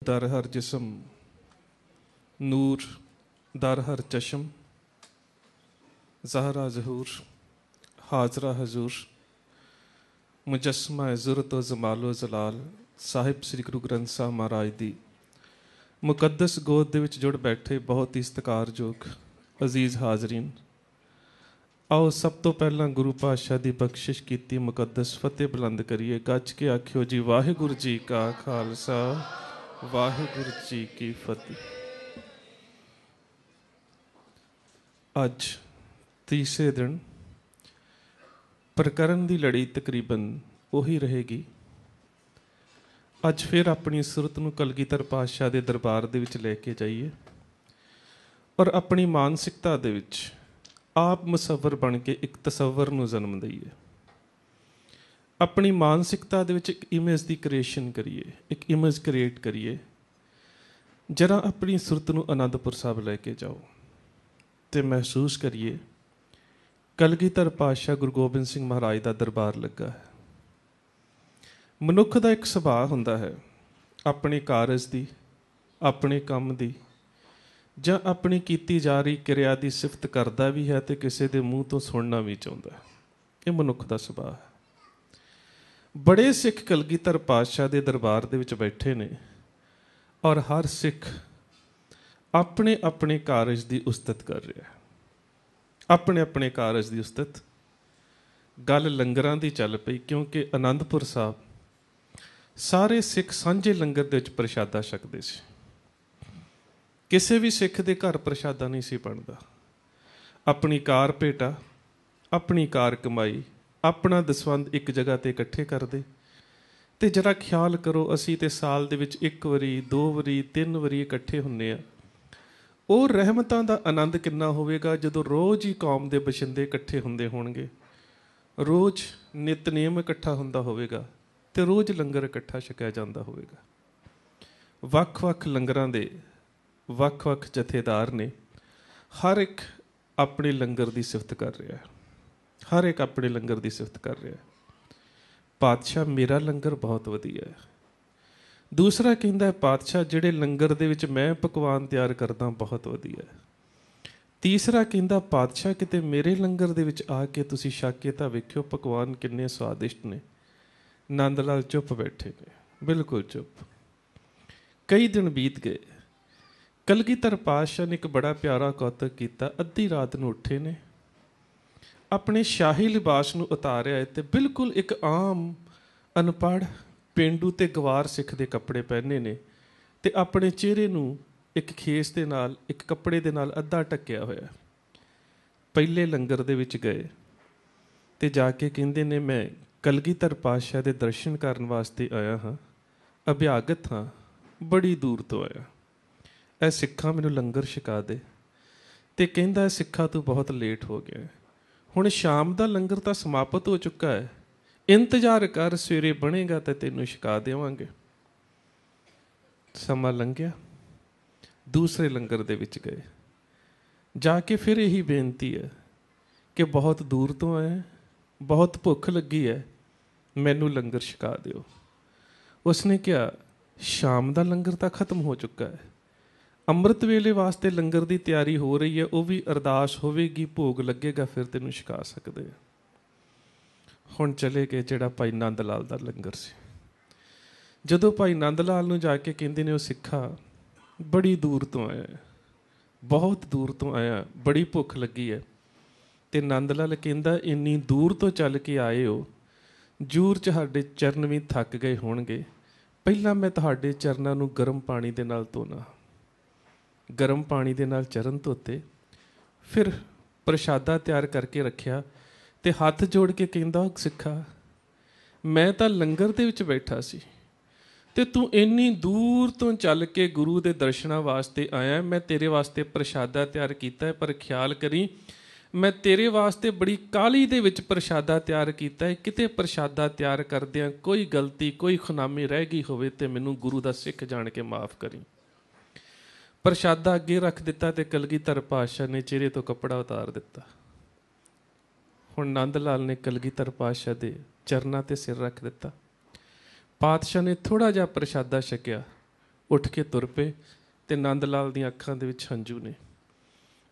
दर हर जिस्म, नूर दर हर चश्म, ज़हरा ज़हूर हाजरा हजूर, मुजस्मा ज़ुरत व जमालो जलाल साहिब श्री गुरु ग्रंथ साहब महाराज दी मुकद्दस गोद दे विच जुड़ बैठे बहुत ही सत्कारयोग अजीज़ हाजरीन, आओ सब तो पहला गुरु पातशाह की बख्शिश की मुकद्दस फतेह बुलंद करिए। गज के आखियो जी वाहिगुरु जी का खालसा वाहिगुरु जी की फतेह। अज तीसरे दिन प्रकरण की लड़ी तकरीबन उही रहेगी। अज फिर अपनी सुरत नूं कलगीधर पातशाह के दरबार दे विच लेके जाइए और अपनी मानसिकता दे विच आप मुसव्वर बन के एक तसव्वर नूं जन्म दईए। अपनी मानसिकता दे विच एक इमेज की क्रिएशन करिए, एक इमेज क्रिएट करिए। जरा अपनी सुरत नूं आनंदपुर साहब लैके जाओ तो महसूस करिए कलगीधर पातशाह गुरु गोबिंद सिंह महाराज का दरबार लगा है। मनुख का एक सुभाव हुंदा है अपने कारज की, अपने काम की ਜਾਂ अपनी कीती जा रही क्रिया की सिफत करता भी है तो किसी के मूँह तो सुनना भी चाहता है। ये मनुख का सुभाव है। बड़े सिख कलगीधर पातशाह के दरबार दे विच बैठे ने और हर सिख अपने अपने कारज की उस्तत कर रहा है, अपने अपने कारज की उस्तत। गल लंगरां दी चल पई क्योंकि आनंदपुर साहब सारे सिख सांझे लंगर दे विच प्रशादा छकदे सी। किसी भी सिख के घर प्रशादा नहीं सी बनता। अपनी कार भेटा, अपनी कार कमाई, अपना दसवंध एक जगह ते इकट्ठे करते। तो जरा ख्याल करो असी ते साल दे विच एक वारी, दो वारी, तीन वारी इकट्ठे हुंदे आ। वो रहमतां दा आनंद किन्ना होवेगा जदों रोज़ ही कौम दे बशिंदे इकट्ठे हुंदे होणगे, रोज़ नितनेम इकट्ठा हुंदा होवेगा ते रोज़ लंगर इकट्ठा छकिया जांदा होवेगा। वख-वख लंगरां दे वख-वख जथेदार ने, हर एक अपने लंगर की सिफत कर रहा है, हर एक अपने लंगर की सिफत कर रहा है। पातशाह मेरा लंगर बहुत वधिया है। दूसरा कहता है पातशाह जिहड़े लंगर दे विच मैं पकवान तैयार करदा बहुत वधिया है। तीसरा कहता पातशाह किते मेरे लंगर दे विच आके तुसीं छक के तां वेखिओ पकवान किन्ने स्वादिष्ट ने। नंद लाल चुप बैठे ने, बिल्कुल चुप। कई दिन बीत गए। कलगीधर पातशाह ने एक बड़ा प्यारा कौतक किया। अद्धी रात नूं उठे ने, अपने शाही लिबास नूं उतारिया ते बिल्कुल एक आम अनपढ़ पेंडू ते गवार सिख दे कपड़े पहने ने ते अपने चेहरे नूं एक खेस दे नाल, एक कपड़े दे नाल अद्धा ढकिया होया। पहले लंगर दे विच गए ते जाके कहंदे ने मैं कलगीधर पातशाह दे दर्शन करन वास्ते आया हाँ, अभ्यागत हाँ, बड़ी दूर तो आया। ऐ सिखा मैनू लंगर छका दे। तो कहता है सिखा तू बहुत लेट हो गया है, हुण शाम का लंगर तो समाप्त हो चुका है, इंतजार कर सवेरे बनेगा तो तेनों छका देवांगे। समा लंघिया, दूसरे लंगर दे विच गए। जाके फिर यही बेनती है कि बहुत दूर तो आए, बहुत भुख लगी है, मैनू लंगर छका दिओ। उसने कहा शाम का लंगर तो खत्म हो चुका है, अमृत वेले वास्ते लंगर की तैयारी हो रही है, वह भी अरदास होवेगी, भोग लगेगा, फिर तेनों छका सकते हैं। हुण चले गए जिहड़ा भाई नंद लाल का लंगर से। जदों भाई नंद लाल नूं जाके कहंदे ने, वो सिखा बड़ी दूर तो आया, बहुत दूर तो आया, बड़ी भुख लगी है। तो नंद लाल कहंदा इन्नी दूर तो चल के आए हो, जरूर तुहाडे चरण भी थक गए होणगे, पहला मैं तुहाडे चरनां नूं गर्म पानी दे नाल धोना। गर्म पानी दे नाल चरण धोते, फिर प्रशादा तैयार करके रखिया ते हथ जोड़ के कहंदा सिखा मैं तां लंगर दे विच बैठा सी ते तू इन्नी दूर तो चल के गुरु दे दर्शनां वास्ते आया। मैं तेरे वास्ते प्रशादा तैयार कीता है, पर ख्याल करी मैं तेरे वास्ते बड़ी काली दे विच प्रशादा तैयार कीता है, किते प्रशादा तैयार करदिआं कोई गलती कोई खुनामी रह गई होवे ते मैनूं गुरु दा सिख जान के माफ़ करी। प्रशादा अगे रख दिता ते कलगीधर पातशाह ने चेहरे तो कपड़ा उतार दिता। हुण नंद लाल ने कलगीधर पातशाह दे चरनां ते सिर रख दिता। पातशाह ने थोड़ा जिहा प्रशादा छकिया, ਉੱਠ ਕੇ ਤੁਰ ਪਏ ਤੇ ਨੰਦ ਲਾਲ ਦੀਆਂ ਅੱਖਾਂ ਦੇ ਵਿੱਚ ਹੰਝੂ ਨੇ।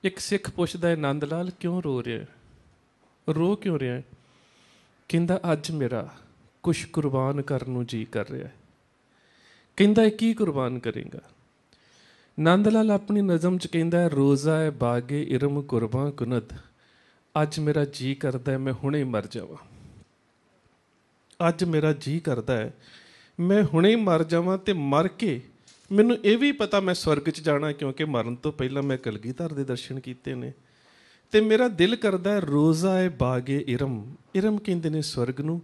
ਇੱਕ ਸਿੱਖ ਪੁੱਛਦਾ ਹੈ, ਨੰਦ ਲਾਲ ਕਿਉਂ ਰੋ ਰਿਹਾ, ਰੋ ਕਿਉਂ ਰਿਹਾ? ਕਹਿੰਦਾ ਅੱਜ ਮੇਰਾ ਕੁਛ ਕੁਰਬਾਨ ਕਰਨ ਨੂੰ ਜੀ ਕਰ ਰਿਹਾ। ਕਹਿੰਦਾ ਕੀ ਕੁਰਬਾਨ ਕਰੇਗਾ? ਨੰਦ ਲਾਲ ਆਪਣੀ ਨਜ਼ਮ 'ਚ ਕਹਿੰਦਾ, ਰੋਜ਼ਾ ਹੈ ਬਾਗੇ ਇਰਮ ਕੁਰਬਾਂ ਕੁਨਦ, ਅੱਜ ਮੇਰਾ ਜੀ ਕਰਦਾ ਹੈ ਮੈਂ ਹੁਣੇ ਮਰ ਜਾਵਾਂ। ਅੱਜ ਮੇਰਾ ਜੀ ਕਰਦਾ ਹੈ ਮੈਂ ਹੁਣੇ ਮਰ ਜਾਵਾਂ, ਤੇ ਮਰ ਕੇ ਮੈਨੂੰ ਇਹ ਵੀ ਪਤਾ ਮੈਂ ਸਵਰਗ 'ਚ ਜਾਣਾ, ਕਿਉਂਕਿ ਮਰਨ ਤੋਂ ਪਹਿਲਾਂ ਮੈਂ ਕਲਗੀਧਰ ਦੇ ਦਰਸ਼ਨ ਕੀਤੇ ਨੇ। ਤੇ ਮੇਰਾ ਦਿਲ ਕਰਦਾ ਹੈ ਰੋਜ਼ਾ ਹੈ ਬਾਗੇ ਇਰਮ, ਇਰਮ ਕਹਿੰਦੇ ਨੇ ਸਵਰਗ ਨੂੰ,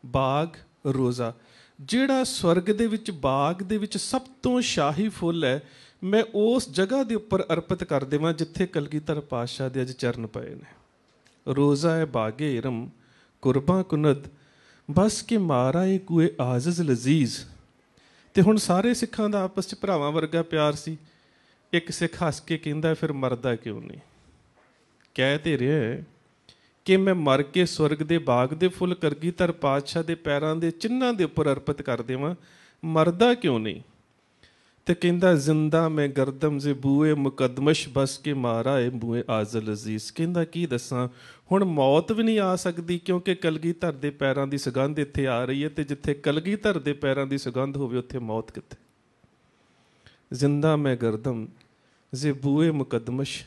ਬਾਗ ਰੋਜ਼ਾ, ਜਿਹੜਾ ਸਵਰਗ ਦੇ ਵਿੱਚ ਬਾਗ ਦੇ ਵਿੱਚ ਸਭ ਤੋਂ ਸ਼ਾਹੀ ਫੁੱਲ ਹੈ, ਮੈਂ ਉਸ ਜਗ੍ਹਾ ਦੇ ਉੱਪਰ ਅਰਪਿਤ ਕਰ ਦੇਵਾਂ ਜਿੱਥੇ ਕਲਗੀਧਰ ਪਾਤਸ਼ਾਹ ਦੇ ਅੱਜ ਚਰਨ ਪਏ ਨੇ। ਰੋਜ਼ਾ ਹੈ ਬਾਗੇ ਇਰਮ ਕੁਰਬਾਂ ਕੁਨਦ, ਬਸ ਕਿ ਮਾਰਾ ਏ ਕੂਏ ਆਜ਼ਜ਼ ਲਜ਼ੀਜ਼। ਤੇ ਹੁਣ ਸਾਰੇ ਸਿੱਖਾਂ ਦਾ ਆਪਸ 'ਚ ਭਰਾਵਾਂ ਵਰਗਾ ਪਿਆਰ ਸੀ। ਇੱਕ ਸਿੱਖ ਹੱਸ ਕੇ ਕਹਿੰਦਾ, ਫਿਰ ਮਰਦਾ ਕਿਉਂ ਨਹੀਂ? ਕਹਿ ਤੇ ਰਿਹਾ ਕਿ ਮੈਂ ਮਰ ਕੇ ਸਵਰਗ ਦੇ ਬਾਗ ਦੇ ਫੁੱਲ ਕਲਗੀਧਰ ਪਾਤਸ਼ਾਹ ਦੇ ਪੈਰਾਂ ਦੇ ਚਿੰਨ੍ਹਾਂ ਦੇ ਉੱਪਰ ਅਰਪਿਤ ਕਰ ਦੇਵਾਂ, ਮਰਦਾ ਕਿਉਂ ਨਹੀਂ? ਤੇ ਕਹਿੰਦਾ, ਜ਼ਿੰਦਾ ਮੈਂ ਗਰਦਮ ਜ਼ੇ ਬੂਏ ਮੁਕਦਮਸ਼, ਬਸ ਕੇ ਮਾਰਾ ਏ ਬੂਏ ਆਜ਼ਲ ਅਜ਼ੀਜ਼। ਕਹਿੰਦਾ ਕੀ ਦੱਸਾਂ, ਹੁਣ ਮੌਤ ਵੀ ਨਹੀਂ ਆ ਸਕਦੀ, ਕਿਉਂਕਿ ਕਲਗੀਧਰ ਦੇ ਪੈਰਾਂ ਦੀ ਸੁਗੰਧ ਇੱਥੇ ਆ ਰਹੀ ਹੈ, ਤੇ ਜਿੱਥੇ ਕਲਗੀਧਰ ਦੇ ਪੈਰਾਂ ਦੀ ਸੁਗੰਧ ਹੋਵੇ ਉੱਥੇ ਮੌਤ ਕਿੱਥੇ? ਜ਼ਿੰਦਾ ਮੈਂ ਗਰਦਮ ਜ਼ੇ ਬੂਏ ਮੁਕਦਮਸ਼,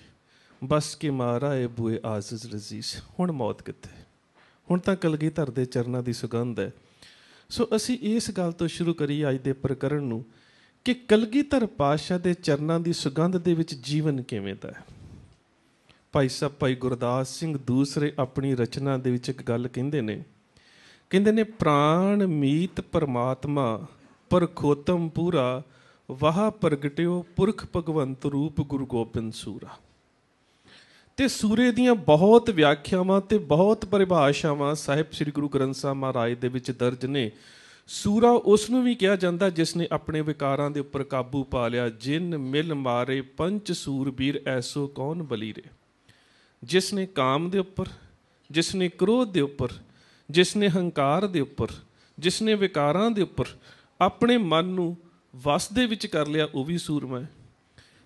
ਬਸ ਕੇ ਮਾਰਾ ਏ ਬੂਏ ਆਜ਼ਜ਼ ਅਜ਼ੀਜ਼। ਹੁਣ ਮੌਤ ਕਿੱਥੇ? ਹੁਣ ਤਾਂ ਕਲਗੀਧਰ ਦੇ ਚਰਨਾਂ ਦੀ ਸੁਗੰਧ ਹੈ। ਸੋ ਅਸੀਂ ਇਸ ਗੱਲ ਤੋਂ ਸ਼ੁਰੂ ਕਰੀਏ ਅੱਜ ਦੇ ਪ੍ਰਕਰਣ ਨੂੰ ਕਿ ਕਲਗੀਧਰ ਪਾਤਸ਼ਾਹ ਦੇ ਚਰਨਾਂ ਦੀ ਸੁਗੰਧ ਦੇ ਵਿੱਚ ਜੀਵਨ ਕਿਵੇਂ ਦਾ ਹੈ। ਭਾਈ ਸਾਹਿਬ ਭਾਈ ਗੁਰਦਾਸ ਸਿੰਘ ਦੂਸਰੇ ਆਪਣੀ ਰਚਨਾ ਦੇ ਵਿੱਚ ਇੱਕ ਗੱਲ ਕਹਿੰਦੇ ਨੇ, ਪ੍ਰਾਣ ਮੀਤ ਪਰਮਾਤਮਾ ਪਰਖੋਤਮ ਪੂਰਾ, ਵਾਹ ਪ੍ਰਗਟਿਓ ਪੁਰਖ ਭਗਵੰਤ ਰੂਪ ਗੁਰੂ ਗੋਬਿੰਦ ਸੂਰਾ। ਤੇ ਸੂਰੇ ਦੀਆਂ ਬਹੁਤ ਵਿਆਖਿਆਵਾਂ ਤੇ ਬਹੁਤ ਪਰਿਭਾਸ਼ਾਵਾਂ ਸਾਹਿਬ ਸ੍ਰੀ ਗੁਰੂ ਗ੍ਰੰਥ ਸਾਹਿਬ ਮਹਾਰਾਜ ਦੇ ਵਿੱਚ ਦਰਜ ਨੇ। ਸੂਰਾ ਉਸ ਨੂੰ ਵੀ ਕਿਹਾ ਜਾਂਦਾ ਜਿਸ ਨੇ ਆਪਣੇ ਵਿਕਾਰਾਂ ਦੇ ਉੱਪਰ ਕਾਬੂ ਪਾ ਲਿਆ। ਜਿਨ ਮਿਲ ਮਾਰੇ ਪੰਚ ਸੂਰਬੀਰ, ਐਸੋ ਕੌਣ ਬਲੀਰੇ। ਜਿਸ ਨੇ ਕਾਮ ਦੇ ਉੱਪਰ, ਜਿਸ ਨੇ ਕ੍ਰੋਧ ਦੇ ਉੱਪਰ, ਜਿਸ ਨੇ ਹੰਕਾਰ ਦੇ ਉੱਪਰ, ਜਿਸ ਨੇ ਵਿਕਾਰਾਂ ਦੇ ਉੱਪਰ ਆਪਣੇ ਮਨ ਨੂੰ ਵਸ ਦੇ ਵਿੱਚ ਕਰ ਲਿਆ, ਉਹ ਵੀ ਸੂਰਮਾ ਹੈ।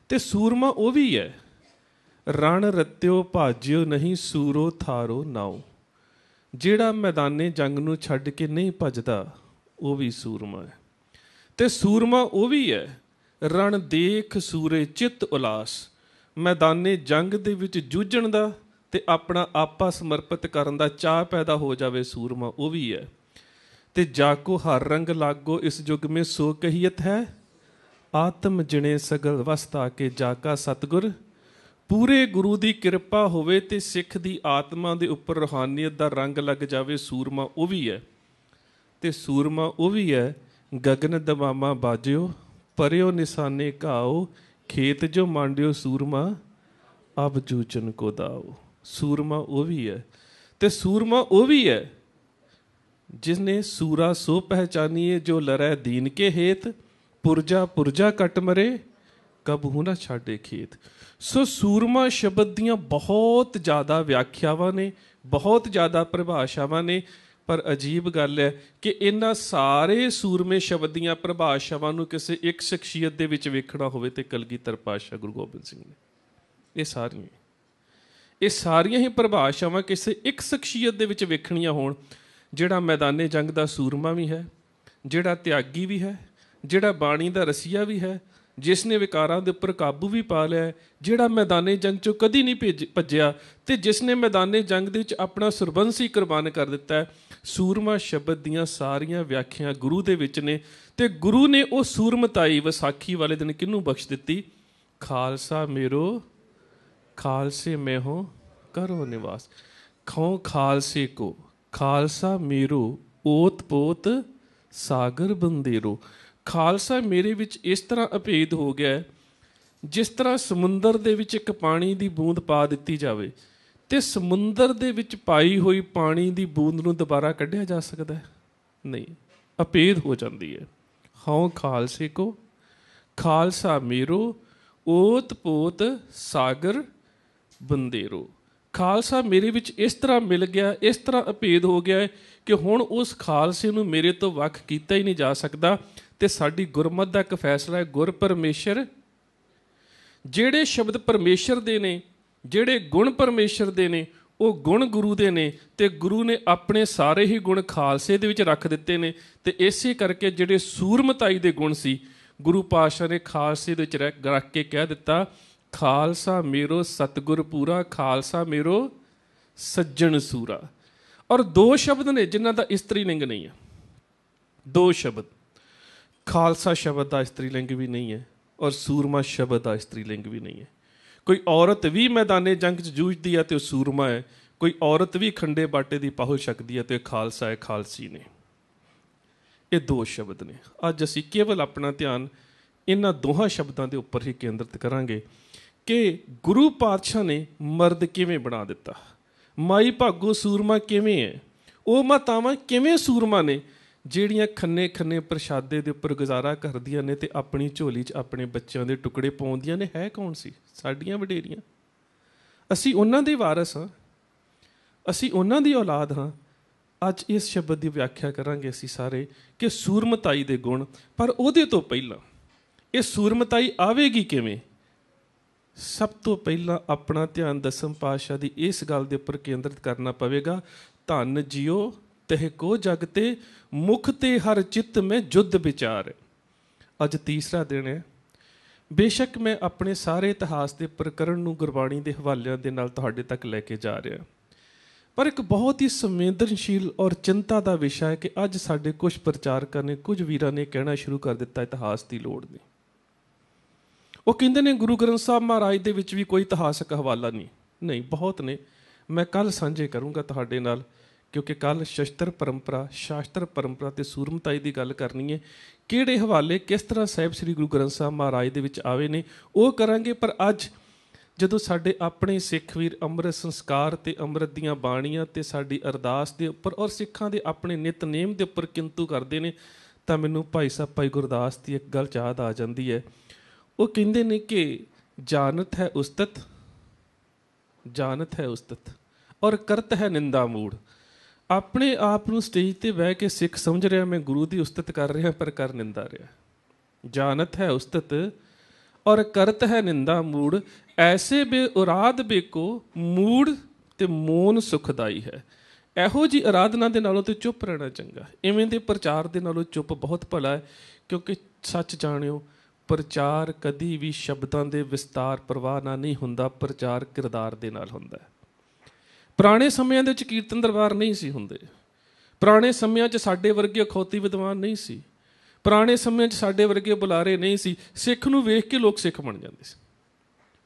ਤੇ ਸੂਰਮਾ ਉਹ ਵੀ ਹੈ, ਰਣ ਰਤਿਓ ਭਾਜਿਓ ਨਹੀਂ, ਸੂਰੋ ਥਾਰੋ ਨਾਉ। ਜਿਹੜਾ ਮੈਦਾਨੇ ਜੰਗ ਨੂੰ ਛੱਡ ਕੇ ਨਹੀਂ ਭੱਜਦਾ, ਉਹ ਵੀ ਸੂਰਮਾ ਹੈ। ਤੇ ਸੂਰਮਾ ਉਹ ਵੀ ਹੈ, ਰਣ ਦੇਖ ਸੂਰੇ ਚਿੱਤ ਉਲਾਸ। ਮੈਦਾਨੇ ਜੰਗ ਦੇ ਵਿੱਚ ਜੂਝਣ ਦਾ ਤੇ ਆਪਣਾ ਆਪਾ ਸਮਰਪਿਤ ਕਰਨ ਦਾ ਚਾਅ ਪੈਦਾ ਹੋ ਜਾਵੇ, ਸੂਰਮਾ ਉਹ ਵੀ ਹੈ। ਤੇ ਜਾਕੋ ਹਰ ਰੰਗ ਲਾਗੋ ਇਸ ਯੁਗ ਮੇ, ਸੋ ਕਹੀਅਤ ਹੈ ਆਤਮ ਜਿਣੇ ਸਗਲ ਵਸਤਾ ਕੇ, ਜਾਕਾ ਸਤਿਗੁਰ। ਪੂਰੇ ਗੁਰੂ ਦੀ ਕਿਰਪਾ ਹੋਵੇ ਤੇ ਸਿੱਖ ਦੀ ਆਤਮਾ ਦੇ ਉੱਪਰ ਰੂਹਾਨੀਅਤ ਦਾ ਰੰਗ ਲੱਗ ਜਾਵੇ, ਸੂਰਮਾ ਉਹ ਵੀ ਹੈ। ਤੇ ਸੂਰਮਾ ਉਹ ਵੀ ਹੈ, ਗਗਨ ਦਮਾਮਾ ਬਾਜਿਓ ਪਰਿਓ ਨਿਸ਼ਾਨੇ ਘਾਓ, ਖੇਤ ਜੋ ਮਾਂਡਿਓ ਸੂਰਮਾ ਅਬ ਜੂਚਨ ਕੋ ਦਾਓ। ਸੂਰਮਾ ਉਹ ਵੀ ਹੈ। ਤੇ ਸੂਰਮਾ ਉਹ ਵੀ ਹੈ ਜਿਸਨੇ ਸੂਰਾ ਸੋ ਪਹਿਚਾਨੀਏ, ਜੋ ਲੜੈ ਦੀਨ ਕੇ ਹੇਤ, ਪੁਰਜਾ ਪੁਰਜਾ ਕੱਟ ਮਰੇ ਕਬਹੂ ਨਾ ਛਾਡੇ ਖੇਤ। ਸੋ ਸੂਰਮਾ ਸ਼ਬਦ ਦੀਆਂ ਬਹੁਤ ਜ਼ਿਆਦਾ ਵਿਆਖਿਆਵਾਂ ਨੇ, ਬਹੁਤ ਜ਼ਿਆਦਾ ਪਰਿਭਾਸ਼ਾਵਾਂ ਨੇ, ਪਰ ਅਜੀਬ ਗੱਲ ਹੈ ਕਿ ਇਹਨਾਂ ਸਾਰੇ ਸੂਰਮੇ ਸ਼ਬਦ ਦੀਆਂ ਪਰਿਭਾਸ਼ਾਵਾਂ ਨੂੰ ਕਿਸੇ ਇੱਕ ਸ਼ਖਸੀਅਤ ਦੇ ਵਿੱਚ ਵੇਖਣਾ ਹੋਵੇ ਤੇ ਕਲਗੀਧਰ ਪਾਤਸ਼ਾਹ ਗੁਰੂ ਗੋਬਿੰਦ ਸਿੰਘ ਨੇ ਇਹ ਸਾਰੀਆਂ ਹੀ ਪਰਿਭਾਸ਼ਾਵਾਂ ਕਿਸੇ ਇੱਕ ਸ਼ਖਸੀਅਤ ਦੇ ਵਿੱਚ ਵੇਖਣੀਆਂ ਹੋਣ, ਜਿਹੜਾ ਮੈਦਾਨੇ ਜੰਗ ਦਾ ਸੂਰਮਾ ਵੀ ਹੈ, ਜਿਹੜਾ ਤਿਆਗੀ ਵੀ ਹੈ, ਜਿਹੜਾ ਬਾਣੀ ਦਾ ਰਸੀਆ ਵੀ ਹੈ, ਜਿਸ ਨੇ ਵਿਕਾਰਾਂ ਦੇ ਉੱਪਰ ਕਾਬੂ ਵੀ ਪਾ ਲਿਆ, ਜਿਹੜਾ ਮੈਦਾਨੇ ਜੰਗ 'ਚੋਂ ਕਦੀ ਨਹੀਂ ਭੱਜਿਆ, ਤੇ ਜਿਸ ਨੇ ਮੈਦਾਨੇ ਜੰਗ ਦੇ ਵਿੱਚ ਆਪਣਾ ਸਰਬੰਸ ਹੀ ਕੁਰਬਾਨ ਕਰ ਦਿੱਤਾ ਹੈ। ਸੂਰਮਾ ਸ਼ਬਦ ਦੀਆਂ ਸਾਰੀਆਂ ਵਿਆਖਿਆ ਗੁਰੂ ਦੇ ਵਿੱਚ ਨੇ। ਤੇ ਗੁਰੂ ਨੇ ਉਹ ਸੂਰਮਤਾਈ ਵਿਸਾਖੀ ਵਾਲੇ ਦਿਨ ਕਿਹਨੂੰ ਬਖਸ਼ ਦਿੱਤੀ? ਖਾਲਸਾ ਮੇਰੋ ਖਾਲਸੇ ਮੈਂ ਹੋ ਕਰੋ ਨਿਵਾਸ। ਖੋ ਖਾਲਸੇ ਕੋ ਖਾਲਸਾ ਮੇਰੋ ਓਤ ਪੋਤ ਸਾਗਰ ਬੰਦੇਰੋ। ਖਾਲਸਾ ਮੇਰੇ ਵਿੱਚ ਇਸ ਤਰ੍ਹਾਂ ਅਭੇਦ ਹੋ ਗਿਆ, ਜਿਸ ਤਰ੍ਹਾਂ ਸਮੁੰਦਰ ਦੇ ਵਿੱਚ ਇੱਕ ਪਾਣੀ ਦੀ ਬੂੰਦ ਪਾ ਦਿੱਤੀ ਜਾਵੇ ਤੇ ਸਮੁੰਦਰ ਦੇ ਵਿੱਚ ਪਾਈ ਹੋਈ ਪਾਣੀ ਦੀ ਬੂੰਦ ਨੂੰ ਦੁਬਾਰਾ ਕੱਢਿਆ ਜਾ ਸਕਦਾ ਹੈ? ਨਹੀਂ, ਅਭੇਦ ਹੋ ਜਾਂਦੀ ਹੈ। ਹਉ ਖਾਲਸੇ ਕੋ ਖਾਲਸਾ ਮੇਰੋ ਓਤ ਪੋਤ ਸਾਗਰ ਬੰਦੇਰੋ। ਖਾਲਸਾ ਮੇਰੇ ਵਿੱਚ ਇਸ ਤਰ੍ਹਾਂ ਮਿਲ ਗਿਆ, ਇਸ ਤਰ੍ਹਾਂ ਅਭੇਦ ਹੋ ਗਿਆ ਹੈ ਕਿ ਹੁਣ ਉਸ ਖਾਲਸੇ ਨੂੰ ਮੇਰੇ ਤੋਂ ਵੱਖ ਕੀਤਾ ਹੀ ਨਹੀਂ ਜਾ ਸਕਦਾ। ਤੇ ਸਾਡੀ ਗੁਰਮਤਿ ਦਾ ਇੱਕ ਫੈਸਲਾ ਹੈ, ਗੁਰ ਪਰਮੇਸ਼ਰ। ਜਿਹੜੇ ਸ਼ਬਦ ਪਰਮੇਸ਼ਰ ਦੇ ਨੇ, ਜਿਹੜੇ ਗੁਣ ਪਰਮੇਸ਼ਰ ਦੇ ਨੇ, ਉਹ ਗੁਣ ਗੁਰੂ ਦੇ ਨੇ, ਤੇ ਗੁਰੂ ਨੇ ਆਪਣੇ ਸਾਰੇ ਹੀ ਗੁਣ ਖਾਲਸੇ ਦੇ ਵਿੱਚ ਰੱਖ ਦਿੱਤੇ ਨੇ। ਤੇ ਇਸੇ ਕਰਕੇ ਜਿਹੜੇ ਸੂਰਮਤਾਈ ਦੇ ਗੁਣ ਸੀ, ਗੁਰੂ ਪਾਤਸ਼ਾਹ ਨੇ ਖਾਲਸੇ ਦੇ ਵਿੱਚ ਰੱਖ ਕੇ ਕਹਿ ਦਿੱਤਾ, ਖਾਲਸਾ ਮੇਰੋ ਸਤਿਗੁਰ ਪੂਰਾ, ਖਾਲਸਾ ਮੇਰੋ ਸੱਜਣ ਸੂਰਾ। ਔਰ ਦੋ ਸ਼ਬਦ ਨੇ ਜਿਨ੍ਹਾਂ ਦਾ ਇਸਤਰੀ ਲਿੰਗ ਨਹੀਂ ਹੈ, ਦੋ ਸ਼ਬਦ। ਖਾਲਸਾ ਸ਼ਬਦ ਦਾ ਇਸਤਰੀ ਲਿੰਗ ਵੀ ਨਹੀਂ ਹੈ, ਔਰ ਸੂਰਮਾ ਸ਼ਬਦ ਦਾ ਇਸਤਰੀ ਲਿੰਗ ਵੀ ਨਹੀਂ ਹੈ। ਕੋਈ ਔਰਤ ਵੀ ਮੈਦਾਨੇ ਜੰਗ 'ਚ ਜੂਝਦੀ ਹੈ ਤੇ ਉਹ ਸੂਰਮਾ ਹੈ, ਕੋਈ ਔਰਤ ਵੀ ਖੰਡੇ ਬਾਟੇ ਦੀ ਪਾਹੁਲ ਛਕਦੀ ਹੈ ਤੇ ਖਾਲਸਾ ਹੈ, ਖਾਲਸੀ ਨੇ। ਇਹ ਦੋ ਸ਼ਬਦ ਨੇ। ਅੱਜ ਅਸੀਂ ਕੇਵਲ ਆਪਣਾ ਧਿਆਨ ਇਹਨਾਂ ਦੋਹਾਂ ਸ਼ਬਦਾਂ ਦੇ ਉੱਪਰ ਹੀ ਕੇਂਦਰਿਤ ਕਰਾਂਗੇ ਕਿ ਗੁਰੂ ਪਾਤਸ਼ਾਹ ਨੇ ਮਰਦ ਕਿਵੇਂ ਬਣਾ ਦਿੱਤਾ, ਮਾਈ ਭਾਗੋ ਸੂਰਮਾ ਕਿਵੇਂ ਹੈ। ਉਹ ਮਾਤਾਵਾਂ ਕਿਵੇਂ ਸੂਰਮਾ ਨੇ ਜਿਹੜੀਆਂ ਖੰਨੇ ਖੰਨੇ ਪ੍ਰਸ਼ਾਦੇ ਦੇ ਉੱਪਰ ਗੁਜ਼ਾਰਾ ਕਰਦੀਆਂ ਨੇ ਤੇ ਆਪਣੀ ਝੋਲੀ 'ਚ ਆਪਣੇ ਬੱਚਿਆਂ ਦੇ ਟੁਕੜੇ ਪਾਉਂਦੀਆਂ ਨੇ। ਹੈ ਕੌਣ ਸੀ? ਸਾਡੀਆਂ ਵਡੇਰੀਆਂ। ਅਸੀਂ ਉਹਨਾਂ ਦੇ ਵਾਰਸ ਹਾਂ, ਅਸੀਂ ਉਹਨਾਂ ਦੀ ਔਲਾਦ ਹਾਂ। ਅੱਜ ਇਸ ਸ਼ਬਦ ਦੀ ਵਿਆਖਿਆ ਕਰਾਂਗੇ ਅਸੀਂ ਸਾਰੇ ਕਿ ਸੂਰਮਤਾਈ ਦੇ ਗੁਣ। ਪਰ ਉਹਦੇ ਤੋਂ ਪਹਿਲਾਂ ਇਹ ਸੂਰਮਤਾਈ ਆਵੇਗੀ ਕਿਵੇਂ? ਸਭ ਤੋਂ ਪਹਿਲਾਂ ਆਪਣਾ ਧਿਆਨ ਦਸਮ ਪਾਤਸ਼ਾਹ ਦੀ ਇਸ ਗੱਲ ਦੇ ਉੱਪਰ ਕੇਂਦਰਿਤ ਕਰਨਾ ਪਵੇਗਾ, ਧੰਨ ਜਿਉ ਤਹਿ ਕੋ ਜਗ ਤੇ ਮੁਖ ਤੇ ਹਰ ਚਿੱਤ ਮੈਂ ਜੁੱਧ ਵਿਚਾਰ। ਅੱਜ ਤੀਸਰਾ ਦਿਨ ਹੈ। ਬੇਸ਼ੱਕ ਮੈਂ ਆਪਣੇ ਸਾਰੇ ਇਤਿਹਾਸ ਦੇ ਪ੍ਰਕਰਣ ਨੂੰ ਗੁਰਬਾਣੀ ਦੇ ਹਵਾਲਿਆਂ ਦੇ ਨਾਲ ਤੁਹਾਡੇ ਤੱਕ ਲੈ ਕੇ ਜਾ ਰਿਹਾ, ਪਰ ਇੱਕ ਬਹੁਤ ਹੀ ਸੰਵੇਦਨਸ਼ੀਲ ਔਰ ਚਿੰਤਾ ਦਾ ਵਿਸ਼ਾ ਹੈ ਕਿ ਅੱਜ ਸਾਡੇ ਕੁਝ ਪ੍ਰਚਾਰਕਾਂ ਨੇ, ਕੁਝ ਵੀਰਾਂ ਨੇ ਕਹਿਣਾ ਸ਼ੁਰੂ ਕਰ ਦਿੱਤਾ ਇਤਿਹਾਸ ਦੀ ਲੋੜ ਨਹੀਂ। ਉਹ ਕਹਿੰਦੇ ਨੇ ਗੁਰੂ ਗ੍ਰੰਥ ਸਾਹਿਬ ਮਹਾਰਾਜ ਦੇ ਵਿੱਚ ਵੀ ਕੋਈ ਇਤਿਹਾਸਕ ਹਵਾਲਾ ਨਹੀਂ। ਨਹੀਂ, ਬਹੁਤ ਨੇ। ਮੈਂ ਕੱਲ੍ਹ ਸਾਂਝੇ ਕਰੂੰਗਾ ਤੁਹਾਡੇ ਨਾਲ, ਕਿਉਂਕਿ ਕੱਲ੍ਹ ਸ਼ਸਤਰ ਪਰੰਪਰਾ, ਸ਼ਾਸਤਰ ਪਰੰਪਰਾ ਤੇ ਸੂਰਮਤਾਈ ਦੀ ਗੱਲ ਕਰਨੀ ਹੈ। ਕਿਹੜੇ ਹਵਾਲੇ ਕਿਸ ਤਰ੍ਹਾਂ ਸਾਹਿਬ ਸ੍ਰੀ ਗੁਰੂ ਗ੍ਰੰਥ ਸਾਹਿਬ ਮਹਾਰਾਜ ਦੇ ਵਿੱਚ ਆਵੇ ਨੇ ਉਹ ਕਰਾਂਗੇ। ਪਰ ਅੱਜ ਜਦੋਂ ਸਾਡੇ ਆਪਣੇ ਸਿੱਖ ਵੀਰ ਅੰਮ੍ਰਿਤ ਸੰਸਕਾਰ ਤੇ ਅੰਮ੍ਰਿਤ ਦੀਆਂ ਬਾਣੀਆਂ ਤੇ ਸਾਡੀ ਅਰਦਾਸ ਦੇ ਉੱਪਰ ਔਰ ਸਿੱਖਾਂ ਦੇ ਆਪਣੇ ਨਿਤਨੇਮ ਦੇ ਉੱਪਰ ਕਿੰਤੂ ਕਰਦੇ ਨੇ, ਤਾਂ ਮੈਨੂੰ ਭਾਈ ਸਾਹਿਬ ਭਾਈ ਗੁਰਦਾਸ ਦੀ ਇੱਕ ਗੱਲ ਯਾਦ ਆ ਜਾਂਦੀ ਹੈ। ਉਹ ਕਹਿੰਦੇ ਨੇ ਕਿ ਜਾਨਤ ਹੈ ਉਸਤਤ, ਜਾਨਤ ਹੈ ਉਸਤਤ ਔਰ ਕਰਤ ਹੈ ਨਿੰਦਾ ਮੂੜ। ਆਪਣੇ ਆਪ ਨੂੰ ਸਟੇਜ ਤੇ ਬਹਿ ਕੇ ਸਿੱਖ ਸਮਝ ਰਿਹਾ ਮੈਂ ਗੁਰੂ ਦੀ ਉਸਤਤ ਕਰ ਰਿਹਾ, ਪਰ ਕਰ ਨਿੰਦਾ ਰਿਹਾ। ਜਾਨਤ ਹੈ ਉਸਤਤ ਔਰ ਕਰਤ ਹੈ ਨਿੰਦਾ ਮੂੜ, ਐਸੇ ਬੇਉਰਾਦ ਬੇਕੋ ਮੂੜ ਤੇ ਮੋਨ ਸੁਖਦਾਈ ਹੈ। ਇਹੋ ਜਿਹੀ ਆਰਾਧਨਾ ਦੇ ਨਾਲੋਂ ਤੇ ਚੁੱਪ ਰਹਿਣਾ ਚੰਗਾ। ਇਵੇਂ ਦੇ ਪ੍ਰਚਾਰ ਦੇ ਨਾਲੋਂ ਚੁੱਪ ਬਹੁਤ ਭਲਾ ਹੈ, ਕਿਉਂਕਿ ਸੱਚ ਜਾਣਿਓ ਪ੍ਰਚਾਰ ਕਦੀ ਵੀ ਸ਼ਬਦਾਂ ਦੇ ਵਿਸਤਾਰ ਪ੍ਰਵਾਹ ਨਾਲ ਨਹੀਂ ਹੁੰਦਾ, ਪ੍ਰਚਾਰ ਕਿਰਦਾਰ ਦੇ ਨਾਲ ਹੁੰਦਾ ਹੈ। ਪੁਰਾਣੇ ਸਮਿਆਂ ਦੇ ਵਿੱਚ ਕੀਰਤਨ ਦਰਬਾਰ ਨਹੀਂ ਸੀ ਹੁੰਦੇ। ਪੁਰਾਣੇ ਸਮਿਆਂ 'ਚ ਸਾਡੇ ਵਰਗੇ ਅਖੌਤੀ ਵਿਦਵਾਨ ਨਹੀਂ ਸੀ। ਪੁਰਾਣੇ ਸਮਿਆਂ 'ਚ ਸਾਡੇ ਵਰਗੇ ਬੁਲਾਰੇ ਨਹੀਂ ਸੀ। ਸਿੱਖ ਨੂੰ ਵੇਖ ਕੇ ਲੋਕ ਸਿੱਖ ਬਣ ਜਾਂਦੇ ਸੀ।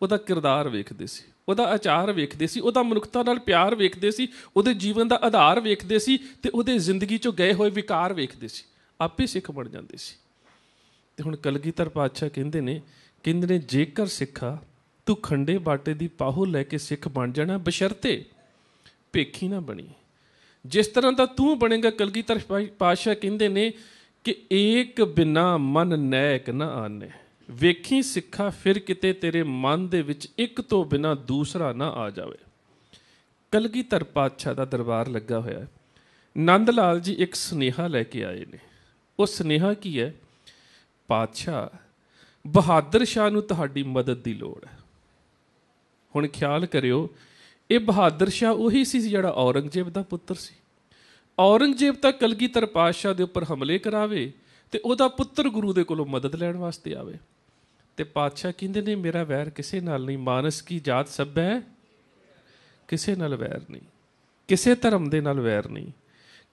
ਉਹਦਾ ਕਿਰਦਾਰ ਵੇਖਦੇ ਸੀ, ਉਹਦਾ ਆਚਾਰ ਵੇਖਦੇ ਸੀ, ਉਹਦਾ ਮਨੁੱਖਤਾ ਨਾਲ ਪਿਆਰ ਵੇਖਦੇ ਸੀ, ਉਹਦੇ ਜੀਵਨ ਦਾ ਆਧਾਰ ਵੇਖਦੇ ਸੀ ਤੇ ਉਹਦੇ ਜ਼ਿੰਦਗੀ 'ਚੋਂ ਗਏ ਹੋਏ ਵਿਕਾਰ ਵੇਖਦੇ ਸੀ। ਆਪੇ ਸਿੱਖ ਬਣ ਜਾਂਦੇ ਸੀ। ਤੇ ਹੁਣ ਕਲਗੀਧਰ ਪਾਤਸ਼ਾਹ ਕਹਿੰਦੇ ਨੇ ਜੇਕਰ ਸਿੱਖਾ ਤੂੰ ਖੰਡੇ ਬਾਟੇ ਦੀ ਪਾਹੁਲ ਲੈ ਕੇ ਸਿੱਖ ਬਣ ਜਾਣਾ, ਬਸ਼ਰਤੇ ਭੇਖੀ ਨਾ ਬਣੀ। ਜਿਸ ਤਰ੍ਹਾਂ ਦਾ ਤੂੰ ਬਣੇਗਾ, ਕਲਗੀਧਰ ਪਾਤਸ਼ਾਹ ਕਹਿੰਦੇ ਨੇ ਕਿ ਏਕ ਬਿਨਾ ਮਨ ਨੈਕ ਨਾ ਆਨੇ। ਵੇਖੀ ਸਿੱਖਾ ਫਿਰ ਕਿਤੇ ਤੇਰੇ ਮਨ ਦੇ ਵਿੱਚ ਇੱਕ ਤੋਂ ਬਿਨਾਂ ਦੂਸਰਾ ਨਾ ਆ ਜਾਵੇ। ਕਲਗੀਧਰ ਪਾਤਸ਼ਾਹ ਦਾ ਦਰਬਾਰ ਲੱਗਾ ਹੋਇਆ। ਨੰਦ ਲਾਲ ਜੀ ਇੱਕ ਸੁਨੇਹਾ ਲੈ ਕੇ ਆਏ ਨੇ। ਉਹ ਸੁਨੇਹਾ ਕੀ ਹੈ? ਪਾਤਸ਼ਾਹ, ਬਹਾਦਰ ਸ਼ਾਹ ਨੂੰ ਤੁਹਾਡੀ ਮਦਦ ਦੀ ਲੋੜ ਹੈ। ਹੁਣ ਖਿਆਲ ਕਰਿਓ, ਇਹ ਬਹਾਦਰ ਸ਼ਾਹ ਉਹੀ ਸੀ ਜਿਹੜਾ ਔਰੰਗਜ਼ੇਬ ਦਾ ਪੁੱਤਰ ਸੀ। ਔਰੰਗਜ਼ੇਬ ਤਾਂ ਕਲਗੀਧਰ ਪਾਤਸ਼ਾਹ ਦੇ ਉੱਪਰ ਹਮਲੇ ਕਰਾਵੇ ਤੇ ਉਹਦਾ ਪੁੱਤਰ ਗੁਰੂ ਦੇ ਕੋਲੋਂ ਮਦਦ ਲੈਣ ਵਾਸਤੇ ਆਵੇ। ਤੇ ਪਾਤਸ਼ਾਹ ਕਹਿੰਦੇ ਨੇ ਮੇਰਾ ਵੈਰ ਕਿਸੇ ਨਾਲ ਨਹੀਂ, ਮਾਨਸ ਕੀ ਜਾਤ ਸਭ ਹੈ, ਕਿਸੇ ਨਾਲ ਵੈਰ ਨਹੀਂ, ਕਿਸੇ ਧਰਮ ਦੇ ਨਾਲ ਵੈਰ ਨਹੀਂ,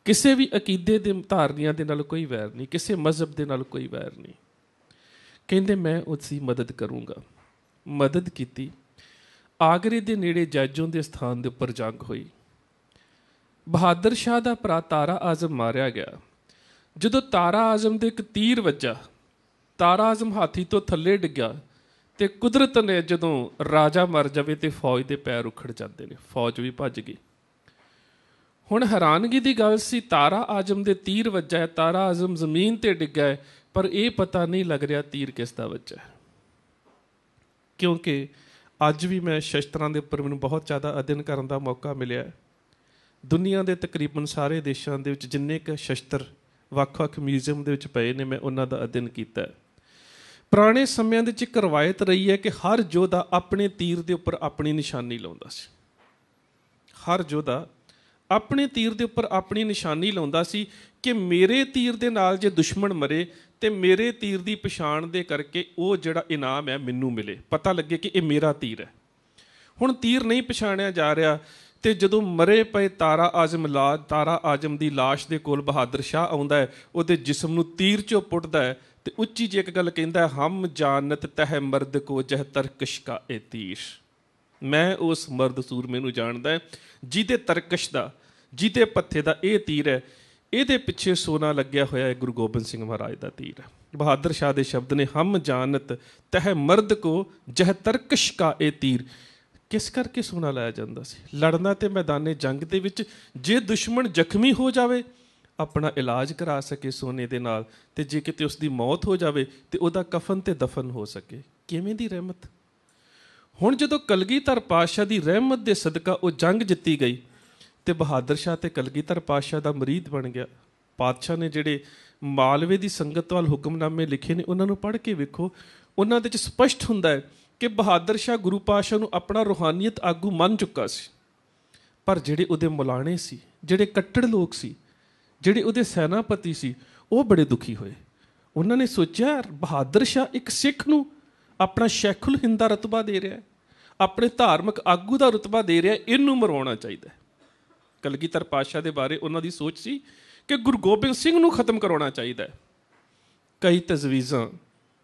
ਕਿਸੇ ਵੀ ਅਕੀਦੇ ਦੇ ਧਾਰਨੀਆਂ ਦੇ ਨਾਲ ਕੋਈ ਵੈਰ ਨਹੀਂ, ਕਿਸੇ ਮਜ਼ਹਬ ਦੇ ਨਾਲ ਕੋਈ ਵੈਰ ਨਹੀਂ। ਕਹਿੰਦੇ ਮੈਂ ਉਸਦੀ ਮਦਦ ਕਰੂੰਗਾ। ਮਦਦ ਕੀਤੀ। ਆਗਰੇ ਦੇ ਨੇੜੇ ਜੈਜੋਂ ਦੇ ਸਥਾਨ ਦੇ ਉੱਪਰ ਜੰਗ ਹੋਈ। ਬਹਾਦਰ ਸ਼ਾਹ ਦਾ ਭਰਾ ਤਾਰਾ ਆਜ਼ਮ ਮਾਰਿਆ ਗਿਆ। ਜਦੋਂ ਤਾਰਾ ਆਜ਼ਮ ਦੇ ਇੱਕ ਤੀਰ ਵੱਜਾ, ਤਾਰਾ ਆਜ਼ਮ ਹਾਥੀ ਤੋਂ ਥੱਲੇ ਡਿੱਗਿਆ ਤੇ ਕੁਦਰਤ ਨੇ ਜਦੋਂ ਰਾਜਾ ਮਰ ਜਾਵੇ ਤੇ ਫੌਜ ਦੇ ਪੈਰ ਉਖੜ ਜਾਂਦੇ ਨੇ, ਫੌਜ ਵੀ ਭੱਜ ਗਈ। ਹੁਣ ਹੈਰਾਨਗੀ ਦੀ ਗੱਲ ਸੀ, ਤਾਰਾ ਆਜ਼ਮ ਦੇ ਤੀਰ ਵੱਜਾ ਹੈ, ਤਾਰਾ ਆਜ਼ਮ ਜ਼ਮੀਨ ਤੇ ਡਿੱਗਾ ਹੈ, ਪਰ ਇਹ ਪਤਾ ਨਹੀਂ ਲੱਗ ਰਿਹਾ ਤੀਰ ਕਿਸ ਦਾ ਵੱਜਾ ਹੈ। ਕਿਉਂਕਿ ਅੱਜ ਵੀ ਮੈਂ ਸ਼ਸਤਰਾਂ ਦੇ ਉੱਪਰ ਮੈਨੂੰ ਬਹੁਤ ਜ਼ਿਆਦਾ ਅਧਿਐਨ ਕਰਨ ਦਾ ਮੌਕਾ ਮਿਲਿਆ। ਦੁਨੀਆ ਦੇ ਤਕਰੀਬਨ ਸਾਰੇ ਦੇਸ਼ਾਂ ਦੇ ਵਿੱਚ ਜਿੰਨੇ ਕੁ ਸ਼ਸਤਰ ਵੱਖ-ਵੱਖ ਮਿਊਜ਼ੀਅਮ ਦੇ ਵਿੱਚ ਪਏ ਨੇ, ਮੈਂ ਉਹਨਾਂ ਦਾ ਅਧਿਐਨ ਕੀਤਾ। ਪੁਰਾਣੇ ਸਮਿਆਂ ਦੇ ਵਿੱਚ ਇੱਕ ਰਵਾਇਤ ਰਹੀ ਹੈ ਕਿ ਹਰ ਯੋਧਾ ਆਪਣੇ ਤੀਰ ਦੇ ਉੱਪਰ ਆਪਣੀ ਨਿਸ਼ਾਨੀ ਲਾਉਂਦਾ ਸੀ। ਹਰ ਯੋਧਾ ਆਪਣੇ ਤੀਰ ਦੇ ਉੱਪਰ ਆਪਣੀ ਨਿਸ਼ਾਨੀ ਲਾਉਂਦਾ ਸੀ ਕਿ ਮੇਰੇ ਤੀਰ ਦੇ ਨਾਲ ਜੇ ਦੁਸ਼ਮਣ ਮਰੇ ਤੇ ਮੇਰੇ ਤੀਰ ਦੀ ਪਛਾਣ ਦੇ ਕਰਕੇ ਉਹ ਜਿਹੜਾ ਇਨਾਮ ਹੈ ਮੈਨੂੰ ਮਿਲੇ, ਪਤਾ ਲੱਗੇ ਕਿ ਇਹ ਮੇਰਾ ਤੀਰ ਹੈ। ਹੁਣ ਤੀਰ ਨਹੀਂ ਪਛਾਣਿਆ ਜਾ ਰਿਹਾ ਤੇ ਜਦੋਂ ਮਰੇ ਪਏ ਤਾਰਾ ਆਜ਼ਮ ਦੀ ਲਾਸ਼ ਦੇ ਕੋਲ ਬਹਾਦਰ ਸ਼ਾਹ ਆਉਂਦਾ ਹੈ, ਉਹਦੇ ਜਿਸਮ ਨੂੰ ਤੀਰ ਚੋਂ ਪੁੱਟਦਾ ਹੈ ਤੇ ਉੱਚੀ ਜਿਹੀ ਇੱਕ ਗੱਲ ਕਹਿੰਦਾ, ਹਮ ਜਾਨਤ ਤਹਿ ਮਰਦ ਕੋ ਜਹ ਤਰਕਸ਼ ਕਾ ਇਹ ਤੀਰ। ਮੈਂ ਉਸ ਮਰਦ ਸੂਰਮੇ ਨੂੰ ਜਾਣਦਾ ਜਿਹਦੇ ਤਰਕਸ਼ ਦਾ, ਜਿਹਦੇ ਪੱਥੇ ਦਾ ਇਹ ਤੀਰ ਹੈ। ਇਹਦੇ ਪਿੱਛੇ ਸੋਨਾ ਲੱਗਿਆ ਹੋਇਆ ਹੈ, ਗੁਰੂ ਗੋਬਿੰਦ ਸਿੰਘ ਮਹਾਰਾਜ ਦਾ ਤੀਰ ਹੈ। ਬਹਾਦਰ ਸ਼ਾਹ ਦੇ ਸ਼ਬਦ ਨੇ, ਹਮ ਜਾਨਤ ਤਹਿ ਮਰਦ ਕੋ ਜਹ ਤਰਕਸ਼ ਕਾ ਇਹ ਤੀਰ। ਕਿਸ ਕਰਕੇ ਸੋਨਾ ਲਾਇਆ ਜਾਂਦਾ ਸੀ? ਲੜਨਾ ਤੇ ਮੈਦਾਨੇ ਜੰਗ ਦੇ ਵਿੱਚ ਜੇ ਦੁਸ਼ਮਣ ਜ਼ਖਮੀ ਹੋ ਜਾਵੇ ਆਪਣਾ ਇਲਾਜ ਕਰਾ ਸਕੇ ਸੋਨੇ ਦੇ ਨਾਲ, ਤੇ ਜੇ ਕਿਤੇ ਉਸ ਦੀ ਮੌਤ ਹੋ ਜਾਵੇ ਤੇ ਉਹਦਾ ਕਫਨ ਤੇ ਦਫਨ ਹੋ ਸਕੇ। ਕਿਵੇਂ ਦੀ ਰਹਿਮਤ! ਹੁਣ ਜਦੋਂ ਕਲਗੀਧਰ ਪਾਤਸ਼ਾਹ ਦੀ ਰਹਿਮਤ ਦੇ ਸਦਕਾ ਉਹ ਜੰਗ ਜਿੱਤੀ ਗਈ ਤੇ ਬਹਾਦਰ ਸ਼ਾਹ ਤੇ ਕਲਗੀਧਰ ਪਾਤਸ਼ਾਹ ਦਾ ਮੁਰੀਦ ਬਣ ਗਿਆ। ਪਾਤਸ਼ਾਹ ਨੇ ਜਿਹੜੇ ਮਾਲਵੇ ਦੀ ਸੰਗਤ ਵੱਲ ਹੁਕਮਨਾਮੇ ਲਿਖੇ ਨੇ ਉਹਨਾਂ ਨੂੰ ਪੜ੍ਹ ਕੇ ਵੇਖੋ, ਉਹਨਾਂ ਦੇ 'ਚ ਸਪਸ਼ਟ ਹੁੰਦਾ ਹੈ ਕਿ ਬਹਾਦਰ ਸ਼ਾਹ ਗੁਰੂ ਪਾਤਸ਼ਾਹ ਨੂੰ ਆਪਣਾ ਰੂਹਾਨੀਅਤ ਆਗੂ ਮੰਨ ਚੁੱਕਾ ਸੀ। ਪਰ ਜਿਹੜੇ ਉਹਦੇ ਮੁਲਾਣੇ ਸੀ, ਜਿਹੜੇ ਕੱਟੜ ਲੋਕ ਸੀ, ਜਿਹੜੇ ਉਹਦੇ ਸੈਨਾਪਤੀ ਸੀ, ਉਹ ਬੜੇ ਦੁਖੀ ਹੋਏ। ਉਹਨਾਂ ਨੇ ਸੋਚਿਆ ਬਹਾਦਰ ਸ਼ਾਹ ਇੱਕ ਸਿੱਖ ਨੂੰ ਆਪਣਾ ਸ਼ੈਖੁਲ ਹਿੰਦ ਦਾ ਰੁਤਬਾ ਦੇ ਰਿਹਾ, ਆਪਣੇ ਧਾਰਮਿਕ ਆਗੂ ਦਾ ਰੁਤਬਾ ਦੇ ਰਿਹਾ, ਇਹਨੂੰ ਮਰਵਾਉਣਾ ਚਾਹੀਦਾ। ਕਲਗੀਧਰ ਪਾਤਸ਼ਾਹ ਦੇ ਬਾਰੇ ਉਹਨਾਂ ਦੀ ਸੋਚ ਸੀ ਕਿ ਗੁਰੂ ਗੋਬਿੰਦ ਸਿੰਘ ਨੂੰ ਖਤਮ ਕਰਾਉਣਾ ਚਾਹੀਦਾ। ਕਈ ਤਜਵੀਜ਼ਾਂ,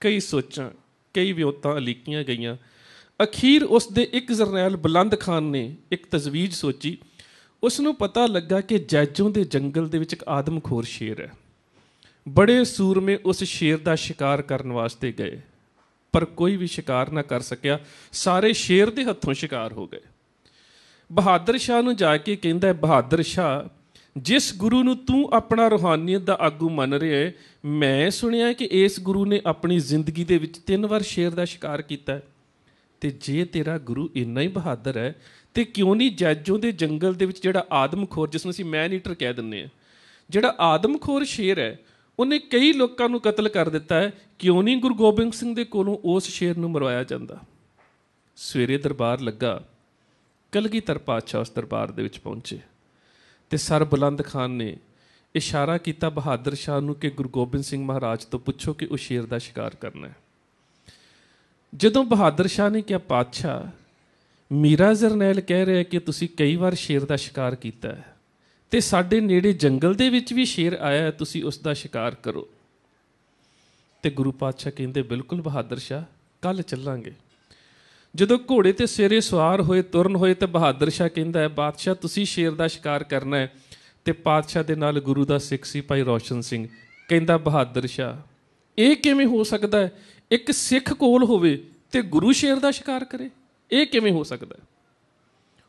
ਕਈ ਸੋਚਾਂ, ਕਈ ਵਿਉਂਤਾਂ ਅਲੀਕੀਆਂ ਗਈਆਂ। ਅਖੀਰ ਉਸ ਦੇ ਇੱਕ ਜਰਨੈਲ ਬੁਲੰਦ ਖਾਨ ਨੇ ਇੱਕ ਤਜਵੀਜ਼ ਸੋਚੀ। ਉਸ ਨੂੰ ਪਤਾ ਲੱਗਾ ਕਿ ਜੈਜੋਂ ਦੇ ਜੰਗਲ ਦੇ ਵਿੱਚ ਇੱਕ ਆਦਮਖੋਰ ਸ਼ੇਰ ਹੈ। ਬੜੇ ਸੂਰਮੇ ਉਸ ਸ਼ੇਰ ਦਾ ਸ਼ਿਕਾਰ ਕਰਨ ਵਾਸਤੇ ਗਏ, ਪਰ ਕੋਈ ਵੀ ਸ਼ਿਕਾਰ ਨਾ ਕਰ ਸਕਿਆ। ਸਾਰੇ ਸ਼ੇਰ ਦੇ ਹੱਥੋਂ ਸ਼ਿਕਾਰ ਹੋ ਗਏ। ਬਹਾਦਰ ਸ਼ਾਹ ਨੂੰ ਜਾ ਕੇ ਕਹਿੰਦਾ, ਬਹਾਦਰ ਸ਼ਾਹ, ਜਿਸ ਗੁਰੂ ਨੂੰ ਤੂੰ ਆਪਣਾ ਰੂਹਾਨੀਅਤ ਦਾ ਆਗੂ ਮੰਨ ਰਿਹਾ ਹੈ, ਮੈਂ ਸੁਣਿਆ ਕਿ ਇਸ ਗੁਰੂ ਨੇ ਆਪਣੀ ਜ਼ਿੰਦਗੀ ਦੇ ਵਿੱਚ 3 ਵਾਰ ਸ਼ੇਰ ਦਾ ਸ਼ਿਕਾਰ ਕੀਤਾ। ਤੇ ਜੇ ਤੇਰਾ ਗੁਰੂ ਇੰਨਾ ਹੀ ਬਹਾਦਰ ਹੈ ਤੇ ਕਿਉਂ ਨਹੀਂ ਜੈਜੋਂ ਦੇ ਜੰਗਲ ਦੇ ਵਿੱਚ ਜਿਹੜਾ ਆਦਮਖੋਰ, ਜਿਸ ਨੂੰ ਅਸੀਂ ਮੈਨ ਈਟਰ ਕਹਿ ਦਿੰਦੇ ਹਾਂ, ਜਿਹੜਾ ਆਦਮਖੋਰ ਸ਼ੇਰ ਹੈ, ਉਹਨੇ ਕਈ ਲੋਕਾਂ ਨੂੰ ਕਤਲ ਕਰ ਦਿੱਤਾ ਹੈ, ਕਿਉਂ ਨਹੀਂ ਗੁਰੂ ਗੋਬਿੰਦ ਸਿੰਘ ਦੇ ਕੋਲੋਂ ਉਸ ਸ਼ੇਰ ਨੂੰ ਮਰਵਾਇਆ ਜਾਂਦਾ? ਸਵੇਰੇ ਦਰਬਾਰ ਲੱਗਾ, ਕਲਗੀਧਰ ਪਾਤਸ਼ਾਹ ਉਸ ਦਰਬਾਰ ਦੇ ਵਿੱਚ ਪਹੁੰਚੇ ਤੇ ਸਰ ਬੁਲੰਦ ਖਾਨ ਨੇ ਇਸ਼ਾਰਾ ਕੀਤਾ ਬਹਾਦਰ ਸ਼ਾਹ ਨੂੰ ਕਿ ਗੁਰੂ ਗੋਬਿੰਦ ਸਿੰਘ ਮਹਾਰਾਜ ਤੋਂ ਪੁੱਛੋ ਕਿ ਉਹ ਸ਼ੇਰ ਦਾ ਸ਼ਿਕਾਰ ਕਰਨਾ ਹੈ। ਜਦੋਂ ਬਹਾਦਰ ਸ਼ਾਹ ਨੇ ਕਿਹਾ, ਪਾਤਸ਼ਾਹ, ਮੀਰਾ ਜਰਨੈਲ ਕਹਿ ਰਿਹਾ ਕਿ ਤੁਸੀਂ ਕਈ ਵਾਰ ਸ਼ੇਰ ਦਾ ਸ਼ਿਕਾਰ ਕੀਤਾ ਹੈ ਤੇ ਸਾਡੇ ਨੇੜੇ ਜੰਗਲ ਦੇ ਵਿੱਚ ਵੀ ਸ਼ੇਰ ਆਇਆ ਹੈ, ਤੁਸੀਂ ਉਸ ਦਾ ਸ਼ਿਕਾਰ ਕਰੋ। ਤੇ ਗੁਰੂ ਪਾਤਸ਼ਾਹ ਕਹਿੰਦੇ, ਬਿਲਕੁਲ ਬਹਾਦਰ ਸ਼ਾਹ, ਕੱਲ੍ਹ ਚੱਲਾਂਗੇ। ਜਦੋਂ ਘੋੜੇ ਤੇ ਸਵੇਰੇ ਸਵਾਰ ਹੋਏ, ਤੁਰਨ ਹੋਏ, ਤੇ ਬਹਾਦਰ ਸ਼ਾਹ ਕਹਿੰਦਾ ਹੈ, ਬਾਦਸ਼ਾਹ ਤੁਸੀਂ ਸ਼ੇਰ ਦਾ ਸ਼ਿਕਾਰ ਕਰਨਾ ਹੈ। ਤੇ ਪਾਤਸ਼ਾਹ ਦੇ ਨਾਲ ਗੁਰੂ ਦਾ ਸਿੱਖ ਸੀ ਭਾਈ ਰੋਸ਼ਨ ਸਿੰਘ। ਕਹਿੰਦਾ, ਬਹਾਦਰ ਸ਼ਾਹ, ਇਹ ਕਿਵੇਂ ਹੋ ਸਕਦਾ ਹੈ? ਇੱਕ ਸਿੱਖ ਕੋਲ ਹੋਵੇ ਤੇ ਗੁਰੂ ਸ਼ੇਰ ਦਾ ਸ਼ਿਕਾਰ ਕਰੇ, ਇਹ ਕਿਵੇਂ ਹੋ ਸਕਦਾ?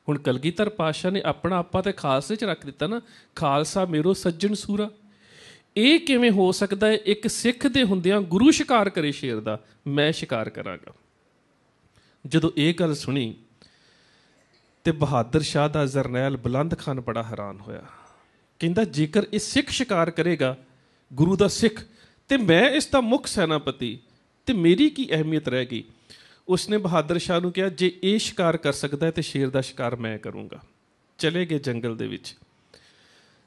ਹੁਣ ਕਲਗੀਧਰ ਪਾਤਸ਼ਾਹ ਨੇ ਆਪਣਾ ਆਪਾ ਤੇ ਖਾਲਸੇ 'ਚ ਰੱਖ ਦਿੱਤਾ ਨਾ, ਖਾਲਸਾ ਮੇਰੋ ਸੱਜਣ ਸੂਰਾ। ਇਹ ਕਿਵੇਂ ਹੋ ਸਕਦਾ ਹੈ ਇੱਕ ਸਿੱਖ ਦੇ ਹੁੰਦਿਆਂ ਗੁਰੂ ਸ਼ਿਕਾਰ ਕਰੇ ਸ਼ੇਰ ਦਾ? ਮੈਂ ਸ਼ਿਕਾਰ ਕਰਾਂਗਾ। ਜਦੋਂ ਇਹ ਗੱਲ ਸੁਣੀ ਤੇ ਬਹਾਦਰ ਸ਼ਾਹ ਦਾ ਜਰਨੈਲ ਬੁਲੰਦ ਖਾਨ ਬੜਾ ਹੈਰਾਨ ਹੋਇਆ। ਕਹਿੰਦਾ, ਜੇਕਰ ਇਹ ਸਿੱਖ ਸ਼ਿਕਾਰ ਕਰੇਗਾ, ਗੁਰੂ ਦਾ ਸਿੱਖ, ਤੇ ਮੈਂ ਇਸ ਦਾ ਮੁੱਖ ਸੈਨਾਪਤੀ, ਤੇ ਮੇਰੀ ਕੀ ਅਹਿਮੀਅਤ ਰਹਿ ਗਈ? ਉਸਨੇ ਬਹਾਦਰ ਸ਼ਾਹ ਨੂੰ ਕਿਹਾ, ਜੇ ਇਹ ਸ਼ਿਕਾਰ ਕਰ ਸਕਦਾ ਹੈ ਤੇ ਸ਼ੇਰ ਦਾ ਸ਼ਿਕਾਰ ਮੈਂ ਕਰੂੰਗਾ। ਚਲੇ ਗਏ ਜੰਗਲ ਦੇ ਵਿੱਚ।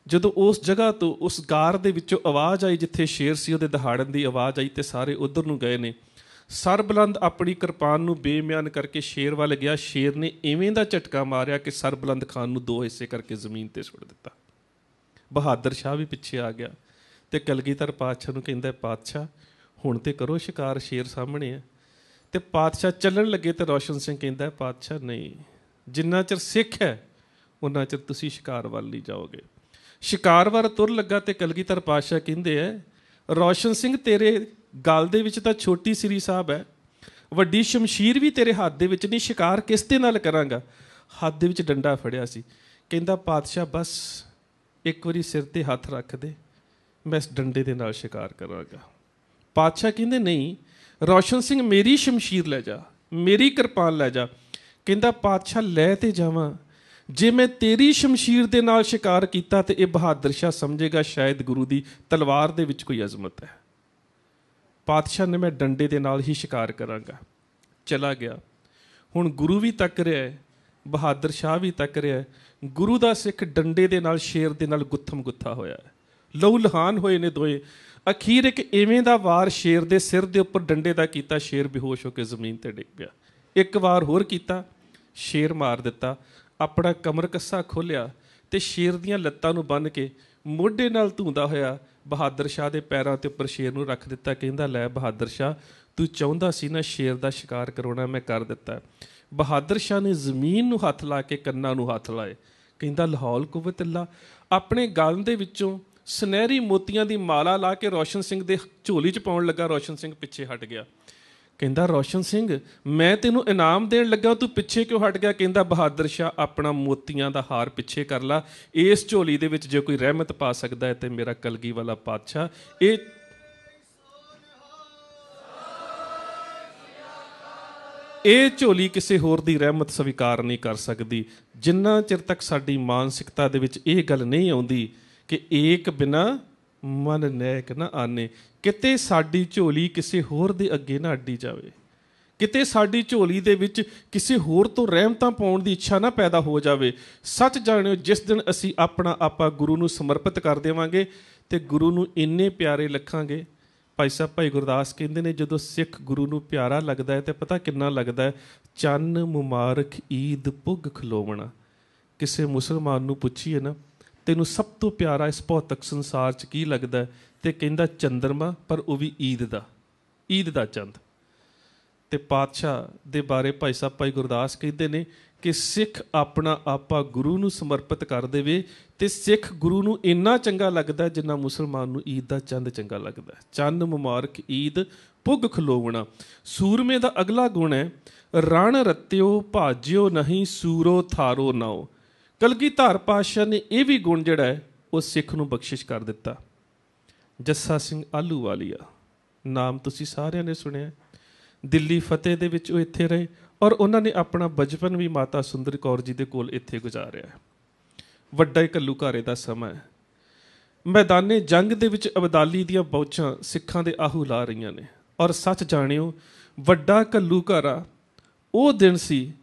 ਜਦੋਂ ਉਸ ਜਗ੍ਹਾ ਤੋਂ, ਉਸ ਗਾਰ ਦੇ ਵਿੱਚੋਂ ਆਵਾਜ਼ ਆਈ ਜਿੱਥੇ ਸ਼ੇਰ ਸੀ, ਉਹਦੇ ਦਹਾੜਨ ਦੀ ਆਵਾਜ਼ ਆਈ ਤੇ ਸਾਰੇ ਉੱਧਰ ਨੂੰ ਗਏ ਨੇ। ਸਰਬੁਲੰਦ ਆਪਣੀ ਕਿਰਪਾਨ ਨੂੰ ਬੇਮਿਆਨ ਕਰਕੇ ਸ਼ੇਰ ਵੱਲ ਗਿਆ। ਸ਼ੇਰ ਨੇ ਇਵੇਂ ਦਾ ਝਟਕਾ ਮਾਰਿਆ ਕਿ ਸਰਬੁਲੰਦ ਖਾਨ ਨੂੰ 2 ਹਿੱਸੇ ਕਰਕੇ ਜ਼ਮੀਨ ਤੇ ਸੁੱਟ ਦਿੱਤਾ। ਬਹਾਦਰ ਸ਼ਾਹ ਵੀ ਪਿੱਛੇ ਆ ਗਿਆ ਤੇ ਕਲਗੀਧਰ ਪਾਤਸ਼ਾਹ ਨੂੰ ਕਹਿੰਦਾ, ਪਾਤਸ਼ਾਹ ਹੁਣ ਤੇ ਕਰੋ ਸ਼ਿਕਾਰ, ਸ਼ੇਰ ਸਾਹਮਣੇ ਹੈ। ਤੇ ਪਾਤਸ਼ਾਹ ਚੱਲਣ ਲੱਗੇ ਤੇ ਰੋਸ਼ਨ ਸਿੰਘ ਕਹਿੰਦਾ, ਪਾਤਸ਼ਾਹ ਨਹੀਂ, ਜਿੰਨਾ ਚਿਰ ਸਿੱਖ ਹੈ ਉਹਨਾਂ ਚਿਰ ਤੁਸੀਂ ਸ਼ਿਕਾਰ ਵੱਲ ਨਹੀਂ ਜਾਓਗੇ। ਸ਼ਿਕਾਰ ਵੱਲ ਤੁਰ ਲੱਗਾ ਤੇ ਕਲਗੀਧਰ ਪਾਤਸ਼ਾਹ ਕਹਿੰਦੇ ਹੈ, ਰੋਸ਼ਨ ਸਿੰਘ, ਤੇਰੇ ਗਲ ਦੇ ਵਿੱਚ ਤਾਂ ਛੋਟੀ ਸ੍ਰੀ ਸਾਹਿਬ ਹੈ, ਵੱਡੀ ਸ਼ਮਸ਼ੀਰ ਵੀ ਤੇਰੇ ਹੱਥ ਦੇ ਵਿੱਚ ਨਹੀਂ, ਸ਼ਿਕਾਰ ਕਿਸ ਦੇ ਨਾਲ ਕਰਾਂਗਾ? ਹੱਥ ਦੇ ਵਿੱਚ ਡੰਡਾ ਫੜਿਆ ਸੀ। ਕਹਿੰਦਾ, ਪਾਤਸ਼ਾਹ ਬਸ ਇੱਕ ਵਾਰੀ ਸਿਰ ਤੇ ਹੱਥ ਰੱਖ ਦੇ, ਮੈਂ ਇਸ ਡੰਡੇ ਦੇ ਨਾਲ ਸ਼ਿਕਾਰ ਕਰਾਂਗਾ। ਪਾਤਸ਼ਾਹ ਕਹਿੰਦੇ, ਨਹੀਂ ਰੋਸ਼ਨ ਸਿੰਘ, ਮੇਰੀ ਸ਼ਮਸ਼ੀਰ ਲੈ ਜਾ, ਮੇਰੀ ਕਿਰਪਾਨ ਲੈ ਜਾ। ਕਹਿੰਦਾ, ਪਾਤਸ਼ਾਹ ਲੈ ਤੇ ਜਾਵਾਂ, ਜੇ ਮੈਂ ਤੇਰੀ ਸ਼ਮਸ਼ੀਰ ਦੇ ਨਾਲ ਸ਼ਿਕਾਰ ਕੀਤਾ ਤੇ ਇਹ ਬਹਾਦਰ ਸ਼ਾਹ ਸਮਝੇਗਾ ਸ਼ਾਇਦ ਗੁਰੂ ਦੀ ਤਲਵਾਰ ਦੇ ਵਿੱਚ ਕੋਈ ਅਜ਼ਮਤ ਹੈ। ਪਾਤਸ਼ਾਹ ਨੇ ਮੈਂ ਡੰਡੇ ਦੇ ਨਾਲ ਹੀ ਸ਼ਿਕਾਰ ਕਰਾਂਗਾ। ਚਲਾ ਗਿਆ। ਹੁਣ ਗੁਰੂ ਵੀ ਤੱਕ ਰਿਹਾ ਹੈ, ਬਹਾਦਰ ਸ਼ਾਹ ਵੀ ਤੱਕ ਰਿਹਾ ਹੈ। ਗੁਰੂ ਦਾ ਸਿੱਖ ਡੰਡੇ ਦੇ ਨਾਲ ਸ਼ੇਰ ਦੇ ਨਾਲ ਗੁੱਥਮ ਗੁੱਥਾ ਹੋਇਆ ਹੈ। ਲਹੂ ਲਹਾਨ ਹੋਏ ਨੇ ਦੋਏ। ਅਖੀਰ ਇੱਕ ਇਵੇਂ ਦਾ ਵਾਰ ਸ਼ੇਰ ਦੇ ਸਿਰ ਦੇ ਉੱਪਰ ਡੰਡੇ ਦਾ ਕੀਤਾ, ਸ਼ੇਰ ਬੇਹੋਸ਼ ਹੋ ਕੇ ਜ਼ਮੀਨ ਤੇ ਡਿੱਗ ਪਿਆ। ਇੱਕ ਵਾਰ ਹੋਰ ਕੀਤਾ, ਸ਼ੇਰ ਮਾਰ ਦਿੱਤਾ। ਆਪਣਾ ਕਮਰ ਕੱਸਾ ਖੋਲ੍ਹਿਆ ਤੇ ਸ਼ੇਰ ਦੀਆਂ ਲੱਤਾਂ ਨੂੰ ਬੰਨ੍ਹ ਕੇ ਮੋਢੇ ਨਾਲ ਧੂੰਦਾ ਹੋਇਆ ਬਹਾਦਰ ਸ਼ਾਹ ਦੇ ਪੈਰਾਂ ਤੇ ਉੱਪਰ ਸ਼ੇਰ ਨੂੰ ਰੱਖ ਦਿੱਤਾ। ਕਹਿੰਦਾ, ਲੈ ਬਹਾਦਰ ਸ਼ਾਹ, ਤੂੰ ਚਾਹੁੰਦਾ ਸੀ ਨਾ ਸ਼ੇਰ ਦਾ ਸ਼ਿਕਾਰ ਕਰਾਉਣਾ, ਮੈਂ ਕਰ ਦਿੱਤਾ। ਬਹਾਦਰ ਸ਼ਾਹ ਨੇ ਜ਼ਮੀਨ ਨੂੰ ਹੱਥ ਲਾ ਕੇ ਕੰਨਾਂ ਨੂੰ ਹੱਥ ਲਾਏ। ਕਹਿੰਦਾ, ਲਾਹੌਲ ਕੁਵਤ ਅੱਲਾ। ਆਪਣੇ ਗਲ ਦੇ ਵਿੱਚੋਂ ਸੁਨਹਿਰੀ ਮੋਤੀਆਂ ਦੀ ਮਾਲਾ ਲਾ ਕੇ ਰੋਸ਼ਨ ਸਿੰਘ ਦੇ ਝੋਲੀ 'ਚ ਪਾਉਣ ਲੱਗਾ। ਰੋਸ਼ਨ ਸਿੰਘ ਪਿੱਛੇ ਹਟ ਗਿਆ। ਕਹਿੰਦਾ, ਰੋਸ਼ਨ ਸਿੰਘ, ਮੈਂ ਤੈਨੂੰ ਇਨਾਮ ਦੇਣ ਲੱਗਾ, ਤੂੰ ਪਿੱਛੇ ਕਿਉਂ ਹਟ ਗਿਆ? ਕਹਿੰਦਾ, ਬਹਾਦਰ ਸ਼ਾਹ, ਆਪਣਾ ਮੋਤੀਆਂ ਦਾ ਹਾਰ ਪਿੱਛੇ ਕਰ ਲਾ। ਇਸ ਝੋਲੀ ਦੇ ਵਿੱਚ ਜੇ ਕੋਈ ਰਹਿਮਤ ਪਾ ਸਕਦਾ ਹੈ ਤੇ ਮੇਰਾ ਕਲਗੀ ਵਾਲਾ ਪਾਤਸ਼ਾਹ। ਇਹ ਝੋਲੀ ਕਿਸੇ ਹੋਰ ਦੀ ਰਹਿਮਤ ਸਵੀਕਾਰ ਨਹੀਂ ਕਰ ਸਕਦੀ। ਜਿੰਨਾ ਚਿਰ ਤੱਕ ਸਾਡੀ ਮਾਨਸਿਕਤਾ ਦੇ ਵਿੱਚ ਇਹ ਗੱਲ ਨਹੀਂ ਆਉਂਦੀ ਕਿ ਏਕ ਬਿਨਾ ਮਨ ਨੈਕ ਨਾ ਆਨੇ, ਕਿਤੇ ਸਾਡੀ ਝੋਲੀ ਕਿਸੇ ਹੋਰ ਦੇ ਅੱਗੇ ਨਾ ਅੱਡੀ ਜਾਵੇ, ਕਿਤੇ ਸਾਡੀ ਝੋਲੀ ਦੇ ਵਿੱਚ ਕਿਸੇ ਹੋਰ ਤੋਂ ਰਹਿਮਤਾਂ ਪਾਉਣ ਦੀ ਇੱਛਾ ਨਾ ਪੈਦਾ ਹੋ ਜਾਵੇ। ਸੱਚ ਜਾਣਿਓ, ਜਿਸ ਦਿਨ ਅਸੀਂ ਆਪਣਾ ਆਪਾ ਗੁਰੂ ਨੂੰ ਸਮਰਪਿਤ ਕਰ ਦੇਵਾਂਗੇ ਤੇ ਗੁਰੂ ਨੂੰ ਇੰਨੇ ਪਿਆਰੇ ਲੱਖਾਂਗੇ। ਭਾਈ ਸਾਹਿਬ ਭਾਈ ਗੁਰਦਾਸ ਕਹਿੰਦੇ ਨੇ, ਜਦੋਂ ਸਿੱਖ ਗੁਰੂ ਨੂੰ ਪਿਆਰਾ ਲੱਗਦਾ ਹੈ ਤੇ ਪਤਾ ਕਿੰਨਾ ਲੱਗਦਾ ਹੈ? ਚੰਨ ਮੁਬਾਰਕ ਈਦ ਪੁੱਗ ਖਲੋਵਣਾ। ਕਿਸੇ ਮੁਸਲਮਾਨ ਨੂੰ ਪੁੱਛੀਏ ਨਾ, ਤੈਨੂੰ ਸਭ ਤੋਂ ਪਿਆਰਾ ਇਸ ਭੌਤਿਕ ਸੰਸਾਰ 'ਚ ਕੀ ਲੱਗਦਾ ਹੈ? ਤੇ ਕਹਿੰਦਾ, ਚੰਦਰਮਾ, ਪਰ ਉਹ ਵੀ ਈਦ ਦਾ ਚੰਦ। ਤੇ ਪਾਤਸ਼ਾਹ ਦੇ ਬਾਰੇ ਭਾਈ ਸਾਹਿਬ ਭਾਈ ਗੁਰਦਾਸ ਕਹਿੰਦੇ ਨੇ ਕਿ ਸਿੱਖ ਆਪਣਾ ਆਪਾ ਗੁਰੂ ਨੂੰ ਸਮਰਪਿਤ ਕਰ ਦੇਵੇ ਤੇ ਸਿੱਖ ਗੁਰੂ ਨੂੰ ਇੰਨਾ ਚੰਗਾ ਲੱਗਦਾ ਜਿੰਨਾ ਮੁਸਲਮਾਨ ਨੂੰ ਈਦ ਦਾ ਚੰਦ ਚੰਗਾ ਲੱਗਦਾ। ਚੰਨ ਮੁਬਾਰਕ ਈਦ ਪੁੱਗ ਖਲੋਵਣਾ। ਸੂਰਮੇ ਦਾ ਅਗਲਾ ਗੁਣ ਹੈ, ਰਣ ਰਤਿਓ ਭਾਜਿਓ ਨਹੀਂ, ਸੂਰੋ ਥਾਰੋ ਨਾਓ। ਕਲਗੀਧਰ ਪਾਤਸ਼ਾਹ ਨੇ ਇਹ ਵੀ ਗੁਣ ਜਿਹੜਾ ਹੈ ਉਹ ਸਿੱਖ ਨੂੰ ਬਖਸ਼ਿਸ਼ ਕਰ ਦਿੱਤਾ। ਜੱਸਾ ਸਿੰਘ ਆਹਲੂਵਾਲੀਆ ਨਾਮ ਤੁਸੀਂ ਸਾਰਿਆਂ ਨੇ ਸੁਣਿਆ। ਦਿੱਲੀ ਫਤਿਹ ਦੇ ਵਿੱਚ ਉਹ ਇੱਥੇ ਰਹੇ ਔਰ ਉਹਨਾਂ ਨੇ ਆਪਣਾ ਬਚਪਨ ਵੀ ਮਾਤਾ ਸੁੰਦਰ ਕੌਰ ਜੀ ਦੇ ਕੋਲ ਇੱਥੇ ਗੁਜ਼ਾਰਿਆ। ਵੱਡਾ ਹੀ ਘੱਲੂਘਾਰੇ ਦਾ ਸਮਾਂ ਹੈ। ਮੈਦਾਨੇ ਜੰਗ ਦੇ ਵਿੱਚ ਅਬਦਾਲੀ ਦੀਆਂ ਬੌਛਾਂ ਸਿੱਖਾਂ ਦੇ ਆਹੂ ਲਾ ਰਹੀਆਂ ਨੇ। ਔਰ ਸੱਚ ਜਾਣਿਓ, ਵੱਡਾ ਘੱਲੂਘਾਰਾ ਉਹ ਦਿਨ ਸੀ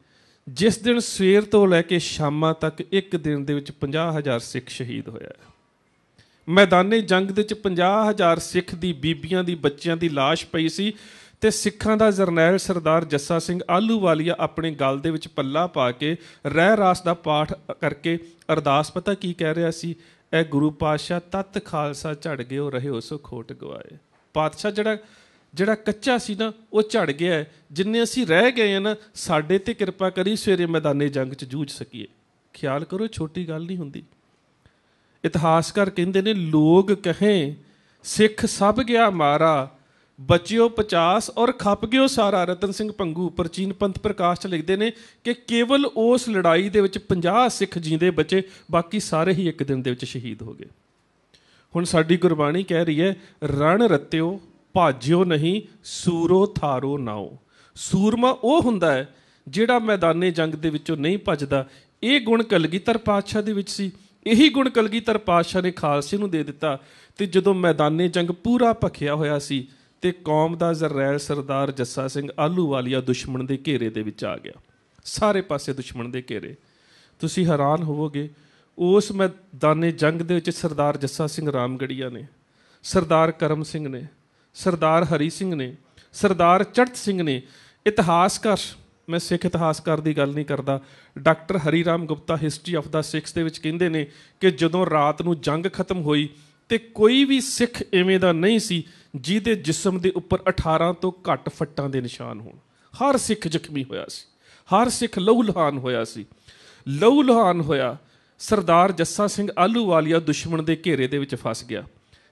ਜਿਸ ਦਿਨ ਸਵੇਰ ਤੋਂ ਲੈ ਕੇ ਸ਼ਾਮਾਂ ਤੱਕ ਇੱਕ ਦਿਨ ਦੇ ਵਿੱਚ 50,000 ਸਿੱਖ ਸ਼ਹੀਦ ਹੋਇਆ। ਮੈਦਾਨੇ ਜੰਗ ਦੇ ਵਿੱਚ 50,000 ਸਿੱਖ ਦੀ ਬੀਬੀਆਂ ਦੀ ਬੱਚਿਆਂ ਦੀ ਲਾਸ਼ ਪਈ ਸੀ ਤੇ ਸਿੱਖਾਂ ਦਾ ਜਰਨੈਲ ਸਰਦਾਰ ਜੱਸਾ ਸਿੰਘ ਆਹਲੂਵਾਲੀਆ ਆਪਣੇ ਗਲ ਦੇ ਵਿੱਚ ਪੱਲਾ ਪਾ ਕੇ ਰਹਿ ਰਾਸ ਦਾ ਪਾਠ ਕਰਕੇ ਅਰਦਾਸ ਪਤਾ ਕੀ ਕਹਿ ਰਿਹਾ ਸੀ? ਇਹ ਗੁਰੂ ਪਾਤਸ਼ਾਹ ਤਤ ਖਾਲਸਾ ਝੜ ਗਿਓ ਰਹਿਓ ਸੋ ਖੋਟ ਗਵਾਏ। ਪਾਤਸ਼ਾਹ ਜਿਹੜਾ ਕੱਚਾ ਸੀ ਨਾ ਉਹ ਝੜ ਗਿਆ ਹੈ। ਜਿੰਨੇ ਅਸੀਂ ਰਹਿ ਗਏ ਹਾਂ ਨਾ, ਸਾਡੇ ਤੇ ਕਿਰਪਾ ਕਰੀ ਸਵੇਰੇ ਮੈਦਾਨੇ ਜੰਗ 'ਚ ਜੂਝ ਸਕੀਏ। ਖਿਆਲ ਕਰੋ, ਛੋਟੀ ਗੱਲ ਨਹੀਂ ਹੁੰਦੀ। ਇਤਿਹਾਸਕਾਰ ਕਹਿੰਦੇ ਨੇ, ਲੋਕ ਕਹੇ ਸਿੱਖ ਸਭ ਗਿਆ ਮਾਰਾ, ਬਚਿਓ 50 ਔਰ ਖੱਪ ਗਿਓ ਸਾਰਾ। ਰਤਨ ਸਿੰਘ ਭੰਗੂ ਪ੍ਰਾਚੀਨ ਪੰਥ ਪ੍ਰਕਾਸ਼ 'ਚ ਲਿਖਦੇ ਨੇ ਕਿ ਕੇਵਲ ਉਸ ਲੜਾਈ ਦੇ ਵਿੱਚ 50 ਸਿੱਖ ਜੀਂਦੇ ਬਚੇ, ਬਾਕੀ ਸਾਰੇ ਹੀ ਇੱਕ ਦਿਨ ਦੇ ਵਿੱਚ ਸ਼ਹੀਦ ਹੋ ਗਏ। ਹੁਣ ਸਾਡੀ ਗੁਰਬਾਣੀ ਕਹਿ ਰਹੀ ਹੈ, ਰਣ ਰਤਿਓ ਭਾਜਿਓ ਨਹੀਂ, ਸੂਰੋ ਥਾਰੋ ਨਾਓ। ਸੂਰਮਾ ਉਹ ਹੁੰਦਾ ਹੈ ਜਿਹੜਾ ਮੈਦਾਨੇ ਜੰਗ ਦੇ ਵਿੱਚੋਂ ਨਹੀਂ ਭੱਜਦਾ। ਇਹ ਗੁਣ ਕਲਗੀਧਰ ਪਾਤਸ਼ਾਹ ਦੇ ਵਿੱਚ ਸੀ। ਇਹੀ ਗੁਣ ਕਲਗੀਧਰ ਪਾਤਸ਼ਾਹ ਨੇ ਖਾਲਸੇ ਨੂੰ ਦੇ ਦਿੱਤਾ। ਤੇ ਜਦੋਂ ਮੈਦਾਨੇ ਜੰਗ ਪੂਰਾ ਭਖਿਆ ਹੋਇਆ ਸੀ ਤੇ ਕੌਮ ਦਾ ਜਰਨੈਲ ਸਰਦਾਰ ਜੱਸਾ ਸਿੰਘ ਆਹਲੂਵਾਲੀਆ ਦੁਸ਼ਮਣ ਦੇ ਘੇਰੇ ਦੇ ਵਿੱਚ ਆ ਗਿਆ। ਸਾਰੇ ਪਾਸੇ ਦੁਸ਼ਮਣ ਦੇ ਘੇਰੇ। ਤੁਸੀਂ ਹੈਰਾਨ ਹੋਵੋਗੇ, ਉਸ ਮੈਦਾਨੇ ਜੰਗ ਦੇ ਵਿੱਚ ਸਰਦਾਰ ਜੱਸਾ ਸਿੰਘ ਰਾਮਗੜੀਆ ਨੇ, ਸਰਦਾਰ ਕਰਮ ਸਿੰਘ ਨੇ, ਸਰਦਾਰ ਹਰੀ ਸਿੰਘ ਨੇ, ਸਰਦਾਰ ਚੜ੍ਹਤ ਸਿੰਘ ਨੇ। ਇਤਿਹਾਸਕਾਰ, ਮੈਂ ਸਿੱਖ ਇਤਿਹਾਸਕਾਰ ਦੀ ਗੱਲ ਨਹੀਂ ਕਰਦਾ, doctor Hari Ram Gupta history of the Sikhs ਦੇ ਵਿੱਚ ਕਹਿੰਦੇ ਨੇ ਕਿ ਜਦੋਂ ਰਾਤ ਨੂੰ ਜੰਗ ਖਤਮ ਹੋਈ ਤੇ ਕੋਈ ਵੀ ਸਿੱਖ ਇਵੇਂ ਦਾ ਨਹੀਂ ਸੀ ਜਿਹਦੇ ਜਿਸਮ ਦੇ ਉੱਪਰ 18 ਤੋਂ ਘੱਟ ਫੱਟਾਂ ਦੇ ਨਿਸ਼ਾਨ ਹੋਣ। ਹਰ ਸਿੱਖ ਜ਼ਖਮੀ ਹੋਇਆ ਸੀ, ਹਰ ਸਿੱਖ ਲਹੂ ਲੁਹਾਨ ਹੋਇਆ ਸੀ। ਲਹੂ ਲੁਹਾਨ ਹੋਇਆ। ਸਰਦਾਰ ਜੱਸਾ ਸਿੰਘ ਆਹਲੂਵਾਲੀਆ ਦੁਸ਼ਮਣ ਦੇ ਘੇਰੇ ਦੇ ਵਿੱਚ ਫਸ ਗਿਆ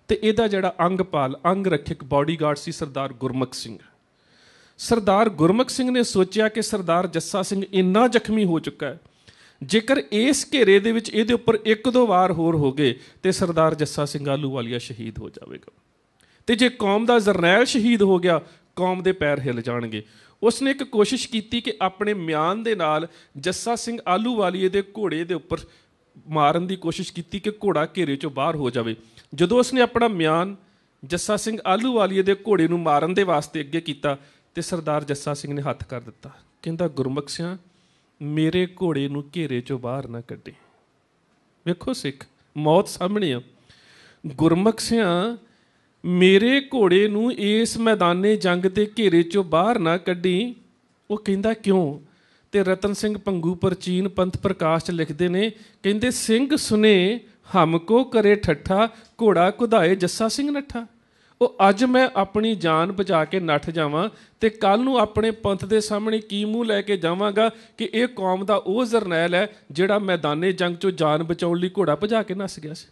ਤੇ ਇਹਦਾ ਜਿਹੜਾ ਅੰਗਪਾਲ ਅੰਗ ਰੱਖਿਅਕ ਬਾਡੀਗਾਰਡ ਸੀ ਸਰਦਾਰ ਗੁਰਮੁਖ ਸਿੰਘ। ਸਰਦਾਰ ਗੁਰਮੁਖ ਸਿੰਘ ਨੇ ਸੋਚਿਆ ਕਿ ਸਰਦਾਰ ਜੱਸਾ ਸਿੰਘ ਇੰਨਾ ਜ਼ਖਮੀ ਹੋ ਚੁੱਕਾ ਹੈ, ਜੇਕਰ ਇਸ ਘੇਰੇ ਦੇ ਵਿੱਚ ਇਹਦੇ ਉੱਪਰ 1-2 ਵਾਰ ਹੋਰ ਹੋ ਗਏ ਤੇ ਸਰਦਾਰ ਜੱਸਾ ਸਿੰਘ ਆਹਲੂਵਾਲੀਆ ਸ਼ਹੀਦ ਹੋ ਜਾਵੇਗਾ। ਤੇ ਜੇ ਕੌਮ ਦਾ ਜਰਨੈਲ ਸ਼ਹੀਦ ਹੋ ਗਿਆ, ਕੌਮ ਦੇ ਪੈਰ ਹਿੱਲ ਜਾਣਗੇ। ਉਸਨੇ ਇੱਕ ਕੋਸ਼ਿਸ਼ ਕੀਤੀ ਕਿ ਆਪਣੇ ਮਿਆਨ ਦੇ ਨਾਲ ਜੱਸਾ ਸਿੰਘ ਆਹਲੂਵਾਲੀਏ ਦੇ ਘੋੜੇ ਦੇ ਉੱਪਰ ਮਾਰਨ ਦੀ ਕੋਸ਼ਿਸ਼ ਕੀਤੀ ਕਿ ਘੋੜਾ ਘੇਰੇ 'ਚੋਂ ਬਾਹਰ ਹੋ ਜਾਵੇ। ਜਦੋਂ ਉਸਨੇ ਆਪਣਾ ਮਿਆਨ ਜੱਸਾ ਸਿੰਘ ਆਹਲੂਵਾਲੀਏ ਦੇ ਘੋੜੇ ਨੂੰ ਮਾਰਨ ਦੇ ਵਾਸਤੇ ਅੱਗੇ ਕੀਤਾ ਤੇ ਸਰਦਾਰ ਜੱਸਾ ਸਿੰਘ ਨੇ ਹੱਥ ਕਰ ਦਿੱਤਾ। ਕਹਿੰਦਾ, ਗੁਰਮੁਖ ਸਿਆਂ, ਮੇਰੇ ਘੋੜੇ ਨੂੰ ਘੇਰੇ 'ਚੋਂ ਬਾਹਰ ਨਾ ਕੱਢੇ। ਵੇਖੋ ਸਿੱਖ, ਮੌਤ ਸਾਹਮਣੇ ਆ। ਗੁਰਮੁਖ ਸਿਆਂ, ਮੇਰੇ ਘੋੜੇ ਨੂੰ ਇਸ ਮੈਦਾਨੇ ਜੰਗ ਦੇ ਘੇਰੇ 'ਚੋਂ ਬਾਹਰ ਨਾ ਕੱਢੀ। ਉਹ ਕਹਿੰਦਾ, ਕਿਉਂ? ਤੇ ਰਤਨ ਸਿੰਘ ਭੰਗੂ ਪ੍ਰਾਚੀਨ ਪੰਥ ਪ੍ਰਕਾਸ਼ 'ਚ ਲਿਖਦੇ ਨੇ, ਕਹਿੰਦੇ, ਸਿੰਘ ਸੁਨੇ ਹਮਕੋ ਕਰੇ ਠੱਠਾ, ਘੋੜਾ ਕੁਧਾਏ ਜੱਸਾ ਸਿੰਘ ਨੱਠਾ। ਉਹ ਅੱਜ ਮੈਂ ਆਪਣੀ ਜਾਨ ਬਚਾ ਕੇ ਨੱਠ ਜਾਵਾਂ ਤੇ ਕੱਲ੍ਹ ਨੂੰ ਆਪਣੇ ਪੰਥ ਦੇ ਸਾਹਮਣੇ ਕੀ ਮੂੰਹ ਲੈ ਕੇ ਜਾਵਾਂਗਾ ਕਿ ਇਹ ਕੌਮ ਦਾ ਉਹ ਜਰਨੈਲ ਹੈ ਜਿਹੜਾ ਮੈਦਾਨੇ ਜੰਗ 'ਚੋਂ ਜਾਨ ਬਚਾਉਣ ਲਈ ਘੋੜਾ ਭਜਾ ਕੇ ਨੱਸ ਗਿਆ ਸੀ।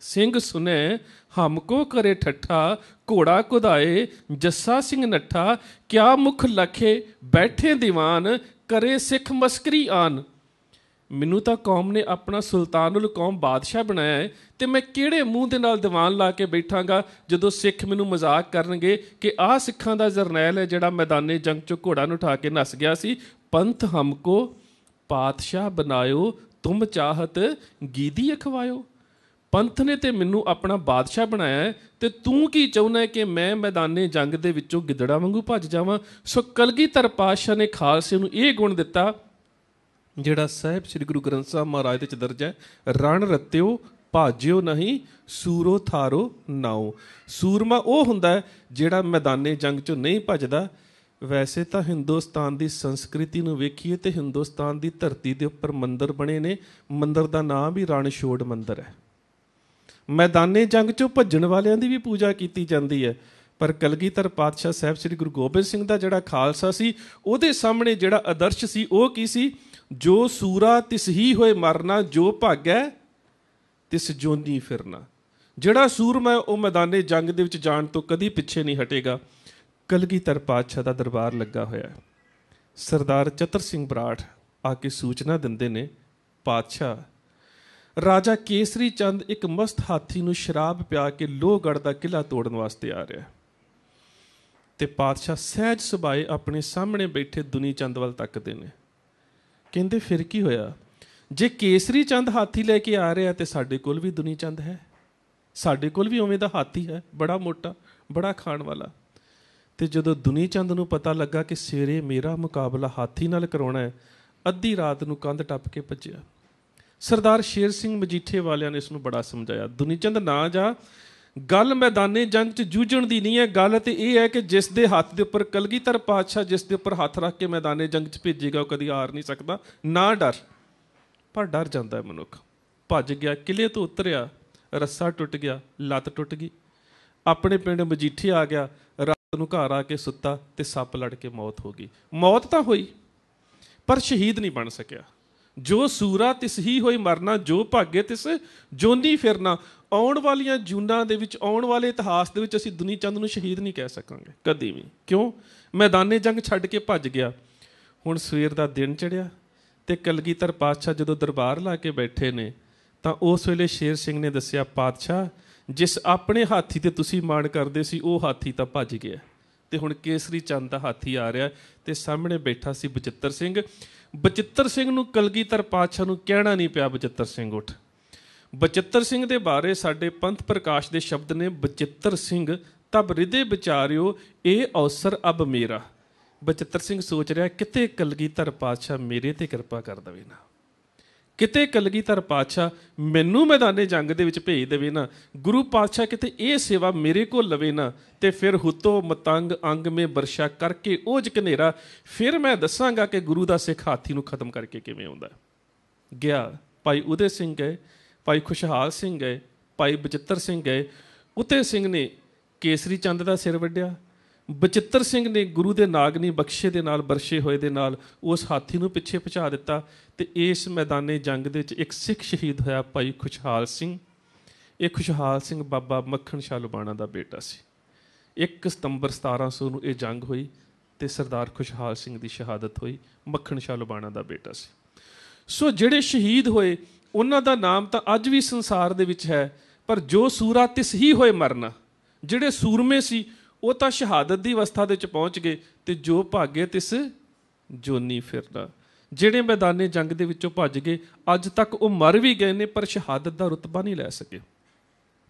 ਸਿੰਘ ਸੁਨੇ ਹਮਕੋ ਕਰੇ ਠੱਠਾ, ਘੋੜਾ ਕੁਧਾਏ ਜੱਸਾ ਸਿੰਘ ਨੱਠਾ, ਕਿਆ ਮੁਖ ਲਖੇ ਬੈਠੇ ਦੀਵਾਨ, ਕਰੇ ਸਿੱਖ ਮਸਕਰੀ ਆਨ। ਮੈਨੂੰ ਤਾਂ ਕੌਮ ਨੇ ਆਪਣਾ ਸੁਲਤਾਨੁਲ ਕੌਮ ਬਾਦਸ਼ਾਹ ਬਣਾਇਆ ਹੈ ਤੇ ਮੈਂ ਕਿਹੜੇ ਮੂੰਹ ਦੇ ਨਾਲ ਦੀਵਾਨ ਲਾ ਕੇ ਬੈਠਾਂਗਾ ਜਦੋਂ ਸਿੱਖ ਮੈਨੂੰ ਮਜ਼ਾਕ ਕਰਨਗੇ ਕਿ ਆਹ ਸਿੱਖਾਂ ਦਾ ਜਰਨੈਲ ਹੈ ਜਿਹੜਾ ਮੈਦਾਨੇ ਜੰਗ 'ਚੋਂ ਘੋੜਾ ਨੂੰ ਉਠਾ ਕੇ ਨੱਸ ਗਿਆ ਸੀ। ਪੰਥ ਹਮਕੋ ਪਾਤਸ਼ਾਹ ਬਣਾਇਓ, ਤੁਮ ਚਾਹਤ ਗੀਦੀ ਅਖਵਾਇਓ। ਪੰਥ ਨੇ ਤੇ ਮੈਨੂੰ ਆਪਣਾ ਬਾਦਸ਼ਾਹ ਬਣਾਇਆ ਤੇ ਤੂੰ ਕੀ ਚਾਹੁੰਦਾ ਕਿ ਮੈਂ ਮੈਦਾਨੇ ਜੰਗ ਦੇ ਵਿੱਚੋਂ ਗਿੱਦੜਾ ਵਾਂਗੂ ਭੱਜ ਜਾਵਾਂ। ਸੋ ਕਲਗੀਧਰ ਪਾਤਸ਼ਾਹ ਨੇ ਖਾਲਸੇ ਨੂੰ ਇਹ ਗੁਣ ਦਿੱਤਾ ਜਿਹੜਾ ਸਾਹਿਬ ਸ੍ਰੀ ਗੁਰੂ ਗ੍ਰੰਥ ਸਾਹਿਬ ਮਹਾਰਾਜ ਦੇ 'ਚ ਦਰਜ ਹੈ, ਰਣ ਰੱਤਿਓ ਭਾਜਿਓ ਨਹੀਂ, ਸੂਰੋ ਥਾਰੋ ਨਾਓ। ਸੂਰਮਾ ਉਹ ਹੁੰਦਾ ਜਿਹੜਾ ਮੈਦਾਨੇ ਜੰਗ 'ਚੋਂ ਨਹੀਂ ਭੱਜਦਾ। ਵੈਸੇ ਤਾਂ ਹਿੰਦੁਸਤਾਨ ਦੀ ਸੰਸਕ੍ਰਿਤੀ ਨੂੰ ਵੇਖੀਏ ਤੇ ਹਿੰਦੁਸਤਾਨ ਦੀ ਧਰਤੀ ਦੇ ਉੱਪਰ ਮੰਦਿਰ ਬਣੇ ਨੇ। ਮੰਦਿਰ ਦਾ ਨਾਮ ਵੀ ਰਣਛੋੜ ਮੰਦਿਰ ਹੈ। ਮੈਦਾਨੇ ਜੰਗ 'ਚੋਂ ਭੱਜਣ ਵਾਲਿਆਂ ਦੀ ਵੀ ਪੂਜਾ ਕੀਤੀ ਜਾਂਦੀ ਹੈ। ਪਰ ਕਲਗੀਧਰ ਪਾਤਸ਼ਾਹ ਸਾਹਿਬ ਸ੍ਰੀ ਗੁਰੂ ਗੋਬਿੰਦ ਸਿੰਘ ਦਾ ਜਿਹੜਾ ਖਾਲਸਾ ਸੀ, ਉਹਦੇ ਸਾਹਮਣੇ ਜਿਹੜਾ ਆਦਰਸ਼ ਸੀ ਉਹ ਕੀ ਸੀ? ਜੋ ਸੂਰਾ ਤਿਸ ਹੀ ਹੋਏ ਮਰਨਾ, ਜੋ ਭਾਗੈ ਤਿਸ ਜੋਨੀ ਫਿਰਨਾ। ਜਿਹੜਾ ਸੂਰਮਾ ਉਹ ਮੈਦਾਨੇ ਜੰਗ ਦੇ ਵਿੱਚ ਜਾਣ ਤੋਂ ਕਦੀ ਪਿੱਛੇ ਨਹੀਂ ਹਟੇਗਾ। ਕਲਗੀਧਰ ਪਾਤਸ਼ਾਹ ਦਾ ਦਰਬਾਰ ਲੱਗਾ ਹੋਇਆ ਹੈ। ਸਰਦਾਰ ਚਤਰ ਸਿੰਘ ਬਰਾੜ ਆ ਕੇ ਸੂਚਨਾ ਦਿੰਦੇ ਨੇ, ਪਾਤਸ਼ਾਹ, ਰਾਜਾ ਕੇਸਰੀ ਚੰਦ ਇੱਕ ਮਸਤ ਹਾਥੀ ਨੂੰ ਸ਼ਰਾਬ ਪਿਆ ਕੇ ਲੋਹਗੜ੍ਹ ਦਾ ਕਿਲ੍ਹਾ ਤੋੜਨ ਵਾਸਤੇ ਆ ਰਿਹਾ ਤੇ ਪਾਤਸ਼ਾਹ ਸਹਿਜ ਸੁਭਾਏ ਆਪਣੇ ਸਾਹਮਣੇ ਬੈਠੇ ਦੁਨੀ ਚੰਦ ਵੱਲ ਤੱਕਦੇ ਨੇ। ਕਹਿੰਦੇ, ਫਿਰ ਕੀ ਹੋਇਆ? ਜੇ ਕੇਸਰੀ ਚੰਦ ਹਾਥੀ ਲੈ ਕੇ ਆ ਰਿਹਾ ਤੇ ਸਾਡੇ ਕੋਲ ਵੀ ਦੁਨੀ ਚੰਦ ਹੈ, ਸਾਡੇ ਕੋਲ ਵੀ ਉਵੇਂ ਦਾ ਹਾਥੀ ਹੈ, ਬੜਾ ਮੋਟਾ, ਬੜਾ ਖਾਣ ਵਾਲਾ। ਤੇ ਜਦੋਂ ਦੁਨੀ ਚੰਦ ਨੂੰ ਪਤਾ ਲੱਗਾ ਕਿ ਸਵੇਰੇ ਮੇਰਾ ਮੁਕਾਬਲਾ ਹਾਥੀ ਨਾਲ ਕਰਾਉਣਾ ਹੈ, ਅੱਧੀ ਰਾਤ ਨੂੰ ਕੰਧ ਟੱਪ ਕੇ ਭੱਜਿਆ। ਸਰਦਾਰ ਸ਼ੇਰ ਸਿੰਘ ਮਜੀਠੇ ਵਾਲਿਆਂ ਨੇ ਇਸ ਨੂੰ ਬੜਾ ਸਮਝਾਇਆ, ਦੁਨੀ ਚੰਦ ਨਾ ਜਾ, ਗੱਲ ਮੈਦਾਨੇ ਜੰਗ 'ਚ ਜੂਝਣ ਦੀ ਨਹੀਂ ਹੈ। ਗੱਲ ਤੇ ਇਹ ਹੈ ਕਿ ਜਿਸ ਦੇ ਹੱਥ ਦੇ ਉੱਪਰ ਕਲਗੀਧਰ ਪਾਤਸ਼ਾਹ ਜਿਸ ਦੇ ਉੱਪਰ ਹੱਥ ਰੱਖ ਕੇ ਮੈਦਾਨੇ ਜੰਗ 'ਚ ਭੇਜੇਗਾ ਉਹ ਕਦੀ ਹਾਰ ਨਹੀਂ ਸਕਦਾ। ਨਾ ਡਰ। ਪਰ ਡਰ ਜਾਂਦਾ ਹੈ ਮਨੁੱਖ। ਭੱਜ ਗਿਆ, ਕਿਲੇ ਤੋਂ ਉਤਰਿਆ, ਰੱਸਾ ਟੁੱਟ ਗਿਆ, ਲੱਤ ਟੁੱਟ ਗਈ, ਆਪਣੇ ਪਿੰਡ ਮਜੀਠੇ ਆ ਗਿਆ, ਰਾਤ ਨੂੰ ਘਰ ਆ ਕੇ ਸੁੱਤਾ ਤੇ ਸੱਪ ਲੜ ਕੇ ਮੌਤ ਹੋ ਗਈ। ਮੌਤ ਤਾਂ ਹੋਈ ਪਰ ਸ਼ਹੀਦ ਨਹੀਂ ਬਣ ਸਕਿਆ। ਜੋ ਸੂਰਾ ਤਿਸ ਹੀ ਹੋਈ ਮਰਨਾ, ਜੋ ਭਾਗੇ ਤਿਸ ਜੋਨੀ ਫਿਰਨਾ। ਆਉਣ ਵਾਲੀਆਂ ਜੂਨਾਂ ਦੇ ਵਿੱਚ, ਆਉਣ ਵਾਲੇ ਇਤਿਹਾਸ ਦੇ ਵਿੱਚ ਅਸੀਂ ਦੁਨੀ ਚੰਦ ਨੂੰ ਸ਼ਹੀਦ ਨਹੀਂ ਕਹਿ ਸਕਾਂਗੇ ਕਦੀ ਵੀ। ਕਿਉਂ? ਮੈਦਾਨੇ ਜੰਗ ਛੱਡ ਕੇ ਭੱਜ ਗਿਆ। ਹੁਣ ਸਵੇਰ ਦਾ ਦਿਨ ਚੜ੍ਹਿਆ ਤੇ ਕਲਗੀਧਰ ਪਾਤਸ਼ਾਹ ਜਦੋਂ ਦਰਬਾਰ ਲਾ ਕੇ ਬੈਠੇ ਨੇ ਤਾਂ ਉਸ ਵੇਲੇ ਸ਼ੇਰ ਸਿੰਘ ਨੇ ਦੱਸਿਆ, ਪਾਤਸ਼ਾਹ, ਜਿਸ ਆਪਣੇ ਹਾਥੀ ਤੇ ਤੁਸੀਂ ਮਾਣ ਕਰਦੇ ਸੀ ਉਹ ਹਾਥੀ ਤਾਂ ਭੱਜ ਗਿਆ ਤੇ ਹੁਣ ਕੇਸਰੀ ਚੰਦ ਦਾ ਹਾਥੀ ਆ ਰਿਹਾ ਤੇ ਸਾਹਮਣੇ ਬੈਠਾ ਸੀ ਬਚਿੱਤਰ ਸਿੰਘ। ਬਚਿੱਤਰ ਸਿੰਘ ਨੂੰ ਕਲਗੀਧਰ ਪਾਤਸ਼ਾਹ ਨੂੰ ਕਹਿਣਾ ਨਹੀਂ ਪਿਆ ਬਚਿੱਤਰ ਸਿੰਘ ਉੱਠ। ਬਚਿੱਤਰ ਸਿੰਘ ਦੇ ਬਾਰੇ ਸਾਡੇ ਪੰਥ ਪ੍ਰਕਾਸ਼ ਦੇ ਸ਼ਬਦ ਨੇ, ਬਚਿੱਤਰ ਸਿੰਘ ਤਬ ਹਿਰਦੇ ਵਿਚਾਰਿਓ, ਇਹ ਅਵਸਰ ਅਬ ਮੇਰਾ। ਬਚਿੱਤਰ ਸਿੰਘ ਸੋਚ ਰਿਹਾ, ਕਿਤੇ ਕਲਗੀਧਰ ਪਾਤਸ਼ਾਹ ਮੇਰੇ ਤੇ ਕਿਰਪਾ ਕਰ ਦੇਵੇ ਨਾ, ਕਿਤੇ ਕਲਗੀਧਰ ਪਾਤਸ਼ਾਹ ਮੈਨੂੰ ਮੈਦਾਨੇ ਜੰਗ ਦੇ ਵਿੱਚ ਭੇਜ ਦੇਵੇ ਨਾ, ਗੁਰੂ ਪਾਤਸ਼ਾਹ ਕਿਤੇ ਇਹ ਸੇਵਾ ਮੇਰੇ ਕੋਲ ਲਵੇ ਨਾ, ਤੇ ਫਿਰ ਹੁਤੋ ਮਤੰਗ ਅੰਗ ਮੇ ਵਰਸ਼ਾ ਕਰਕੇ ਓਜ ਘਨੇਰਾ, ਫਿਰ ਮੈਂ ਦੱਸਾਂਗਾ ਕਿ ਗੁਰੂ ਦਾ ਸਿੱਖ ਹਾਥੀ ਨੂੰ ਖਤਮ ਕਰਕੇ ਕਿਵੇਂ ਆਉਂਦਾ। ਗਿਆ। ਭਾਈ ਉਦੇ ਸਿੰਘ ਗਏ, ਭਾਈ ਖੁਸ਼ਹਾਲ ਸਿੰਘ ਗਏ, ਭਾਈ ਬਚਿੱਤਰ ਸਿੰਘ ਗਏ। ਉਤੇ ਸਿੰਘ ਨੇ ਕੇਸਰੀ ਚੰਦ ਦਾ ਸਿਰ ਵੱਢਿਆ, ਬਚਿੱਤਰ ਸਿੰਘ ਨੇ ਗੁਰੂ ਦੇ ਨਾਗਨੀ ਬਖਸ਼ੇ ਦੇ ਨਾਲ, ਬਰਸ਼ੇ ਹੋਏ ਦੇ ਨਾਲ ਉਸ ਹਾਥੀ ਨੂੰ ਪਿੱਛੇ ਪਹੁੰਚਾ ਦਿੱਤਾ ਤੇ ਇਸ ਮੈਦਾਨੇ ਜੰਗ ਦੇ ਵਿੱਚ ਇੱਕ ਸਿੱਖ ਸ਼ਹੀਦ ਹੋਇਆ, ਭਾਈ ਖੁਸ਼ਹਾਲ ਸਿੰਘ। ਇਹ ਖੁਸ਼ਹਾਲ ਸਿੰਘ ਬਾਬਾ ਮੱਖਣ ਸ਼ਾਹ ਲੁਬਾਣਾ ਦਾ ਬੇਟਾ ਸੀ। 1 ਸਤੰਬਰ 1700 ਨੂੰ ਇਹ ਜੰਗ ਹੋਈ ਤੇ ਸਰਦਾਰ ਖੁਸ਼ਹਾਲ ਸਿੰਘ ਦੀ ਸ਼ਹਾਦਤ ਹੋਈ। ਮੱਖਣ ਸ਼ਾਹ ਲੁਬਾਣਾ ਦਾ ਬੇਟਾ ਸੀ। ਸੋ ਜਿਹੜੇ ਸ਼ਹੀਦ ਹੋਏ ਉਹਨਾਂ ਦਾ ਨਾਮ ਤਾਂ ਅੱਜ ਵੀ ਸੰਸਾਰ ਦੇ ਵਿੱਚ ਹੈ, ਪਰ ਜੋ ਸੂਰਾ ਤਿਸ ਹੀ ਹੋਏ ਮਰਨਾ, ਜਿਹੜੇ ਸੂਰਮੇ ਸੀ ਉਹ ਤਾਂ ਸ਼ਹਾਦਤ ਦੀ ਅਵਸਥਾ ਦੇ ਵਿੱਚ ਪਹੁੰਚ ਗਏ, ਤੇ ਜੋ ਭਾਗੇ ਤਿਸ ਜੋਨੀ ਫਿਰਨਾ। ਜਿਹੜੇ ਮੈਦਾਨੇ ਜੰਗ ਦੇ ਵਿੱਚੋਂ ਭੱਜ ਗਏ, ਅੱਜ ਤੱਕ ਉਹ ਮਰ ਵੀ ਗਏ ਨੇ, ਪਰ ਸ਼ਹਾਦਤ ਦਾ ਰੁਤਬਾ ਨਹੀਂ ਲੈ ਸਕੇ।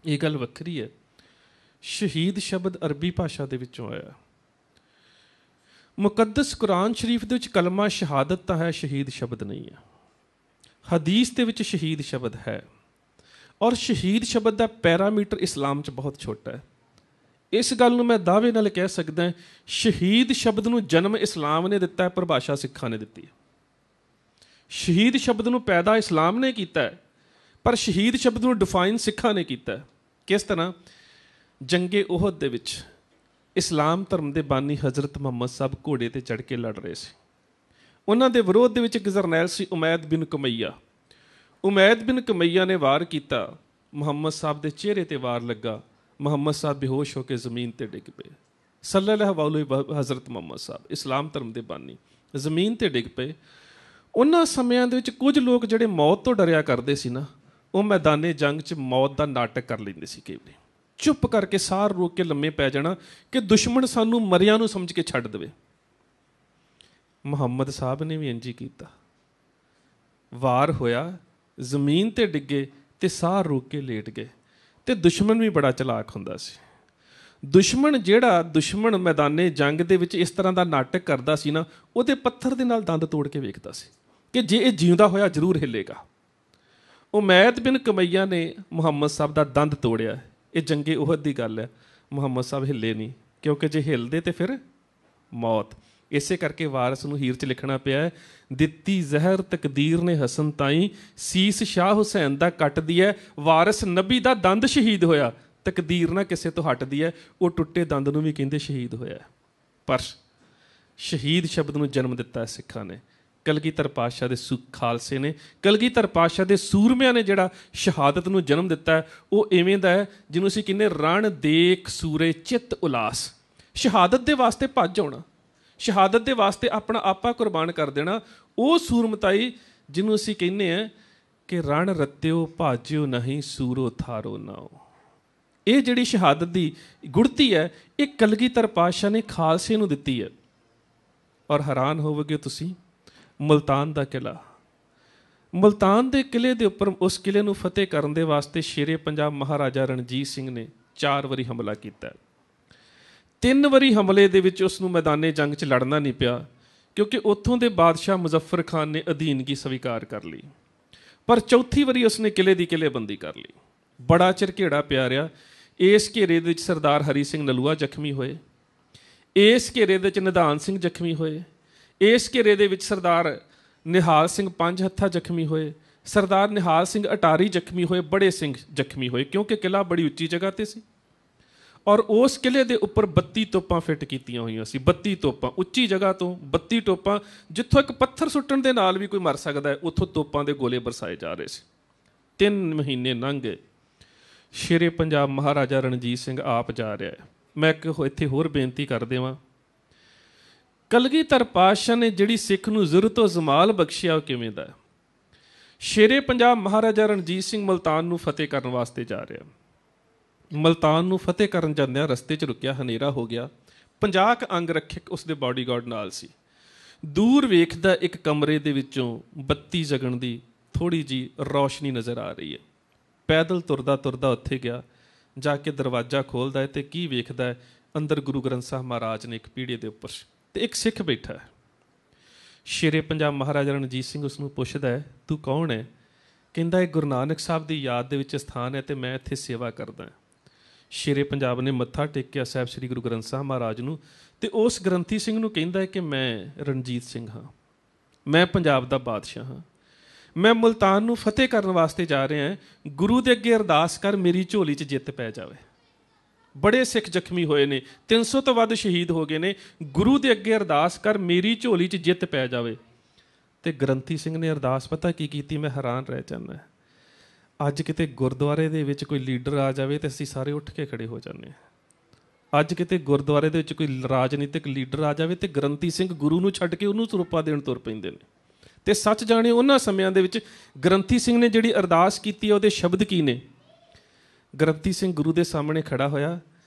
ਇਹ ਗੱਲ ਵੱਖਰੀ ਹੈ। ਸ਼ਹੀਦ ਸ਼ਬਦ ਅਰਬੀ ਭਾਸ਼ਾ ਦੇ ਵਿੱਚੋਂ ਆਇਆ। ਮੁਕੱਦਸ ਕੁਰਾਨ ਸ਼ਰੀਫ ਦੇ ਵਿੱਚ ਕਲਮਾ ਸ਼ਹਾਦਤ ਤਾਂ ਹੈ, ਸ਼ਹੀਦ ਸ਼ਬਦ ਨਹੀਂ ਹੈ। ਹਦੀਸ ਦੇ ਵਿੱਚ ਸ਼ਹੀਦ ਸ਼ਬਦ ਹੈ, ਔਰ ਸ਼ਹੀਦ ਸ਼ਬਦ ਦਾ ਪੈਰਾਮੀਟਰ ਇਸਲਾਮ 'ਚ ਬਹੁਤ ਛੋਟਾ ਹੈ। ਇਸ ਗੱਲ ਨੂੰ ਮੈਂ ਦਾਅਵੇ ਨਾਲ ਕਹਿ ਸਕਦਾ, ਸ਼ਹੀਦ ਸ਼ਬਦ ਨੂੰ ਜਨਮ ਇਸਲਾਮ ਨੇ ਦਿੱਤਾ ਹੈ, ਪਰਿਭਾਸ਼ਾ ਸਿੱਖਾਂ ਨੇ ਦਿੱਤੀ ਹੈ। ਸ਼ਹੀਦ ਸ਼ਬਦ ਨੂੰ ਪੈਦਾ ਇਸਲਾਮ ਨੇ ਕੀਤਾ ਹੈ, ਪਰ ਸ਼ਹੀਦ ਸ਼ਬਦ ਨੂੰ ਡਿਫਾਈਨ ਸਿੱਖਾਂ ਨੇ ਕੀਤਾ। ਕਿਸ ਤਰ੍ਹਾਂ? ਜੰਗੇ ਉਹਦ ਦੇ ਵਿੱਚ ਇਸਲਾਮ ਧਰਮ ਦੇ ਬਾਨੀ ਹਜ਼ਰਤ ਮੁਹੰਮਦ ਸਾਹਿਬ ਘੋੜੇ ਤੇ ਚੜ੍ਹ ਕੇ ਲੜ ਰਹੇ ਸੀ। ਉਹਨਾਂ ਦੇ ਵਿਰੋਧ ਦੇ ਵਿੱਚ ਇੱਕ ਜਰਨੈਲ ਸੀ ਉਮੈਦ ਬਿਨ ਕਮਈਆ। ਉਮੈਦ ਬਿਨ ਕਮਈਆ ਨੇ ਵਾਰ ਕੀਤਾ, ਮੁਹੰਮਦ ਸਾਹਿਬ ਦੇ ਚਿਹਰੇ ਤੇ ਵਾਰ ਲੱਗਾ, ਮੁਹੰਮਦ ਸਾਹਿਬ ਬੇਹੋਸ਼ ਹੋ ਕੇ ਜ਼ਮੀਨ ਤੇ ਡਿੱਗ ਪਏ। ਸੱਲੱਲਾਹੁ ਅਲੈਹਿ ਹਜ਼ਰਤ ਮੁਹੰਮਦ ਸਾਹਿਬ ਇਸਲਾਮ ਧਰਮ ਦੇ ਬਾਨੀ ਜ਼ਮੀਨ ਤੇ ਡਿੱਗ ਪਏ। ਉਹਨਾਂ ਸਮਿਆਂ ਦੇ ਵਿੱਚ ਕੁਝ ਲੋਕ ਜਿਹੜੇ ਮੌਤ ਤੋਂ ਡਰਿਆ ਕਰਦੇ ਸੀ ਨਾ, ਉਹ ਮੈਦਾਨੇ ਜੰਗ 'ਚ ਮੌਤ ਦਾ ਨਾਟਕ ਕਰ ਲੈਂਦੇ ਸੀ। ਕਈ ਵਾਰੀ ਚੁੱਪ ਕਰਕੇ ਸਾਰ ਰੋਕ ਕੇ ਲੰਮੇ ਪੈ ਜਾਣਾ ਕਿ ਦੁਸ਼ਮਣ ਸਾਨੂੰ ਮਰਿਆਂ ਨੂੰ ਸਮਝ ਕੇ ਛੱਡ ਦੇਵੇ। ਮੁਹੰਮਦ ਸਾਹਿਬ ਨੇ ਵੀ ਇੰਝ ਹੀ ਕੀਤਾ। ਵਾਰ ਹੋਇਆ, ਜ਼ਮੀਨ ਤੇ ਡਿੱਗੇ ਤੇ ਸਾਰ ਰੋਕ ਕੇ ਲੇਟ ਗਏ। ਤੇ ਦੁਸ਼ਮਣ ਵੀ ਬੜਾ ਚਲਾਕ ਹੁੰਦਾ ਸੀ। ਦੁਸ਼ਮਣ ਮੈਦਾਨੇ ਜੰਗ ਦੇ ਵਿੱਚ ਇਸ ਤਰ੍ਹਾਂ ਦਾ ਨਾਟਕ ਕਰਦਾ ਸੀ ਨਾ, ਉਹਦੇ ਪੱਥਰ ਦੇ ਨਾਲ ਦੰਦ ਤੋੜ ਕੇ ਵੇਖਦਾ ਸੀ ਕਿ ਜੇ ਇਹ ਜਿਉਂਦਾ ਹੋਇਆ ਜ਼ਰੂਰ ਹਿੱਲੇਗਾ। ਉਮੈਦ ਬਿਨ ਕਮਈਆ ਨੇ ਮੁਹੰਮਦ ਸਾਹਿਬ ਦਾ ਦੰਦ ਤੋੜਿਆ। ਇਹ ਜੰਗੇ ਉਹਦ ਦੀ ਗੱਲ ਹੈ। ਮੁਹੰਮਦ ਸਾਹਿਬ ਹਿੱਲੇ ਨਹੀਂ, ਕਿਉਂਕਿ ਜੇ ਹਿੱਲਦੇ ਤੇ ਫਿਰ ਮੌਤ। ਇਸੇ ਕਰਕੇ ਵਾਰਿਸ ਨੂੰ ਹੀਰ 'ਚ ਲਿਖਣਾ ਪਿਆ, ਦਿੱਤੀ ਜ਼ਹਿਰ ਤਕਦੀਰ ਨੇ ਹਸਨ ਤਾਈ, ਸੀਸ ਸ਼ਾਹ ਹੁਸੈਨ ਦਾ ਕੱਟਦੀ ਹੈ। ਵਾਰਿਸ ਨਬੀ ਦਾ ਦੰਦ ਸ਼ਹੀਦ ਹੋਇਆ, ਤਕਦੀਰ ਨਾ ਕਿਸੇ ਤੋਂ ਹਟਦੀ ਹੈ। ਉਹ ਟੁੱਟੇ ਦੰਦ ਨੂੰ ਵੀ ਕਹਿੰਦੇ ਸ਼ਹੀਦ ਹੋਇਆ। ਪਰ ਸ਼ਹੀਦ ਸ਼ਬਦ ਨੂੰ ਜਨਮ ਦਿੱਤਾ ਹੈ ਸਿੱਖਾਂ ਨੇ। ਕਲਗੀਧਰ ਪਾਤਸ਼ਾਹ ਦੇ ਖਾਲਸੇ ਨੇ, ਕਲਗੀਧਰ ਪਾਤਸ਼ਾਹ ਦੇ ਸੂਰਮਿਆਂ ਨੇ ਜਿਹੜਾ ਸ਼ਹਾਦਤ ਨੂੰ ਜਨਮ ਦਿੱਤਾ ਹੈ, ਉਹ ਇਵੇਂ ਦਾ ਹੈ ਜਿਹਨੂੰ ਅਸੀਂ ਕਹਿੰਦੇ ਰਣ ਦੇਖ ਸੂਰੇ ਚਿੱਤ ਉਲਾਸ। ਸ਼ਹਾਦਤ ਦੇ ਵਾਸਤੇ ਭੱਜ ਆਉਣਾ, ਸ਼ਹਾਦਤ ਦੇ ਵਾਸਤੇ ਆਪਣਾ ਆਪਾ ਕੁਰਬਾਨ ਕਰ ਦੇਣਾ, ਉਹ ਸੂਰਮਤਾਈ ਜਿਹਨੂੰ ਅਸੀਂ ਕਹਿੰਦੇ ਹਾਂ ਕਿ ਰਣ ਰੱਤਿਓ ਭਾਜਿਓ ਨਹੀਂ ਸੂਰੋ ਥਾਰੋ ਨਾਓ। ਇਹ ਜਿਹੜੀ ਸ਼ਹਾਦਤ ਦੀ ਗੁੜਤੀ ਹੈ, ਇਹ ਕਲਗੀਧਰ ਪਾਤਸ਼ਾਹ ਨੇ ਖਾਲਸੇ ਨੂੰ ਦਿੱਤੀ ਹੈ। ਔਰ ਹੈਰਾਨ ਹੋਵੋਗੇ ਤੁਸੀਂ, ਮੁਲਤਾਨ ਦਾ ਕਿਲ੍ਹਾ, ਮੁਲਤਾਨ ਦੇ ਕਿਲ੍ਹੇ ਦੇ ਉੱਪਰ ਉਸ ਕਿਲ੍ਹੇ ਨੂੰ ਫਤਿਹ ਕਰਨ ਦੇ ਵਾਸਤੇ ਸ਼ੇਰੇ ਪੰਜਾਬ ਮਹਾਰਾਜਾ ਰਣਜੀਤ ਸਿੰਘ ਨੇ 4 ਵਾਰੀ ਹਮਲਾ ਕੀਤਾ। 3 ਵਾਰੀ ਹਮਲੇ ਦੇ ਵਿੱਚ ਉਸ ਨੂੰ ਮੈਦਾਨੇ ਜੰਗ 'ਚ ਲੜਨਾ ਨਹੀਂ ਪਿਆ, ਕਿਉਂਕਿ ਉੱਥੋਂ ਦੇ ਬਾਦਸ਼ਾਹ ਮੁਜ਼ੱਫਰ ਖਾਨ ਨੇ ਅਧੀਨਗੀ ਸਵੀਕਾਰ ਕਰ ਲਈ। ਪਰ 4ਥੀ ਵਾਰੀ ਉਸਨੇ ਕਿਲ੍ਹੇ ਦੀ ਕਿਲ੍ਹੇਬੰਦੀ ਕਰ ਲਈ। ਬੜਾ ਚਿਰ ਘੇੜਾ ਪਿਆ ਰਿਹਾ। ਇਸ ਘੇਰੇ ਦੇ ਵਿੱਚ ਸਰਦਾਰ ਹਰੀ ਸਿੰਘ ਨਲੂਆ ਜ਼ਖਮੀ ਹੋਏ, ਇਸ ਘੇਰੇ ਦੇ ਵਿੱਚ ਨਿਧਾਨ ਸਿੰਘ ਜ਼ਖਮੀ ਹੋਏ, ਇਸ ਘੇਰੇ ਦੇ ਵਿੱਚ ਸਰਦਾਰ ਨਿਹਾਲ ਸਿੰਘ ਪੰਜ ਹੱਥਾ ਜ਼ਖਮੀ ਹੋਏ, ਸਰਦਾਰ ਨਿਹਾਲ ਸਿੰਘ ਅਟਾਰੀ ਜ਼ਖਮੀ ਹੋਏ, ਬੜੇ ਸਿੰਘ ਜ਼ਖਮੀ ਹੋਏ, ਕਿਉਂਕਿ ਕਿਲ੍ਹਾ ਬੜੀ ਉੱਚੀ ਜਗ੍ਹਾ 'ਤੇ ਸੀ। ਔਰ ਉਸ ਕਿਲ੍ਹੇ ਦੇ ਉੱਪਰ 32 ਤੋਪਾਂ ਫਿੱਟ ਕੀਤੀਆਂ ਹੋਈਆਂ ਸੀ। 32 ਤੋਪਾਂ, ਉੱਚੀ ਜਗ੍ਹਾ ਤੋਂ 32 ਤੋਪਾਂ, ਜਿੱਥੋਂ ਇੱਕ ਪੱਥਰ ਸੁੱਟਣ ਦੇ ਨਾਲ ਵੀ ਕੋਈ ਮਰ ਸਕਦਾ ਹੈ, ਉੱਥੋਂ ਤੋਪਾਂ ਦੇ ਗੋਲੇ ਬਰਸਾਏ ਜਾ ਰਹੇ ਸੀ। 3 ਮਹੀਨੇ ਲੰਘ ਗਏ। ਸ਼ੇਰੇ ਪੰਜਾਬ ਮਹਾਰਾਜਾ ਰਣਜੀਤ ਸਿੰਘ ਆਪ ਜਾ ਰਿਹਾ ਹੈ। ਮੈਂ ਇੱਕ ਇੱਥੇ ਹੋਰ ਬੇਨਤੀ ਕਰ ਦੇਵਾਂ, ਕਲਗੀਧਰ ਪਾਤਸ਼ਾਹ ਨੇ ਜਿਹੜੀ ਸਿੱਖ ਨੂੰ ਜ਼ੁਰਤੋ ਜ਼ਮਾਲ ਬਖਸ਼ਿਆ, ਉਹ ਕਿਵੇਂ ਦਾ? ਸ਼ੇਰੇ ਪੰਜਾਬ ਮਹਾਰਾਜਾ ਰਣਜੀਤ ਸਿੰਘ ਮੁਲਤਾਨ ਨੂੰ ਫਤਿਹ ਕਰਨ ਵਾਸਤੇ ਜਾ ਰਿਹਾ। ਮੁਲਤਾਨ ਨੂੰ ਫਤਿਹ ਕਰਨ ਜਾਂਦਿਆਂ ਰਸਤੇ 'ਚ ਰੁਕਿਆ, ਹਨੇਰਾ ਹੋ ਗਿਆ। 50 ਅੰਗ ਰੱਖਿਅਕ ਉਸਦੇ ਬਾਡੀਗਾਰਡ ਨਾਲ ਸੀ। ਦੂਰ ਵੇਖਦਾ ਇੱਕ ਕਮਰੇ ਦੇ ਵਿੱਚੋਂ ਬੱਤੀ ਜਗਣ ਦੀ ਥੋੜ੍ਹੀ ਜਿਹੀ ਰੌਸ਼ਨੀ ਨਜ਼ਰ ਆ ਰਹੀ ਹੈ। ਪੈਦਲ ਤੁਰਦਾ ਤੁਰਦਾ ਉੱਥੇ ਗਿਆ, ਜਾ ਕੇ ਦਰਵਾਜ਼ਾ ਖੋਲ੍ਹਦਾ ਹੈ ਤੇ ਕੀ ਵੇਖਦਾ ਹੈ, ਅੰਦਰ ਗੁਰੂ ਗ੍ਰੰਥ ਸਾਹਿਬ ਮਹਾਰਾਜ ਨੇ ਇੱਕ ਪੀੜ੍ਹੇ ਦੇ ਉੱਪਰ ਤੇ ਇੱਕ ਸਿੱਖ ਬੈਠਾ ਹੈ। ਸ਼ੇਰੇ ਪੰਜਾਬ ਮਹਾਰਾਜਾ ਰਣਜੀਤ ਸਿੰਘ ਉਸਨੂੰ ਪੁੱਛਦਾ ਹੈ, ਤੂੰ ਕੌਣ ਹੈ? ਕਹਿੰਦਾ ਇਹ ਗੁਰੂ ਨਾਨਕ ਸਾਹਿਬ ਦੀ ਯਾਦ ਦੇ ਵਿੱਚ ਸਥਾਨ ਹੈ ਤੇ ਮੈਂ ਇੱਥੇ ਸੇਵਾ ਕਰਦਾ। ਸ਼ੇਰੇ ਪੰਜਾਬ ਨੇ ਮੱਥਾ ਟੇਕਿਆ ਸਾਹਿਬ ਸ੍ਰੀ ਗੁਰੂ ਗ੍ਰੰਥ ਸਾਹਿਬ ਮਹਾਰਾਜ ਨੂੰ, ਤੇ ਉਸ ਗ੍ਰੰਥੀ ਸਿੰਘ ਨੂੰ ਕਹਿੰਦਾ ਹੈ ਕਿ ਮੈਂ ਰਣਜੀਤ ਸਿੰਘ ਹਾਂ, ਮੈਂ ਪੰਜਾਬ ਦਾ ਬਾਦਸ਼ਾਹ ਹਾਂ, ਮੈਂ ਮੁਲਤਾਨ ਨੂੰ ਫਤਿਹ ਕਰਨ ਵਾਸਤੇ ਜਾ ਰਿਹਾ। ਗੁਰੂ ਦੇ ਅੱਗੇ ਅਰਦਾਸ ਕਰ ਮੇਰੀ ਝੋਲੀ 'ਚ ਜਿੱਤ ਪੈ ਜਾਵੇ। ਬੜੇ ਸਿੱਖ ਜ਼ਖਮੀ ਹੋਏ ਨੇ, 300 ਤੋਂ ਵੱਧ ਸ਼ਹੀਦ ਹੋ ਗਏ ਨੇ। ਗੁਰੂ ਦੇ ਅੱਗੇ ਅਰਦਾਸ ਕਰ ਮੇਰੀ ਝੋਲੀ 'ਚ ਜਿੱਤ ਪੈ ਜਾਵੇ। ਤੇ ਗ੍ਰੰਥੀ ਸਿੰਘ ਨੇ ਅਰਦਾਸ ਪਤਾ ਕੀ ਕੀਤੀ? ਮੈਂ ਹੈਰਾਨ ਰਹਿ ਜਾਂਦਾ। ਅੱਜ ਕਿਤੇ ਗੁਰਦੁਆਰੇ ਦੇ ਵਿੱਚ ਕੋਈ ਲੀਡਰ ਆ ਜਾਵੇ ਤੇ ਅਸੀਂ ਸਾਰੇ ਉੱਠ ਕੇ ਖੜੇ ਹੋ ਜਾਂਦੇ ਹਾਂ। ਅੱਜ ਕਿਤੇ ਗੁਰਦੁਆਰੇ ਦੇ ਵਿੱਚ ਕੋਈ ਰਾਜਨੀਤਿਕ ਲੀਡਰ ਆ ਜਾਵੇ ਤੇ ਗ੍ਰੰਥੀ ਸਿੰਘ ਗੁਰੂ ਨੂੰ ਛੱਡ ਕੇ ਉਹਨੂੰ ਸਰੂਪਾ ਦੇਣ ਤੁਰ ਪੈਂਦੇ ਨੇ। ਤੇ ਸੱਚ ਜਾਣੇ ਉਹਨਾਂ ਸਮਿਆਂ ਦੇ ਵਿੱਚ ਗ੍ਰੰਥੀ ਸਿੰਘ ਨੇ ਜਿਹੜੀ ਅਰਦਾਸ ਕੀਤੀ ਹੈ, ਉਹਦੇ ਸ਼ਬਦ ਕੀ ਨੇ? ਗ੍ਰੰਥੀ ਸਿੰਘ ਗੁਰੂ ਦੇ ਸਾਹਮਣੇ ਖੜਾ ਹੋਇਆ,